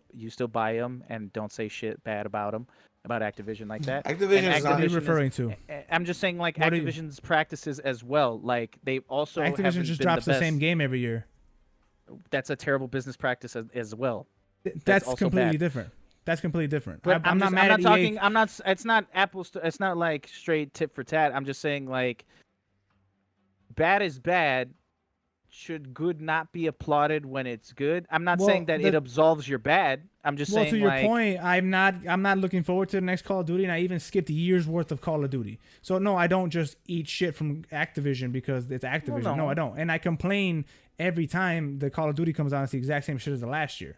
S1: buy them and don't say shit bad about them, about Activision like that.
S2: Activision is not
S3: referring to.
S1: I'm just saying like Activision's practices as well. Like they also
S3: Activision just drops the same game every year.
S1: That's a terrible business practice as well.
S3: That's completely different. That's completely different.
S1: But
S3: I'm not mad at
S1: talking.
S3: EA.
S1: I'm not. It's not apples. It's not like straight tit for tat. I'm just saying like, bad is bad. Should good not be applauded when it's good? I'm not saying that it absolves your bad. I'm just saying.
S3: To your point, I'm not looking forward to the next Call of Duty, and I even skipped a year's worth of Call of Duty. So no, I don't just eat shit from Activision because it's Activision. Well, no, I don't. And I complain every time the Call of Duty comes out. It's the exact same shit as the last year.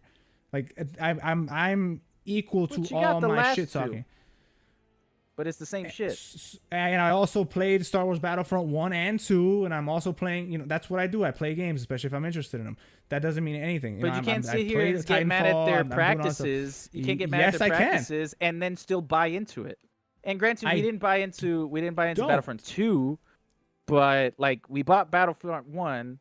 S3: Like I'm equal to all my shit talking.
S1: But it's the same shit.
S3: And I also played Star Wars Battlefront 1 and 2, and I'm also playing, that's what I do. I play games, especially if I'm interested in them. That doesn't mean anything.
S1: But you can't sit here and get mad at their practices. You can't get mad at their practices and then still buy into it. And granted, we didn't buy into Battlefront 2, but like we bought Battlefront 1,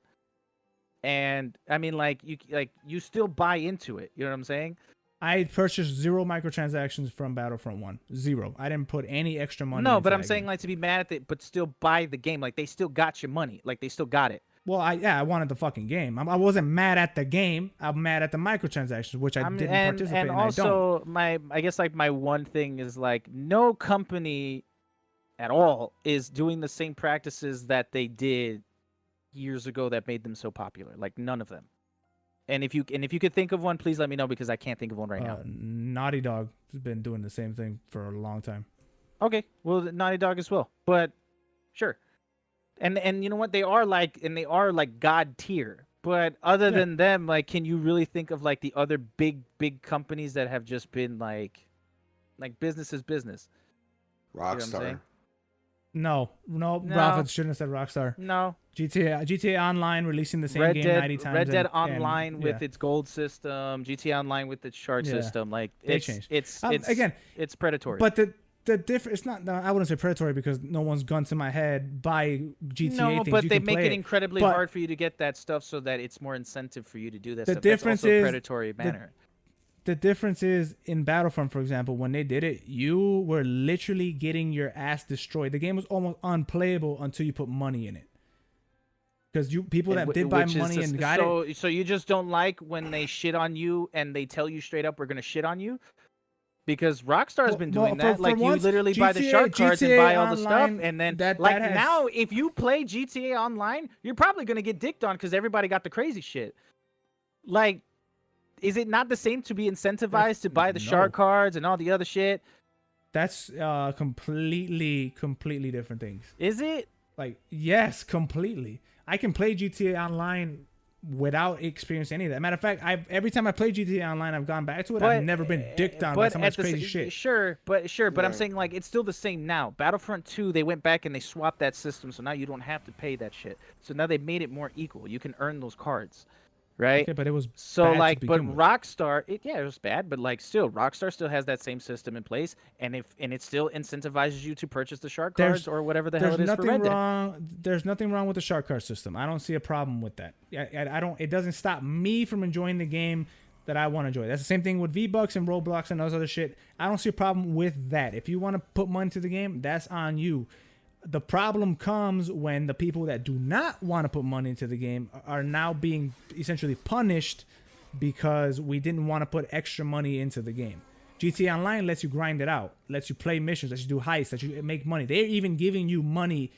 S1: And I mean, like you still buy into it. You know what I'm saying?
S3: I purchased 0 microtransactions from Battlefront 1. 0. I didn't put any extra money
S1: No,
S3: into
S1: but I'm
S3: that
S1: saying
S3: game.
S1: like to be mad at it, but still buy the game. Like they still got your money. Like they still got it.
S3: Well, I wanted the fucking game. I wasn't mad at the game. I'm mad at the microtransactions, which I didn't participate in.
S1: And also I guess like my one thing is like no company at all is doing the same practices that they did years ago that made them so popular. Like none of them. And if you could think of one, please let me know because I can't think of one right now.
S3: Naughty Dog has been doing the same thing for a long time.
S1: Okay, well, Naughty Dog as well, but sure. And you know what? They are like god tier. But other than them, like, can you really think of like the other big companies that have just been like business is business?
S2: Rockstar.
S1: You know what I'm saying?
S3: No, Rafa shouldn't have said Rockstar.
S1: No.
S3: GTA Online releasing the same game 90 times.
S1: Red Dead Online with its gold system, GTA Online with its shark system, like
S3: they changed.
S1: It's
S3: again,
S1: it's predatory.
S3: But the difference, it's not. I wouldn't say predatory because no one's gun to my head buy GTA
S1: no,
S3: things.
S1: but
S3: you
S1: they
S3: can
S1: make
S3: play
S1: it incredibly hard for you to get that stuff, so that it's more incentive for you to do that.
S3: The
S1: stuff.
S3: difference
S1: That's also
S3: is
S1: predatory manner.
S3: The difference is in Battlefront, for example, when they did it, you were literally getting your ass destroyed. The game was almost unplayable until you put money in it. Because people that did buy money and got it.
S1: So you just don't like when they shit on you and they tell you straight up, we're gonna shit on you? Because Rockstar's been doing that. Like you literally buy the shark cards and buy all the stuff, and then now if you play GTA Online, you're probably gonna get dicked on because everybody got the crazy shit. Like, is it not the same to be incentivized to buy the shark cards and all the other shit?
S3: That's completely different things.
S1: Is it?
S3: Like, yes, completely. I can play GTA Online without experiencing any of that. Matter of fact, every time I play GTA Online, I've gone back to it. I've never been dicked on by some much crazy shit.
S1: Sure, but I'm saying like it's still the same now. Battlefront 2, they went back and they swapped that system, so now you don't have to pay that shit. So now they made it more equal. You can earn those cards. Right.
S3: Okay, but it was
S1: so
S3: bad
S1: like,
S3: to
S1: but
S3: begin with.
S1: Rockstar, it was bad, but like still, Rockstar still has that same system in place, and it still incentivizes you to purchase the shark cards or whatever the hell it is for Red Dead.
S3: There's nothing wrong with the shark card system. I don't see a problem with that. I don't. It doesn't stop me from enjoying the game that I want to enjoy. That's the same thing with V-Bucks and Roblox and those other shit. I don't see a problem with that. If you want to put money to the game, that's on you. The problem comes when the people that do not want to put money into the game are now being essentially punished because we didn't want to put extra money into the game. GTA Online lets you grind it out, lets you play missions, lets you do heists, lets you make money. They're even giving you money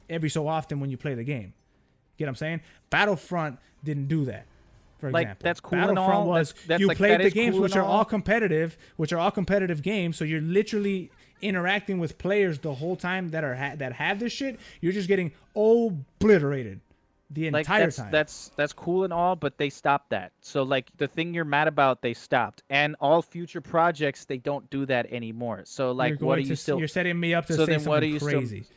S3: every so often when you play the game. Get what I'm saying? Battlefront didn't do that. For example,
S1: that's cool.
S3: Battlefront
S1: and all.
S3: was
S1: that's
S3: you
S1: like,
S3: played the games
S1: cool
S3: which are all competitive, games. So you're literally interacting with players the whole time that have this shit. You're just getting obliterated the entire time.
S1: That's cool and all, but they stopped that. So like the thing you're mad about, they stopped, and all future projects they don't do that anymore. So like, what are you still?
S3: You're setting me up to
S1: so
S3: say
S1: then
S3: something
S1: what are you
S3: crazy.
S1: Still...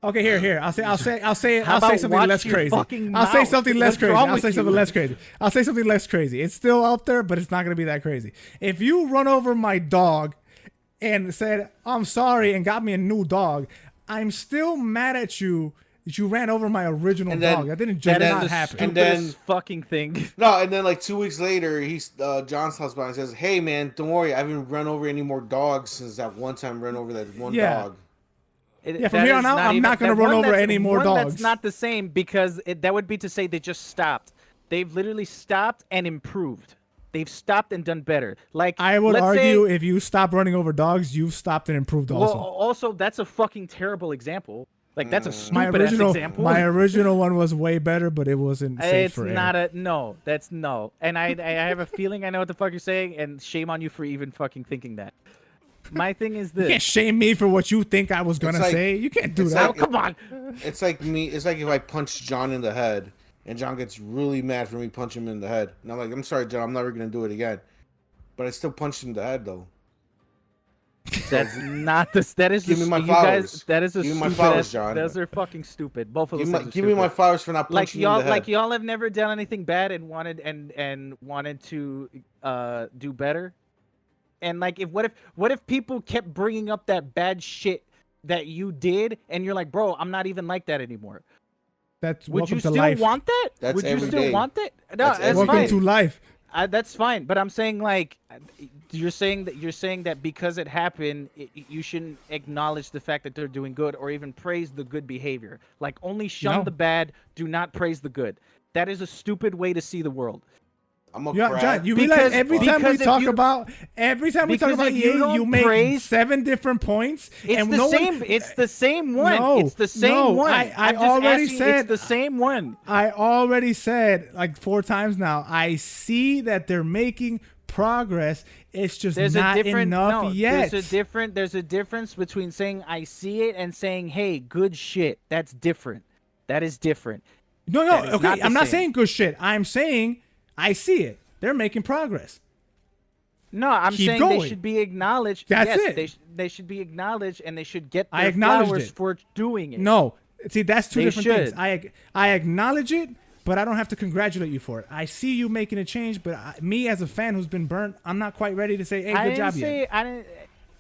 S3: Okay, here. I'll say something less crazy.
S1: I'll say something less crazy.
S3: I'll say something less crazy. It's still up there, but it's not gonna be that crazy. If you run over my dog and said, I'm sorry, and got me a new dog, I'm still mad at you that you ran over my original dog. That didn't just not happen.
S1: And then fucking thing.
S2: No, and then like 2 weeks later, John stops by and says, "Hey man, don't worry, I haven't run over any more dogs since that one time I ran over that one dog."
S3: From here on out, I'm not going to run over any more dogs.
S1: That's not the same because that would be to say they just stopped. They've literally stopped and improved. They've stopped and done better. Like
S3: I would argue, if you stop running over dogs, you've stopped and improved also.
S1: Well, also that's a fucking terrible example. Like that's a stupid ass example.
S3: My original one was way better, but it wasn't safe for Erick.
S1: That's no. And I have a feeling I know what the fuck you're saying, and shame on you for even fucking thinking that. My thing is this.
S3: You can't shame me for what you think I was gonna say. You can't do that.
S1: Come on.
S2: It's like me. It's like if I punch John in the head, and John gets really mad for me punching him in the head, and I'm like, "I'm sorry, John. I'm never gonna do it again." But I still punched him in the head, though.
S1: That's not the. That is.
S2: Give me my
S1: you
S2: flowers.
S1: Guys, that is a
S2: Give me
S1: stupid.
S2: my flowers, John.
S1: Those are fucking stupid. Both of those.
S2: Give me my flowers for not punching you in the head.
S1: Like y'all have never done anything bad and wanted to do better. And like, what if people kept bringing up that bad shit that you did, and you're like, bro, I'm not even like that anymore.
S3: That's
S1: Would
S3: welcome
S1: you
S3: to
S1: still
S3: life.
S1: want that?
S2: That's
S1: Would you
S2: every
S1: still
S2: day.
S1: want that? No,
S2: That's
S1: that's
S2: every
S3: Welcome
S1: fine.
S2: day.
S3: to life.
S1: That's fine, but I'm saying like you're saying that because it happened, you shouldn't acknowledge the fact that they're doing good or even praise the good behavior. Like only shun
S3: No.
S1: the bad, do not praise the good. That is a stupid way to see the world.
S2: I'm a
S3: Yeah,
S2: crab.
S3: John, you
S1: Because-
S3: realize every time we
S1: because if
S3: talk
S1: you-
S3: about
S1: because if
S3: EA,
S1: you don't
S3: you make
S1: praise-
S3: 7 different points.
S1: It's
S3: and
S1: the
S3: no
S1: same.
S3: One,
S1: It's the same one.
S3: No,
S1: it's the same
S3: no,
S1: one.
S3: I
S1: I'm just
S3: already
S1: asking,
S3: said
S1: it's the same one.
S3: I already said like 4 times now. I see that they're making progress. It's just
S1: There's
S3: not
S1: a different
S3: enough
S1: no,
S3: yet.
S1: There's a difference between saying I see it and saying hey, good shit. That's different. That is different.
S3: No,
S1: That is
S3: okay.
S1: not the
S3: I'm not
S1: same.
S3: saying good shit. I'm saying I see it. They're making progress.
S1: No, I'm
S3: Keep
S1: saying
S3: going.
S1: they should be acknowledged.
S3: That's
S1: yes,
S3: it.
S1: They should be acknowledged and they should get
S3: I
S1: their
S3: acknowledged
S1: flowers
S3: it.
S1: for doing it.
S3: No, see, that's 2
S1: They
S3: different things.
S1: should.
S3: I acknowledge it, but I don't have to congratulate you for it. I see you making a change, but me as a fan who's been burnt, I'm not quite ready to say, "Hey,
S1: I
S3: good
S1: didn't
S3: job,
S1: say
S3: yet."
S1: I didn't.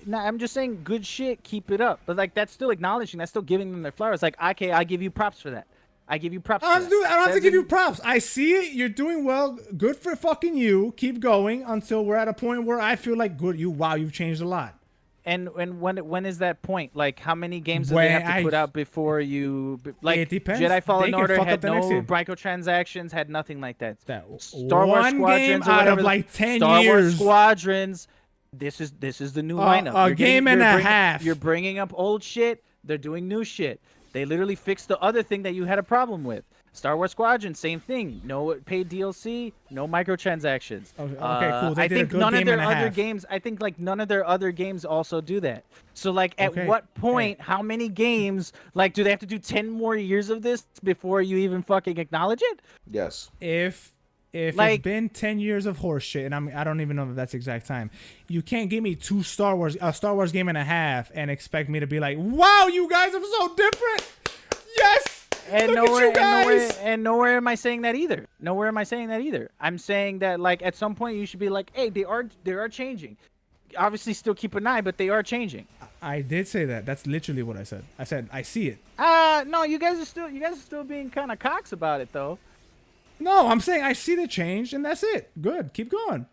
S1: No, I'm just saying good shit. Keep it up. But like that's still acknowledging. That's still giving them their flowers. Like okay, I give you props for that. I give you props.
S3: I
S1: for
S3: don't have to
S1: that.
S3: give you props. I see it. You're doing well. Good for fucking you. Keep going until we're at a point where I feel like good. Wow, you've changed a lot.
S1: And when is that point? Like how many games do
S3: When
S1: they have to
S3: I-
S1: put out before you like
S3: It depends.
S1: Jedi Fallen
S3: They can
S1: Order
S3: fuck
S1: had
S3: up the
S1: no
S3: next game.
S1: microtransactions, had nothing like that.
S3: That
S1: Star Wars
S3: one
S1: Squadrons
S3: game
S1: or
S3: out
S1: whatever
S3: of
S1: the-
S3: like 10
S1: Star Wars
S3: years.
S1: Squadrons. This is the new lineup.
S3: A
S1: You're
S3: game and
S1: you're
S3: a
S1: bringing-
S3: half.
S1: You're bringing up old shit. They're doing new shit. They literally fixed the other thing that you had a problem with. Star Wars Squadron, same thing. No paid DLC, no microtransactions.
S3: Okay, cool. They
S1: I
S3: did a
S1: think
S3: good
S1: none of
S3: game
S1: their
S3: and a
S1: other
S3: half.
S1: games. I think like none of their other games also do that. So like, at
S3: Okay,
S1: what point? How many games? Like, do they have to do 10 more years of this before you even fucking acknowledge it?
S2: Yes.
S3: If
S1: Like-
S3: it's been 10 years of horse shit, and I don't even know if that's the exact time, you can't give me a Star Wars game and a half and expect me to be like, wow, you guys are so different. Yes.
S1: And
S3: Look
S1: nowhere,
S3: at you guys.
S1: nowhere am I saying that either. Nowhere am I saying that either. I'm saying that like at some point you should be like, hey, they are changing. Obviously, still keep an eye, but they are changing.
S3: I did say that. That's literally what I said. I said I see it.
S1: No, you guys are still being kind of cocks about it though.
S3: No, I'm saying I see the change, and that's it. Good. Keep going.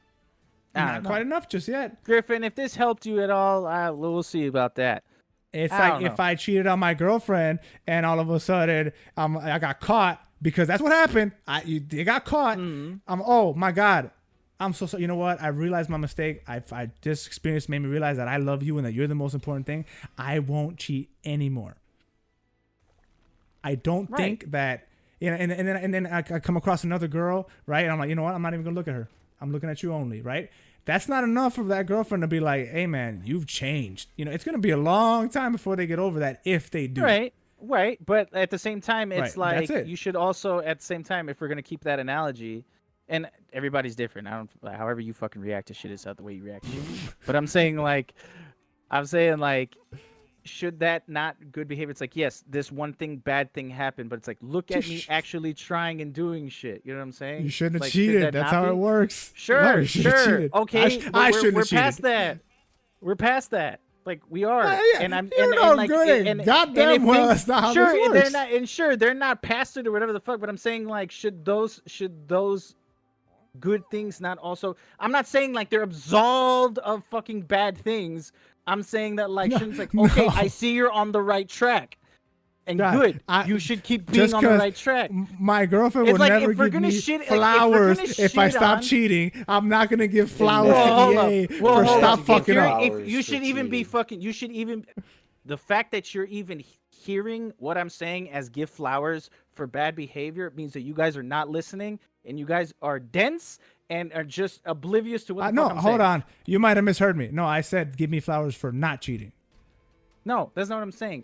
S3: Not
S1: no.
S3: quite enough just yet.
S1: Griffin, if this helped you at all, we'll see about that.
S3: It's
S1: I
S3: like
S1: don't
S3: if
S1: know.
S3: I cheated on my girlfriend and all of a sudden I got caught because that's what happened. They got caught. Oh my God. I'm so sorry. You know what? I realized my mistake. This experience made me realize that I love you and that you're the most important thing. I won't cheat anymore. I don't
S1: Right.
S3: think that, you know, and then I come across another girl, right? And I'm like, you know what? I'm not even gonna look at her. I'm looking at you only, right? That's not enough for that girlfriend to be like, hey man, you've changed. You know, it's gonna be a long time before they get over that if they do.
S1: Right. But at the same time, it's
S3: Right,
S1: like
S3: that's it.
S1: you should also, at the same time, if we're gonna keep that analogy, and everybody's different. I don't, however you fucking react to shit is not the way you react to shit. But I'm saying like, should that not good behavior? It's like, yes, this one thing, bad thing happened, but it's like, look at me actually trying and doing shit. You know what I'm saying?
S3: You shouldn't have
S1: Like, should
S3: cheated.
S1: that
S3: That's
S1: not
S3: how it
S1: be?
S3: works.
S1: Sure,
S3: No, you shouldn't have
S1: sure.
S3: cheated.
S1: Okay, but
S3: I
S1: we're,
S3: shouldn't
S1: we're
S3: have cheated.
S1: past that. We're past that. Like we are,
S3: Yeah,
S1: and I'm
S3: you
S1: and,
S3: know
S1: and like
S3: good and goddamn
S1: if
S3: well
S1: things-
S3: that's not how
S1: sure,
S3: this
S1: they're
S3: works.
S1: not, and sure they're not past it or whatever the fuck. But I'm saying like, should those good things not also? I'm not saying like they're absolved of fucking bad things. I'm saying that like, shouldn't like, okay,
S3: no.
S1: I see you're on the right track, and
S3: God,
S1: good.
S3: I-
S1: You should keep being
S3: just
S1: on the
S3: 'cause
S1: right track.
S3: My girlfriend
S1: It's
S3: will
S1: like,
S3: never
S1: if we're
S3: give
S1: gonna
S3: me
S1: shit- like, if we're
S3: flowers
S1: gonna
S3: if I
S1: shit
S3: stop
S1: on-
S3: cheating. I'm not gonna give flowers
S1: Well, hold
S3: to
S1: up.
S3: EA
S1: Well,
S3: for
S1: hold
S3: stop
S1: up.
S3: fucking
S1: If
S3: up.
S1: you're- If you
S2: Flowers
S1: should
S2: for
S1: even be
S2: cheating.
S1: fucking. You should even. The fact that you're even hearing what I'm saying as give flowers for bad behavior means that you guys are not listening and you guys are dense and are just oblivious to what the
S3: No,
S1: fuck I'm
S3: hold
S1: saying.
S3: on. You might have misheard me. No, I said give me flowers for not cheating.
S1: No, that's not what I'm saying.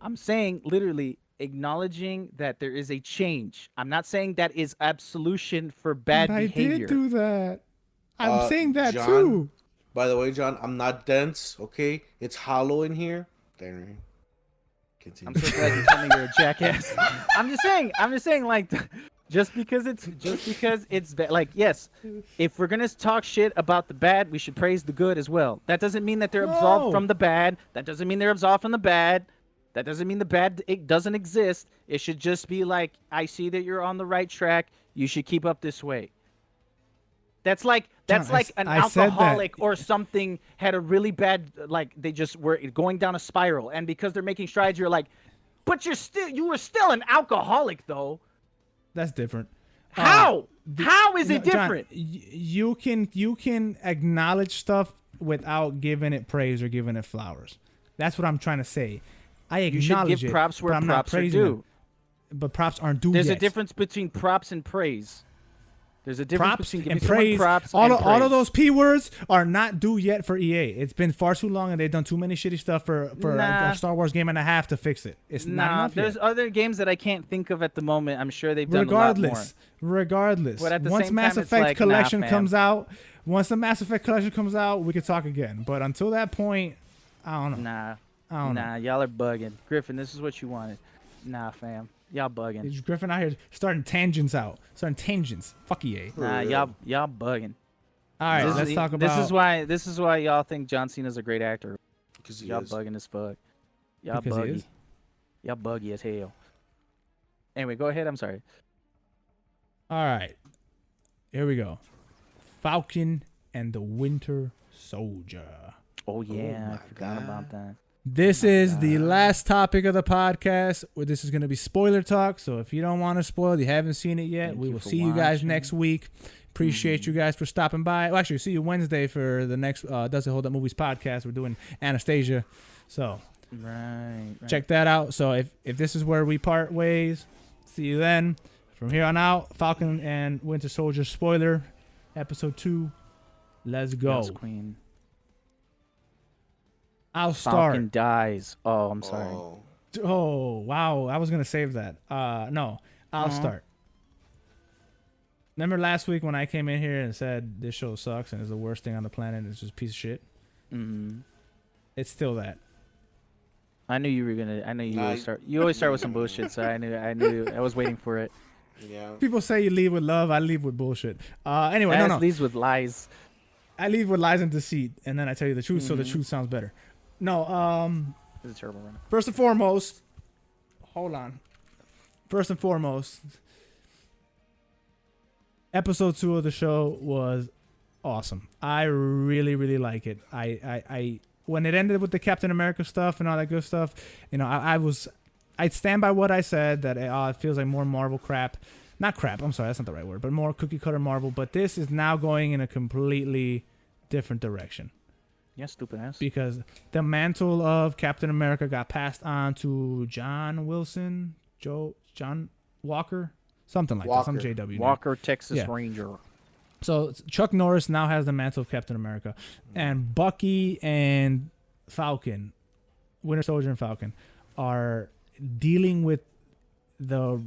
S1: I'm saying literally acknowledging that there is a change. I'm not saying that is absolution for bad
S3: But I
S1: behavior.
S3: did do that. I'm saying that
S2: John,
S3: too.
S2: By the way, John, I'm not dense, okay? It's hollow in here. There. Continue.
S1: I'm so glad you told me you're a jackass. I'm just saying, like, just because it's like, yes, if we're gonna talk shit about the bad, we should praise the good as well. That doesn't mean that they're absolved
S3: No.
S1: from the bad. That doesn't mean they're absolved from the bad. That doesn't mean the bad it doesn't exist. It should just be like, I see that you're on the right track. You should keep up this way. That's like an
S3: I said that.
S1: alcoholic or something had a really bad, like they just were going down a spiral, and because they're making strides, you're like, but you were still an alcoholic though.
S3: That's different.
S1: How? How is it
S3: John,
S1: different?
S3: you can acknowledge stuff without giving it praise or giving it flowers. That's what I'm trying to say. I
S1: You should
S3: acknowledge
S1: give
S3: it,
S1: props where
S3: but I'm not
S1: props are
S3: praising
S1: due.
S3: it. But props aren't due
S1: There's
S3: yet.
S1: a difference between props and praise. There's a difference
S3: Props
S1: between
S3: and
S1: giving someone
S3: praise.
S1: props
S3: All
S1: and
S3: of those P words are not due yet for EA. It's been far too long, and they've done too many shitty stuff for a Star Wars game and a half to fix it. It's not enough
S1: there's
S3: yet.
S1: other games that I can't think of at the moment. I'm sure they've done a lot more.
S3: Regardless.
S1: But at the
S3: Once
S1: same
S3: Mass
S1: time, it's
S3: Effect
S1: like,
S3: Collection
S1: nah,
S3: comes out, once the Mass Effect Collection comes out, we could talk again. But until that point, I don't know.
S1: Nah, y'all are bugging. Griffin, this is what you wanted. Nah, fam. Y'all bugging.
S3: Is Griffin out here starting tangents. Fuck EA.
S1: Nah, y'all bugging.
S3: All right, let's talk about.
S1: This is why y'all think John Cena's a great actor.
S2: Because
S1: Y'all bugging as fuck. Y'all
S3: Because he
S1: buggy.
S3: is?
S1: Y'all buggy as hell. Anyway, go ahead. I'm sorry.
S3: All right, here we go. Falcon and the Winter Soldier.
S1: Oh yeah,
S2: my
S1: I forgot
S2: God.
S1: about that.
S3: This is the last topic of the podcast. Where this is going to be spoiler talk. So if you don't want to spoil, you haven't seen it yet,
S1: Thank
S3: we
S1: you
S3: will
S1: for
S3: see you guys
S1: watching.
S3: next week. Appreciate you guys for stopping by. Well, actually, see you Wednesday for the next Does It Hold Up Movies podcast. We're doing Anastasia. So
S1: Right.
S3: check that out. So if this is where we part ways, see you then. From here on out, Falcon and Winter Soldier spoiler, episode 2. Let's go.
S1: Yes, Queen.
S3: I'll start.
S1: Falcon dies. Oh, I'm sorry.
S3: Oh, wow. I was going to save that. No, I'll start. Remember last week when I came in here and said this show sucks and is the worst thing on the planet and it's just a piece of shit?
S1: Mm-hmm.
S3: It's still that.
S1: I knew you were gonna. I knew you
S2: Nah,
S1: always start. You always start with some bullshit, so I knew. I was waiting for it.
S2: Yeah.
S3: People say you leave with love. I leave with bullshit. Anyway,
S1: As
S3: no.
S1: leads with lies.
S3: I leave with lies and deceit, and then I tell you the truth, so the truth sounds better. No,
S1: This is a terrible run.
S3: first and foremost, hold on. First and foremost, episode 2 of the show was awesome. I really, really like it. I when it ended with the Captain America stuff and all that good stuff, you know, I'd stand by what I said that it feels like more Marvel crap. Not crap. I'm sorry, that's not the right word, but more cookie cutter Marvel. But this is now going in a completely different direction.
S1: Yeah, stupid ass.
S3: Because the mantle of Captain America got passed on to John Walker, something like that, some
S2: Walker.
S3: JW name.
S1: Walker, Texas
S3: Yeah.
S1: Ranger.
S3: So Chuck Norris now has the mantle of Captain America, and Bucky and Falcon, Winter Soldier and Falcon, are dealing with the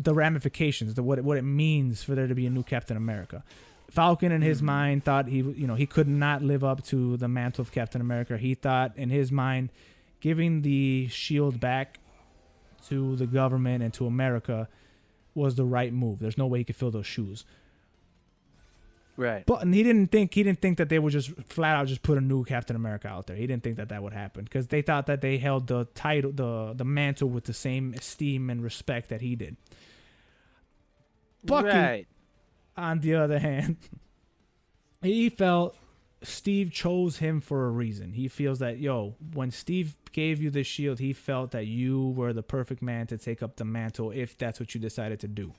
S3: ramifications, what it means for there to be a new Captain America. Falcon in his mind thought he could not live up to the mantle of Captain America. He thought in his mind giving the shield back to the government and to America was the right move. There's no way he could fill those shoes.
S1: Right.
S3: But he didn't think that they would just flat out just put a new Captain America out there. He didn't think that would happen because they thought that they held the title, the mantle with the same esteem and respect that he did. Bucky,
S1: Right.
S3: on the other hand, he felt Steve chose him for a reason. He feels that, when Steve gave you the shield, he felt that you were the perfect man to take up the mantle if that's what you decided to do.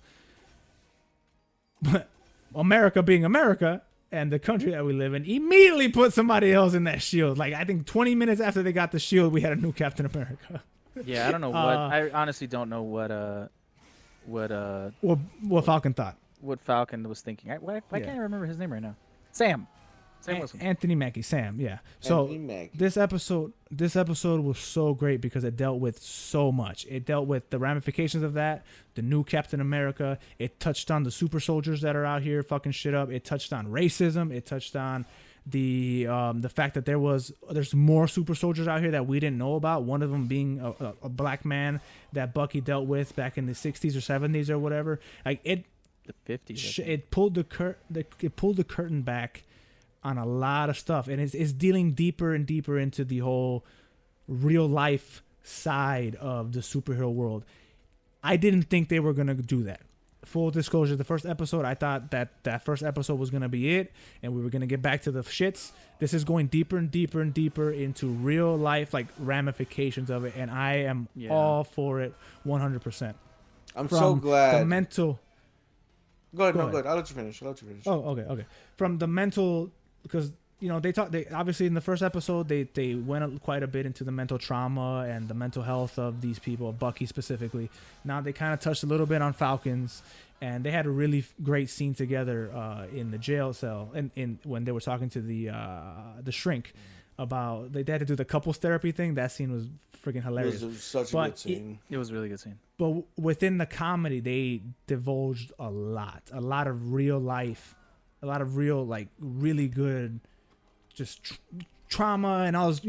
S3: But America being America and the country that we live in immediately put somebody else in that shield. Like, I think 20 minutes after they got the shield, we had a new Captain America.
S1: Yeah, I don't know what. I honestly don't know what
S3: Falcon thought.
S1: what Falcon was thinking. Why can't I remember his name right now? Sam Wilson.
S3: Anthony Mackie, Sam, yeah. So
S2: Anthony Mackie.
S3: this episode was so great because it dealt with so much. It dealt with the ramifications of that, the new Captain America. It touched on the super soldiers that are out here fucking shit up. It touched on racism. It touched on the fact that there's more super soldiers out here that we didn't know about. One of them being a black man that Bucky dealt with back in the 60s or 70s or whatever. Like the 50s. It pulled the curtain back on a lot of stuff, and it's dealing deeper and deeper into the whole real life side of the superhero world. I didn't think they were gonna do that. Full disclosure, the first episode, I thought that first episode was gonna be it, and we were gonna get back to the shits. This is going deeper and deeper and deeper into real life, like ramifications of it, and I am all for it, 100%.
S2: I'm so glad.
S3: The mental.
S2: Go ahead. I'll let you finish.
S3: Oh, okay. From the mental, because they obviously in the first episode they went quite a bit into the mental trauma and the mental health of these people, Bucky specifically. Now they kind of touched a little bit on Falcons, and they had a really great scene together in the jail cell, and in when they were talking to the shrink about they had to do the couples therapy thing. That scene was freaking hilarious.
S2: It was such a good scene.
S1: It was a really good scene.
S3: But within the comedy, they divulged a lot of real life, a lot of real, like, really good just trauma, and all this,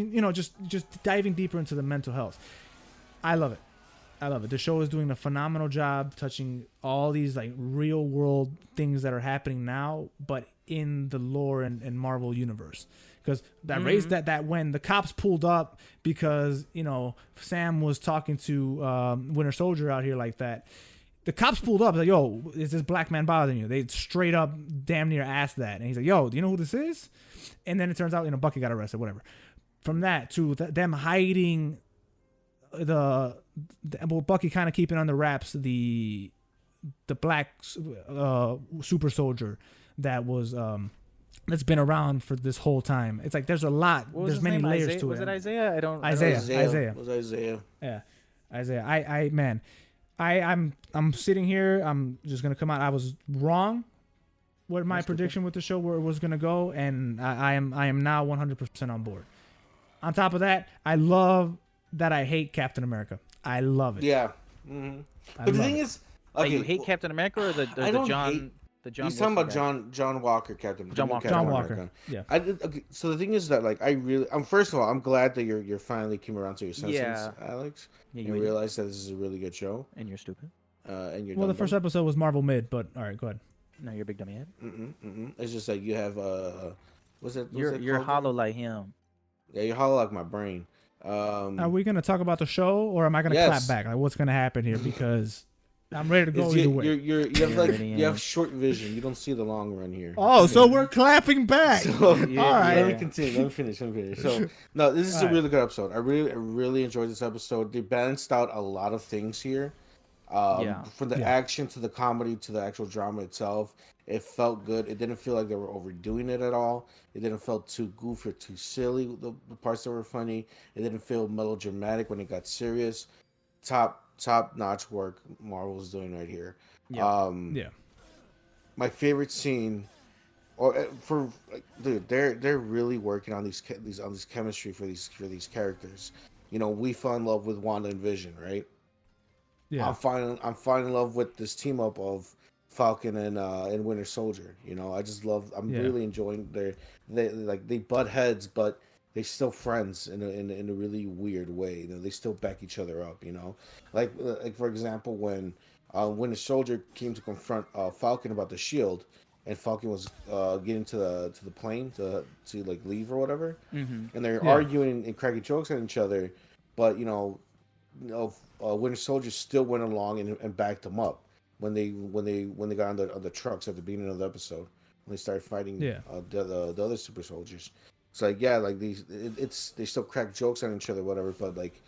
S3: just diving deeper into the mental health. I love it. The show is doing a phenomenal job touching all these, like, real world things that are happening now, but in the lore and Marvel universe. Because that raised that when the cops pulled up because Sam was talking to Winter Soldier out here like that, the cops pulled up like, yo, is this black man bothering you? They straight up damn near asked that, and he's like, yo, do you know who this is? And then it turns out Bucky got arrested, whatever. From that to them hiding Bucky kind of keeping under wraps the black super soldier that was that's been around for this whole time. It's like there's a lot. There's many layers to it.
S1: Was it Isaiah?
S3: Isaiah.
S2: It was Isaiah.
S3: Yeah, Isaiah. I'm sitting here. I'm just gonna come out. I was wrong with my prediction with the show where it was gonna go, and I am now 100% on board. On top of that, I love that I hate Captain America. I love it.
S2: Yeah. Mm-hmm. But the thing is, okay,
S1: you hate Captain America or the John?
S2: He's talking about John Walker, Captain.
S1: John Walker.
S3: John Walker. Yeah.
S2: Okay, so the thing is that, like, first of all, I'm glad that you're finally came around to your senses, Alex.
S1: Yeah,
S2: you realize that this is a really good show.
S1: And you're stupid.
S2: And you're
S3: the first episode was Marvel mid, but all right, go ahead.
S1: No, you're a big dummy head.
S2: It's just like you have
S1: You're hollow like him.
S2: Yeah, you're hollow like my brain.
S3: Are we gonna talk about the show, or am I gonna clap back? Like, what's gonna happen here? Because I'm ready to go either way.
S2: You have short vision. You don't see the long run here.
S3: Oh, so we're clapping back.
S2: So,
S3: all right.
S2: Let me continue. Let me finish. So, no, this is a really good episode. I really enjoyed this episode. They balanced out a lot of things here. From the action to the comedy to the actual drama itself, it felt good. It didn't feel like they were overdoing it at all. It didn't feel too goofy or too silly. The parts that were funny. It didn't feel melodramatic when it got serious. Top notch work Marvel's doing right here. My favorite scene, dude, they're really working on these chemistry for these characters. We fell in love with Wanda and Vision, right? Yeah. I'm falling in love with this team up of Falcon and Winter Soldier. I just love. I'm really enjoying they butt heads, but they're still friends in a really weird way. They still back each other up. Like for example, when Winter Soldier came to confront Falcon about the shield, and Falcon was getting to the plane to like leave or whatever, and they're arguing and cracking jokes at each other, but Winter Soldier still went along and backed them up when they got on the trucks at the beginning of the episode when they started fighting the other super soldiers. It's like they still crack jokes on each other, whatever. But like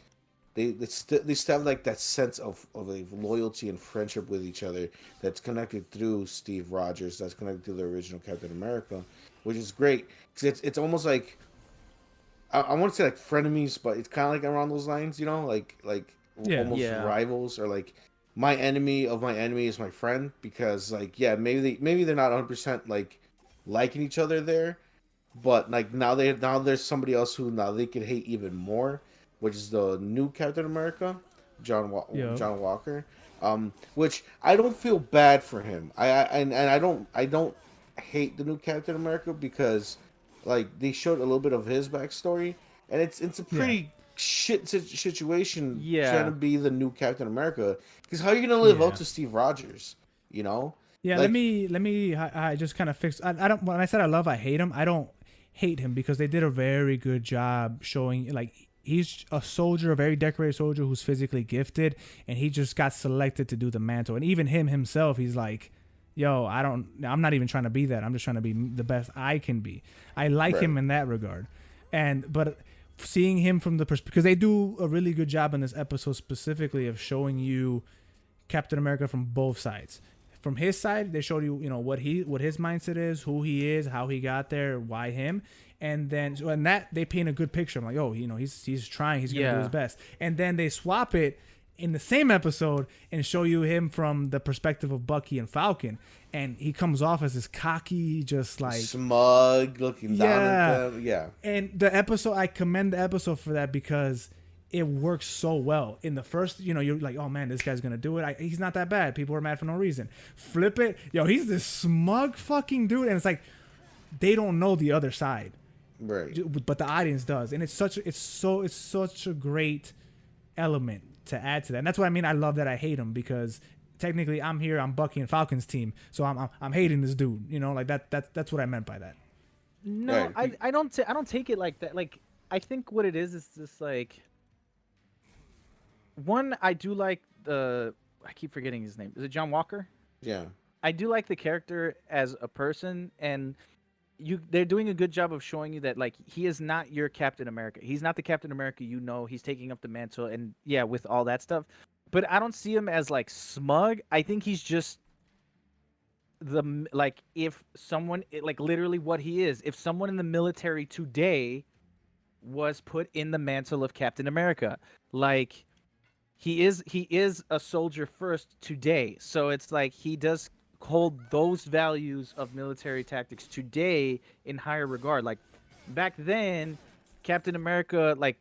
S2: they still have like that sense of like loyalty and friendship with each other that's connected through Steve Rogers, that's connected to the original Captain America, which is great. It's almost like I want to say like frenemies, but it's kind of like around those lines, like almost rivals, or like my enemy of my enemy is my friend, because like maybe they're not 100% like liking each other there. But like now there's somebody else who now they can hate even more, which is the new Captain America, John Walker. Which I don't feel bad for him. I don't hate the new Captain America, because like they showed a little bit of his backstory, and it's a pretty shit situation trying to be the new Captain America, because how are you gonna live up to Steve Rogers? Yeah,
S3: like, let me. I just kind of fix. I don't. When I said I hate him, I don't hate him, because they did a very good job showing, like, he's a soldier, a very decorated soldier who's physically gifted, and he just got selected to do the mantle. And even him himself, he's like, yo, I'm not even trying to be that. I'm just trying to be the best I can be. I like him in that regard. But seeing him from the perspective, because they do a really good job in this episode specifically of showing you Captain America from both sides. From his side, they showed you, what his mindset is, who he is, how he got there, why him. And then, that they paint a good picture. I'm like, oh, he's trying, he's gonna do his best. And then they swap it in the same episode and show you him from the perspective of Bucky and Falcon, and he comes off as this cocky, just like
S2: smug, looking down at them. Yeah.
S3: And the episode, I commend the episode for that because it works so well. In the first, you're like, oh man, this guy's gonna do it. He's not that bad. People are mad for no reason. Flip it, he's this smug fucking dude, and it's like they don't know the other side.
S2: Right.
S3: But the audience does, and it's such a great element to add to that. And that's what I mean. I love that I hate him because technically I'm Bucky and Falcon's team, so I'm hating this dude. Like that's what I meant by that.
S1: No, right. I don't take it like that. Like I think what it is just like one. I do like I keep forgetting his name. Is it John Walker?
S2: Yeah.
S1: I do like the character as a person, and they're doing a good job of showing you that like he is not your Captain America. He's not the Captain America he's taking up the mantle and with all that stuff. But I don't see him as like smug. I think he's just if someone like literally what he is, if someone in the military today was put in the mantle of Captain America, like he is a soldier first today. So it's like he does hold those values of military tactics today in higher regard. Like back then, Captain America, like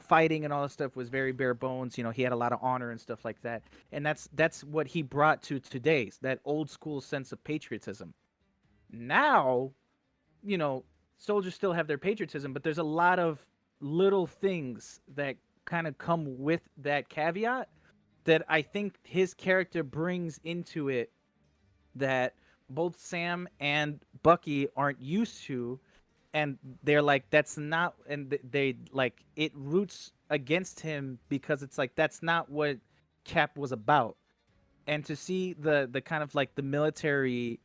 S1: fighting and all that stuff was very bare bones. He had a lot of honor and stuff like that, and that's what he brought to today's, that old school sense of patriotism. Now, soldiers still have their patriotism, but there's a lot of little things that kind of come with that caveat that I think his character brings into it that both Sam and Bucky aren't used to, and they're like, that's not, and they like, it roots against him because it's like, that's not what Cap was about. And to see the kind of like the military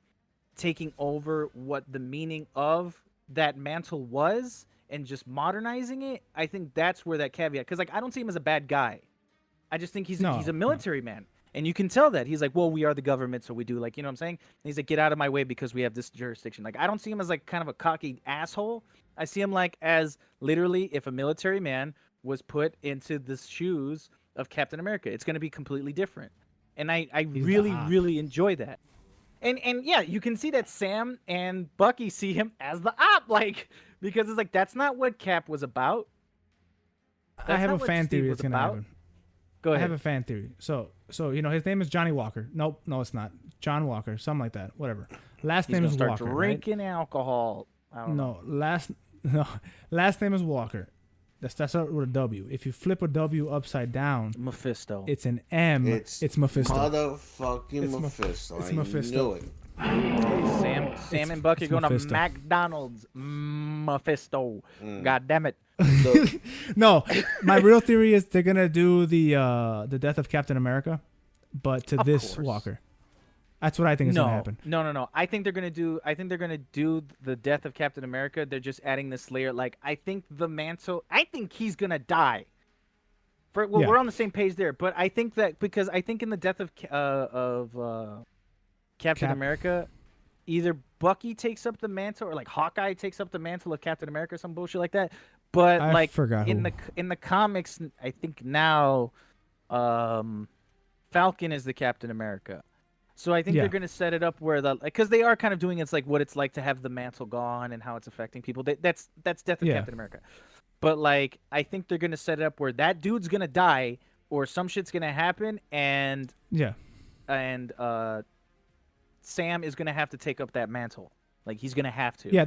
S1: taking over what the meaning of that mantle was and just modernizing it, I think that's where that caveat, because like I don't see him as a bad guy. I just think he's a military man. And you can tell that. He's like, well, we are the government, so we do, like, you know what I'm saying? And he's like, get out of my way because we have this jurisdiction. Like, I don't see him as, like, kind of a cocky asshole. I see him, like, as literally if a military man was put into the shoes of Captain America, it's going to be completely different. And I really, really enjoy that. And yeah, you can see that Sam and Bucky see him as the op, like, because it's like, that's not what Cap was about.
S3: I have a fan theory that's going to happen.
S1: Go ahead.
S3: I have a fan theory. So his name is Johnny Walker. Nope, no, it's not. John Walker, something like that. Whatever. Last name is Walker.
S1: Drinking alcohol. I don't know.
S3: Last name is Walker. That's with a W. If you flip a W upside down,
S1: Mephisto.
S3: It's an M. It's Mephisto.
S2: Motherfucking Mephisto.
S3: It's Mephisto.
S2: Knew it.
S1: Sam and Bucky going to McDonald's. Mephisto. God damn it.
S3: No, my real theory is they're gonna do the death of Captain America, but to this Walker. That's what I think is gonna happen.
S1: No. I think they're gonna do the death of Captain America. They're just adding this layer. Like I think the mantle. I think he's gonna die. We're on the same page there. But I think that because I think in the death of Captain America, either Bucky takes up the mantle or like Hawkeye takes up the mantle of Captain America or some bullshit like that. But
S3: I
S1: like
S3: forgot
S1: in the comics, I think now Falcon is the Captain America. So I think they're going to set it up where because they are kind of doing it's like what it's like to have the mantle gone and how it's affecting people. That's Death of Captain America. But like I think they're going to set it up where that dude's going to die or some shit's going to happen and Sam is going to have to take up that mantle. Like he's going to have to.
S3: Yeah,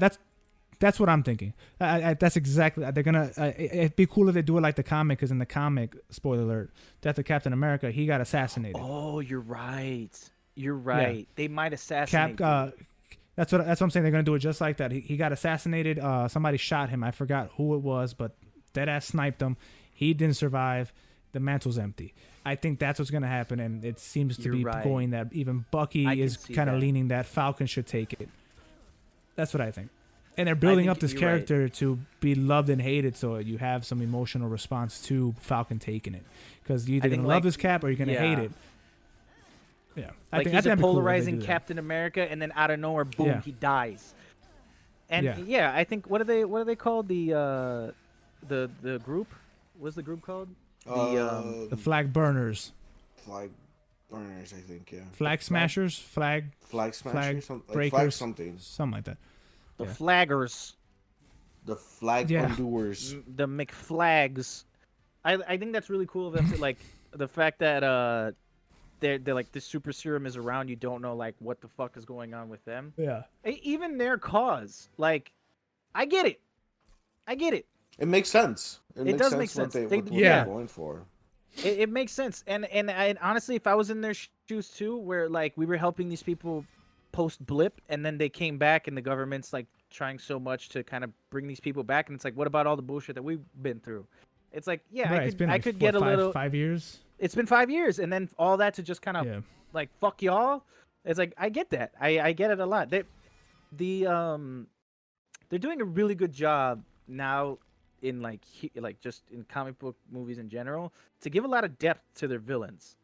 S3: that's what I'm thinking. That's exactly. They're gonna. It'd be cool if they do it like the comic, because in the comic, spoiler alert, Death of Captain America, he got assassinated.
S1: Oh, you're right. Yeah. They might assassinate.
S3: That's what I'm saying. They're gonna do it just like that. He got assassinated. Somebody shot him. I forgot who it was, but dead ass sniped him. He didn't survive. The mantle's empty. I think that's what's gonna happen, and it seems to
S1: You're
S3: be
S1: right.
S3: going that even Bucky
S1: I can
S3: is
S1: see
S3: kind of
S1: that.
S3: leaning that Falcon should take it. That's what I think. And they're building
S1: think
S3: up this
S1: you're right.
S3: character to be loved and hated, so you have some emotional response to Falcon taking it, because you're either
S1: think,
S3: gonna love
S1: like,
S3: this Cap or you're gonna hate
S1: yeah.
S3: it. Yeah,
S1: Like
S3: I
S1: he's a
S3: that'd be cool if they
S1: polarizing
S3: do that.
S1: Captain America, and then out of nowhere, boom,
S3: Yeah.
S1: he dies. And
S3: Yeah.
S1: yeah. I think what are they called? The group? What's the group called?
S3: The flag burners,
S2: flag burners, I think. Yeah.
S3: flag smashers, flag
S2: Flag smashers,
S3: flag
S2: flag
S3: breakers,
S2: something.
S3: something like that.
S1: The
S3: Yeah.
S1: flaggers,
S2: The flag
S3: Yeah.
S2: undoers.
S1: the McFlags. I think that's really cool of them. Like the fact that they're like the super serum is around. You don't know like what the fuck is going on with them.
S3: Yeah,
S1: Even their cause, like, I get it.
S2: It makes sense.
S1: It does make
S2: what
S1: sense.
S2: They,
S1: They-
S2: what
S3: yeah.
S2: they're going for.
S1: It makes sense, and honestly, if I was in their shoes too, where like we were helping these people post blip, and then they came back, and the government's like trying so much to kind of bring these people back, and it's like, what about all the bullshit that we've been through? It's like, yeah,
S3: right.
S1: I
S3: It's
S1: could
S3: been like,
S1: I could
S3: what,
S1: get a
S3: five,
S1: little.
S3: 5 years.
S1: It's been 5 years, and then all that to just kind of
S3: Yeah,
S1: like fuck y'all. It's like I get that. I get it a lot. They're doing a really good job now in like just in comic book movies in general to give a lot of depth to their villains.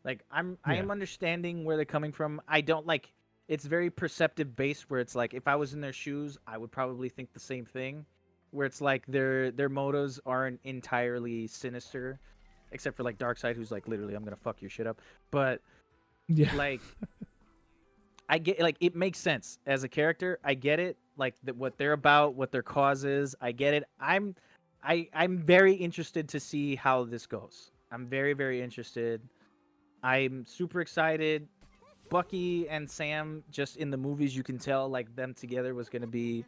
S1: Like I am understanding where they're coming from. I don't like it's very perceptive based where it's like if I was in their shoes, I would probably think the same thing. Where it's like their motives aren't entirely sinister, except for like Darkseid, who's like literally I'm gonna fuck your shit up. But
S3: yeah.
S1: like I get like it makes sense as a character. I get it. Like what they're about, what their cause is. I get it. I'm very interested to see how this goes. I'm very, very interested. I'm super excited. Bucky and Sam, just in the movies, you can tell like them together was gonna be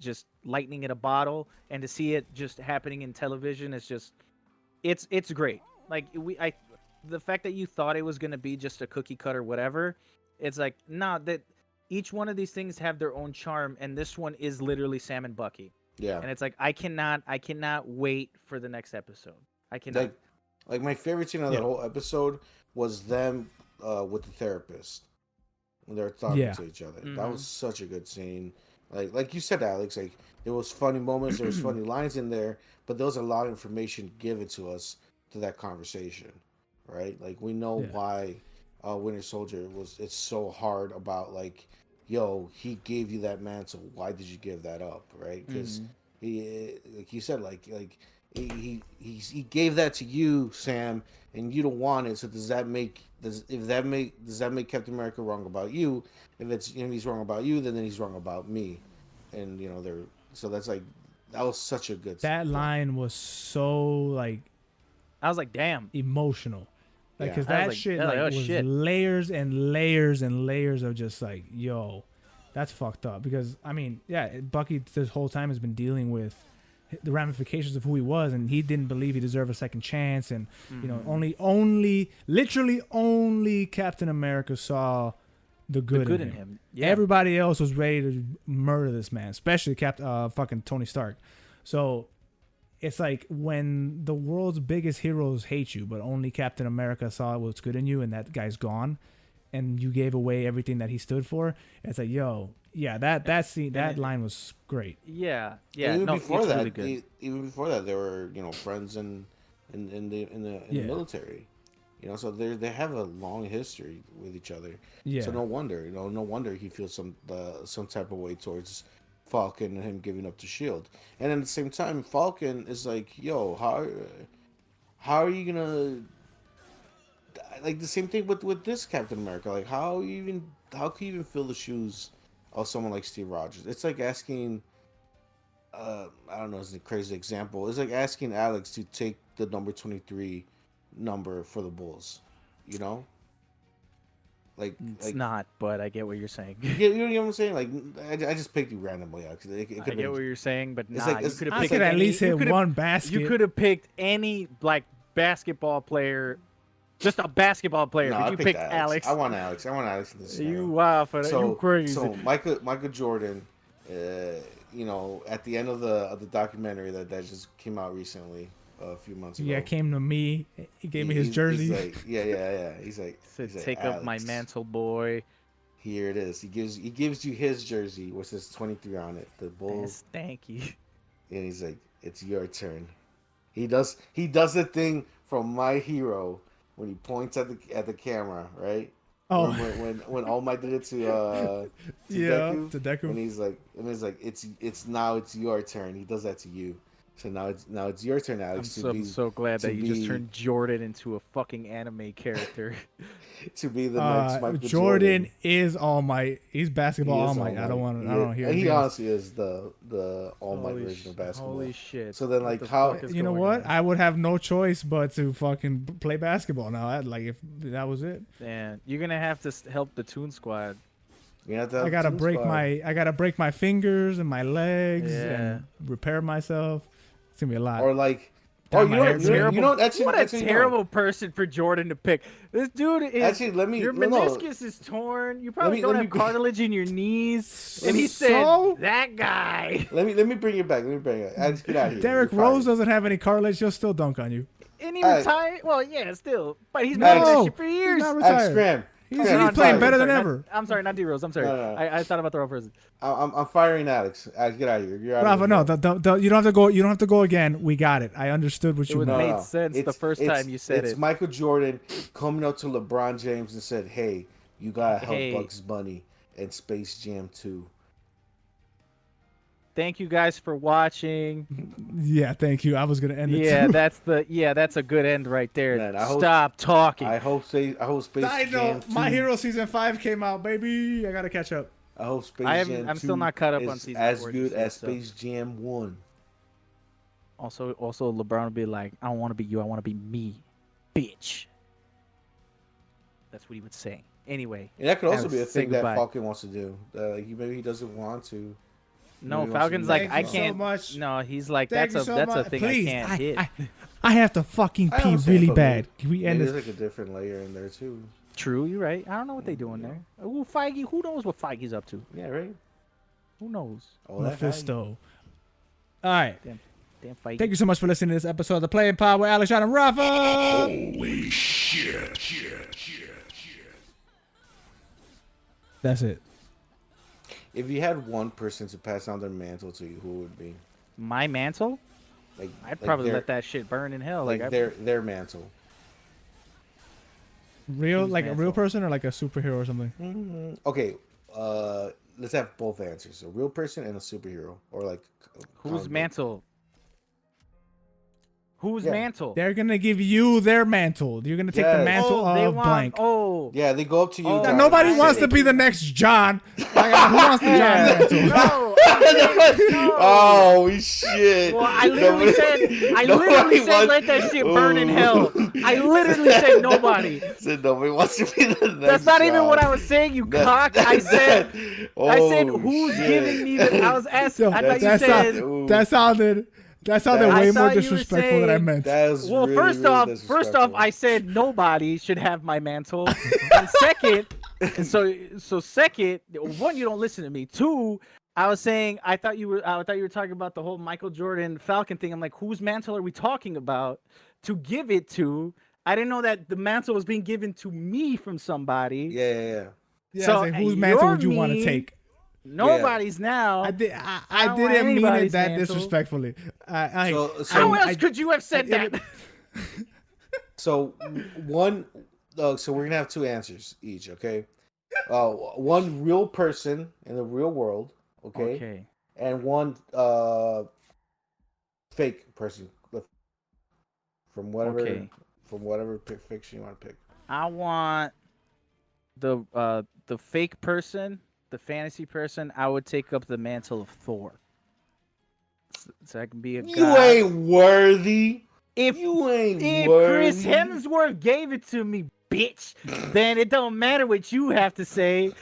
S1: just lightning in a bottle, and to see it just happening in television is just it's great. Like the fact that you thought it was gonna be just a cookie cutter whatever, it's like nah, that each one of these things have their own charm, and this one is literally Sam and Bucky.
S2: Yeah.
S1: And it's like I cannot wait for the next episode. I cannot.
S2: Like my favorite scene of that whole episode was them with the therapist when they were talking to each other. That was such a good scene. Like you said, Alex, like there was funny moments, there was funny lines in there, but there was a lot of information given to us to that conversation, right? Like we know why Winter Soldier it's so hard about like, yo, he gave you that mantle. Why did you give that up, right? Because he, like you said, like he gave that to you, Sam, and you don't want it. So does that make Captain America wrong about you? If he's wrong about you, then he's wrong about me, and so that's like that was such a good.
S3: That line was so like
S1: I was like, damn.
S3: emotional, like because
S1: I was
S3: that
S1: like-
S3: shit
S1: I was
S3: like
S1: like, oh,
S3: was
S1: shit.
S3: layers and layers and layers of just like, yo, that's fucked up. Because I mean, yeah, Bucky this whole time has been dealing with the ramifications of who he was, and he didn't believe he deserved a second chance, and literally only Captain America saw the good in him.
S1: Yeah.
S3: Everybody else was ready to murder this man, especially fucking Tony Stark. So it's like when the world's biggest heroes hate you, but only Captain America saw what's good in you, and that guy's gone, and you gave away everything that he stood for. It's like, yo, yeah, that line was great.
S1: Yeah.
S2: And
S1: No,
S2: before
S1: it's
S2: that,
S1: really good.
S2: even before that, they were friends in the military. So they have a long history with each other.
S3: Yeah.
S2: So no wonder he feels some type of way towards Falcon and him giving up the shield. And at the same time, Falcon is like, yo, how are you gonna like the same thing with this Captain America? Like how can you even fill the shoes of someone like Steve Rogers? It's like asking I don't know, it's a crazy example. It's like asking Alex to take the number 23 number for the Bulls, Like
S1: It's not, but I get what you're saying.
S2: you know what I'm saying? Like I just picked you randomly. It
S1: I get what you're saying, but
S2: It's
S1: nah,
S2: like-
S1: you
S2: it's-
S1: could have
S3: I
S1: picked
S3: could at
S1: any-
S3: least
S1: you
S3: hit
S1: could've-
S3: one basket.
S1: You could have picked any like basketball player, just a basketball player,
S2: No,
S1: but
S2: I
S1: you
S2: picked
S1: picked Alex.
S2: I want Alex in this.
S1: You
S2: scenario.
S1: wow for that. You crazy.
S2: So Michael Jordan, at the end of the documentary that just came out recently, a few months ago.
S3: Yeah, came to me. He gave me his jersey.
S2: He's like, yeah. He's like,
S1: Take up my
S2: Alex,
S1: mantle, boy.
S2: Here it is. He gives you his jersey, which says 23 on it. The Bulls.
S1: Thank you.
S2: And he's like, it's your turn. He does the thing from My Hero when he points at the camera, right?
S3: Oh,
S2: when All Might did it to
S3: to
S2: Deku,
S3: Deku.
S2: and he's like, it's now it's your turn. He does that to you. So now it's your turn, Alex.
S1: I'm so glad that you just turned Jordan into a fucking anime character.
S2: To be the next Michael
S3: Jordan is All Might. He's basketball All Might. I don't hear.
S2: He honestly is the All Might version of basketball.
S1: Holy shit!
S2: So then, like, how
S3: You know what? I would have no choice but to fucking play basketball now. If that was it.
S1: Man, you're gonna have to help the Toon Squad.
S3: I gotta break my fingers and my legs and repair myself. It's gonna be a lot.
S2: Or like,
S1: Actually, what a terrible person for Jordan to pick. This dude is.
S2: Actually,
S1: your meniscus is torn. You probably don't have cartilage in your knees. And he said, "That guy."
S2: Let me bring you back. Alex, get out of here.
S3: Derrick Rose doesn't have any cartilage. He'll still dunk on you.
S1: And he retired. Well, yeah, still, but he's been doing that shit for years.
S3: He's not retired. He's playing better than ever.
S1: I'm sorry, not D Rose. I'm sorry.
S2: No.
S1: I thought about the wrong person.
S2: I'm firing Alex. Alex, get out of here. You're out
S3: Rafa,
S2: of
S3: no,
S2: here.
S3: you don't have to go. You don't have to go again. We got it. I understood what you
S1: It
S3: meant.
S1: made sense the first time you said it.
S2: It's Michael Jordan coming up to LeBron James and said, "Hey, you gotta help Bugs Bunny and Space Jam 2."
S1: Thank you guys for watching.
S3: Yeah, thank you. I was gonna end it. Too.
S1: That's a good end right there.
S2: Man,
S1: Stop talking.
S2: I hope Space Jam 2.
S3: My Hero season 5 came out, baby. I gotta catch up.
S2: I hope Space Jam 2
S1: I'm still not caught up on
S2: is
S1: season
S2: as
S1: 4
S2: good
S1: just
S2: as
S1: yet,
S2: Space Jam 1.
S1: Also, LeBron will be like, "I don't want to be you. I want to be me, bitch." That's what he would say. Anyway.
S2: And that could also
S1: Alex,
S2: be a thing that
S1: goodbye.
S2: Falcon wants to do. Maybe he doesn't want to.
S1: No,
S2: Maybe
S1: Falcon's
S2: wants to
S1: like, I
S3: Thank you so
S1: can't.
S3: much.
S1: No, he's like,
S3: Thank
S1: that's
S3: you
S1: a
S3: so much.
S1: thing
S3: Please,
S1: I can't hit.
S3: I have to fucking
S2: I
S3: pee
S2: understand,
S3: really
S2: but
S3: bad. Can we end
S2: There's
S3: this?
S2: like a different layer in there too.
S1: True, you're right. I don't know what they're doing there. Ooh, Feige. Who knows what Feige's up to?
S2: Yeah, right.
S1: Who knows?
S2: Oh, that
S3: Mephisto. All right.
S1: Damn Feige.
S3: Thank you so much for listening to this episode of the Playing Pod with Alex, John, and Rafa.
S5: Holy shit.
S3: That's it.
S2: If you had one person to pass down their mantle to you, who would it be?
S1: My mantle?
S2: Like
S1: I'd probably let that shit burn in hell.
S2: Like their mantle.
S3: Real,
S1: Who's
S3: like a real
S1: mantle?
S3: person or like a superhero or something?
S2: Okay, let's have both answers: a real person and a superhero, or like
S1: Whose mantle? Whose
S2: Yeah.
S1: mantle?
S3: They're gonna give you their mantle. You're gonna take the
S2: Yes.
S3: mantle
S1: they
S3: of
S1: want.
S3: blank.
S1: Oh.
S2: Yeah, they go up to you.
S1: Oh,
S2: John,
S3: Nobody
S2: and
S3: wants
S2: say,
S3: to be the next John. Who wants the John mantle?
S1: No. I'm saying no.
S2: Oh shit!
S1: Well, I literally said, let that shit burn in hell. I literally said nobody.
S2: Said nobody wants to be the next.
S1: That's not even
S2: John.
S1: what I was saying, you cock. I said, who's giving me the? I was asking. I thought you said.
S3: That sounded way
S1: I
S3: more
S1: thought you were
S3: disrespectful than I
S1: saying-
S3: meant.
S2: That was
S1: Well,
S2: really,
S1: first
S2: really
S1: off,
S2: disrespectful.
S1: I said nobody should have my mantle. And second, so second, one, you don't listen to me. Two, I was saying I thought you were talking about the whole Michael Jordan Falcon thing. I'm like, whose mantle are we talking about to give it to? I didn't know that the mantle was being given to me from somebody.
S2: Yeah.
S3: Yeah,
S1: So,
S3: I was like, whose
S1: you're
S3: mantle would you want to
S1: mean.
S3: take?
S1: Nobody's now.
S3: I
S1: don't want
S3: didn't mean it
S1: anybody's
S3: that
S1: mantle.
S3: disrespectfully.
S2: So
S1: How else could you have said that?
S2: So one, so we're gonna have two answers each, okay? One real person in the real world, okay, and one fake person from whatever fiction you want to pick.
S1: I want the fake person, the fantasy person. I would take up the mantle of Thor, so I can be a
S2: You
S1: god.
S2: ain't worthy.
S1: If
S2: You ain't
S1: If
S2: worthy.
S1: Chris Hemsworth gave it to me, bitch, then it don't matter what you have to say.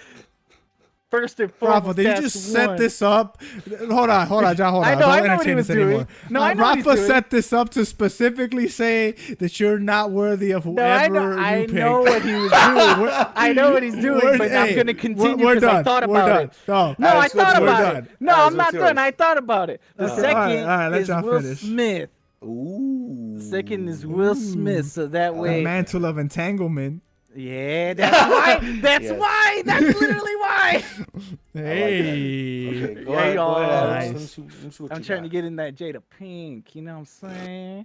S1: First and foremost,
S3: Rafa, did you
S1: that's
S3: just set
S1: one.
S3: this up? Hold on, John, hold on.
S1: I know
S3: Don't
S1: what he
S3: entertain
S1: was
S3: this
S1: doing.
S3: anymore.
S1: No, I know what he's
S3: Rafa
S1: doing.
S3: set this up to specifically say that you're not worthy of
S1: No, I
S3: whoever
S1: know,
S3: you
S1: I
S3: pick.
S1: know what he was doing. I know what he's doing, but I'm going to continue
S3: we're
S1: because I
S3: done.
S1: thought
S3: We're
S1: about
S3: done.
S1: it.
S3: No,
S1: No, I
S2: Alex, what's
S1: thought
S2: yours?
S1: about
S3: We're
S1: it. No,
S2: Alex,
S1: I'm not
S2: what's
S1: done.
S2: yours?
S1: I thought about it. The
S3: Okay,
S1: second
S3: all right, let
S1: is
S3: y'all
S1: Will
S3: finish.
S1: Smith.
S2: Ooh.
S1: The second is Will Smith, so that
S3: The
S1: way.
S3: mantle of entanglement.
S1: Yeah, that's why. That's
S2: Yes.
S1: why. That's literally why.
S3: Hey.
S2: Okay, go
S1: Yeah,
S2: ahead. Go
S1: y'all.
S2: ahead, Alex.
S3: Nice.
S2: Let me see what
S1: I'm
S2: you
S1: trying to
S2: got.
S1: get in that Jada Pink. You know what I'm saying?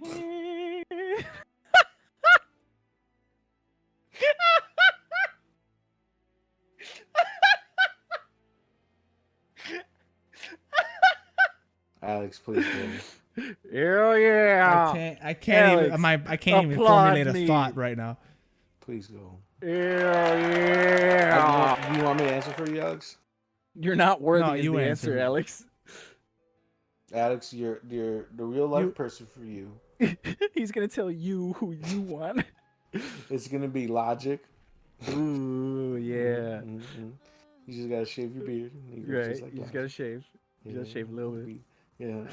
S2: Alex, please go.
S1: Hell yeah.
S3: I can't
S1: Alex,
S3: even. I can't even
S1: applaud
S3: formulate a
S1: me.
S3: thought right now.
S2: Please go.
S1: Hell yeah.
S2: Do you want me to answer for you, Alex?
S1: You're not worthy
S3: No,
S1: is
S3: you
S1: the
S3: answer.
S1: answer, Alex.
S2: Alex, you're the real life person for you.
S1: He's gonna tell you who you want.
S2: It's gonna be Logic.
S1: Ooh, yeah.
S2: Mhm. You just gotta shave your beard. You look
S1: Right.
S2: just like
S1: You just
S2: Logic.
S1: gotta shave. You just shave a little bit.
S2: Yeah.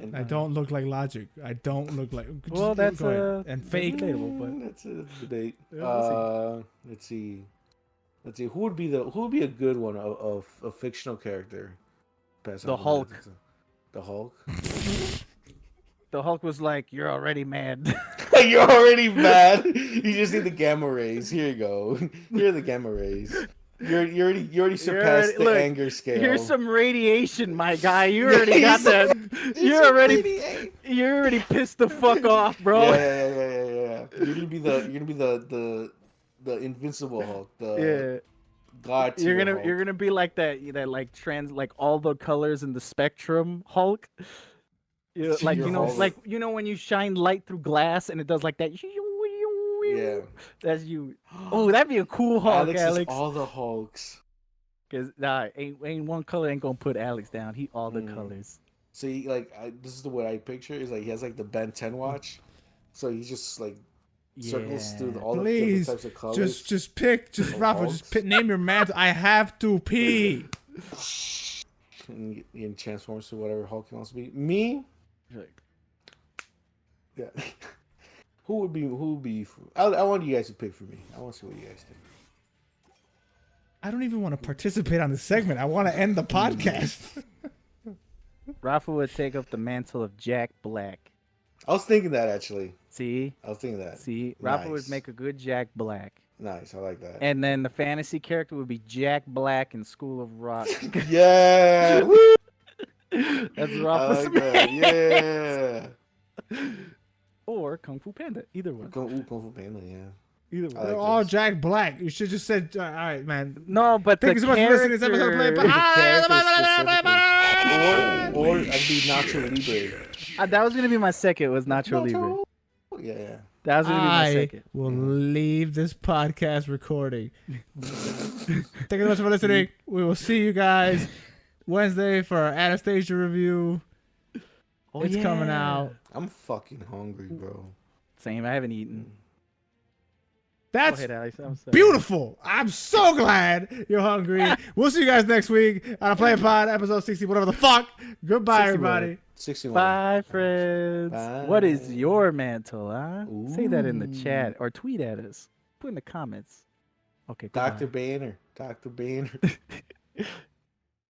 S2: And,
S3: I don't look like Logic. I don't look like.
S1: Well, that's
S3: go ahead. And
S1: that's
S3: fake.
S1: debatable, but
S2: That's a debate.
S1: Yeah,
S2: Let's see. Who would be a good one of a fictional character? Pass
S1: The
S2: on
S1: Hulk.
S2: The Hulk.
S1: the Hulk was like, "You're already mad."
S2: You're already mad. You just need the gamma rays. Here you go. Here are the gamma rays. You already surpassed the
S1: look,
S2: anger scale.
S1: Here's some radiation, my guy. You already got that. You're already pissed the fuck off, bro.
S2: Yeah. You're gonna be the invincible Hulk. The God tier Hulk.
S1: You're gonna be like that like like all the colors in the spectrum Hulk. Like
S2: You're Hulk.
S1: like when you shine light through glass and it does like that.
S2: Yeah.
S1: That's you. Oh, that'd be a cool Hulk,
S2: Alex.
S1: Alex.
S2: Is all the Hulks.
S1: Cause ain't one color ain't gonna put Alex down. He all the colors.
S2: So this is the way I picture is like he has like the Ben 10 watch, so he just like circles through all the different
S3: Please,
S2: types of colors.
S3: just pick, Rafa,
S2: Hulks.
S3: just name your mantle. I have to pee.
S2: and transforms to whatever Hulk he wants to be. Me, yeah. Who would be? I want you guys to pick for me. I want to see what you guys think.
S3: I don't even want to participate on this segment. I want to end the podcast.
S1: Rafa would take up the mantle of Jack Black.
S2: I was thinking that actually.
S1: See, Rafa would
S2: Nice.
S1: make a good Jack Black.
S2: Nice, I like that.
S1: And then the fantasy character would be Jack Black in School of Rock.
S2: Yeah, woo!
S1: That's
S2: I
S1: Rafa's
S2: like that. Yeah.
S1: Or Kung Fu Panda. Either one.
S2: Kung Fu Panda, yeah.
S1: Either one.
S2: I
S3: They're
S2: like
S3: all
S2: those.
S3: Jack Black. You should just said, all right, man.
S1: No, but
S3: Thank
S1: the
S3: you so much for listening to this episode of Play
S1: character-
S2: Or I'd be Nacho Libre.
S1: That was gonna be my second. Was Nacho Libre.
S2: Yeah.
S1: That was gonna be my
S3: I
S1: second.
S3: will leave this podcast recording. Thank you so much for listening. We will see you guys Wednesday for our Anastasia review.
S1: Oh,
S3: It's coming out.
S2: I'm fucking hungry, bro.
S1: Same. I haven't eaten. Go
S3: That's
S1: ahead, Alex. I'm sorry.
S3: beautiful. I'm so glad you're hungry. We'll see you guys next week on a Play Pod episode 60, whatever the fuck. Goodbye,
S1: 61.
S3: everybody.
S2: 61.
S1: Bye, friends.
S2: Bye.
S1: What is your mantle, huh? Say that in the
S2: Ooh.
S1: chat or tweet at us. Put in the comments. Okay,
S2: Dr.
S1: goodbye.
S2: Banner.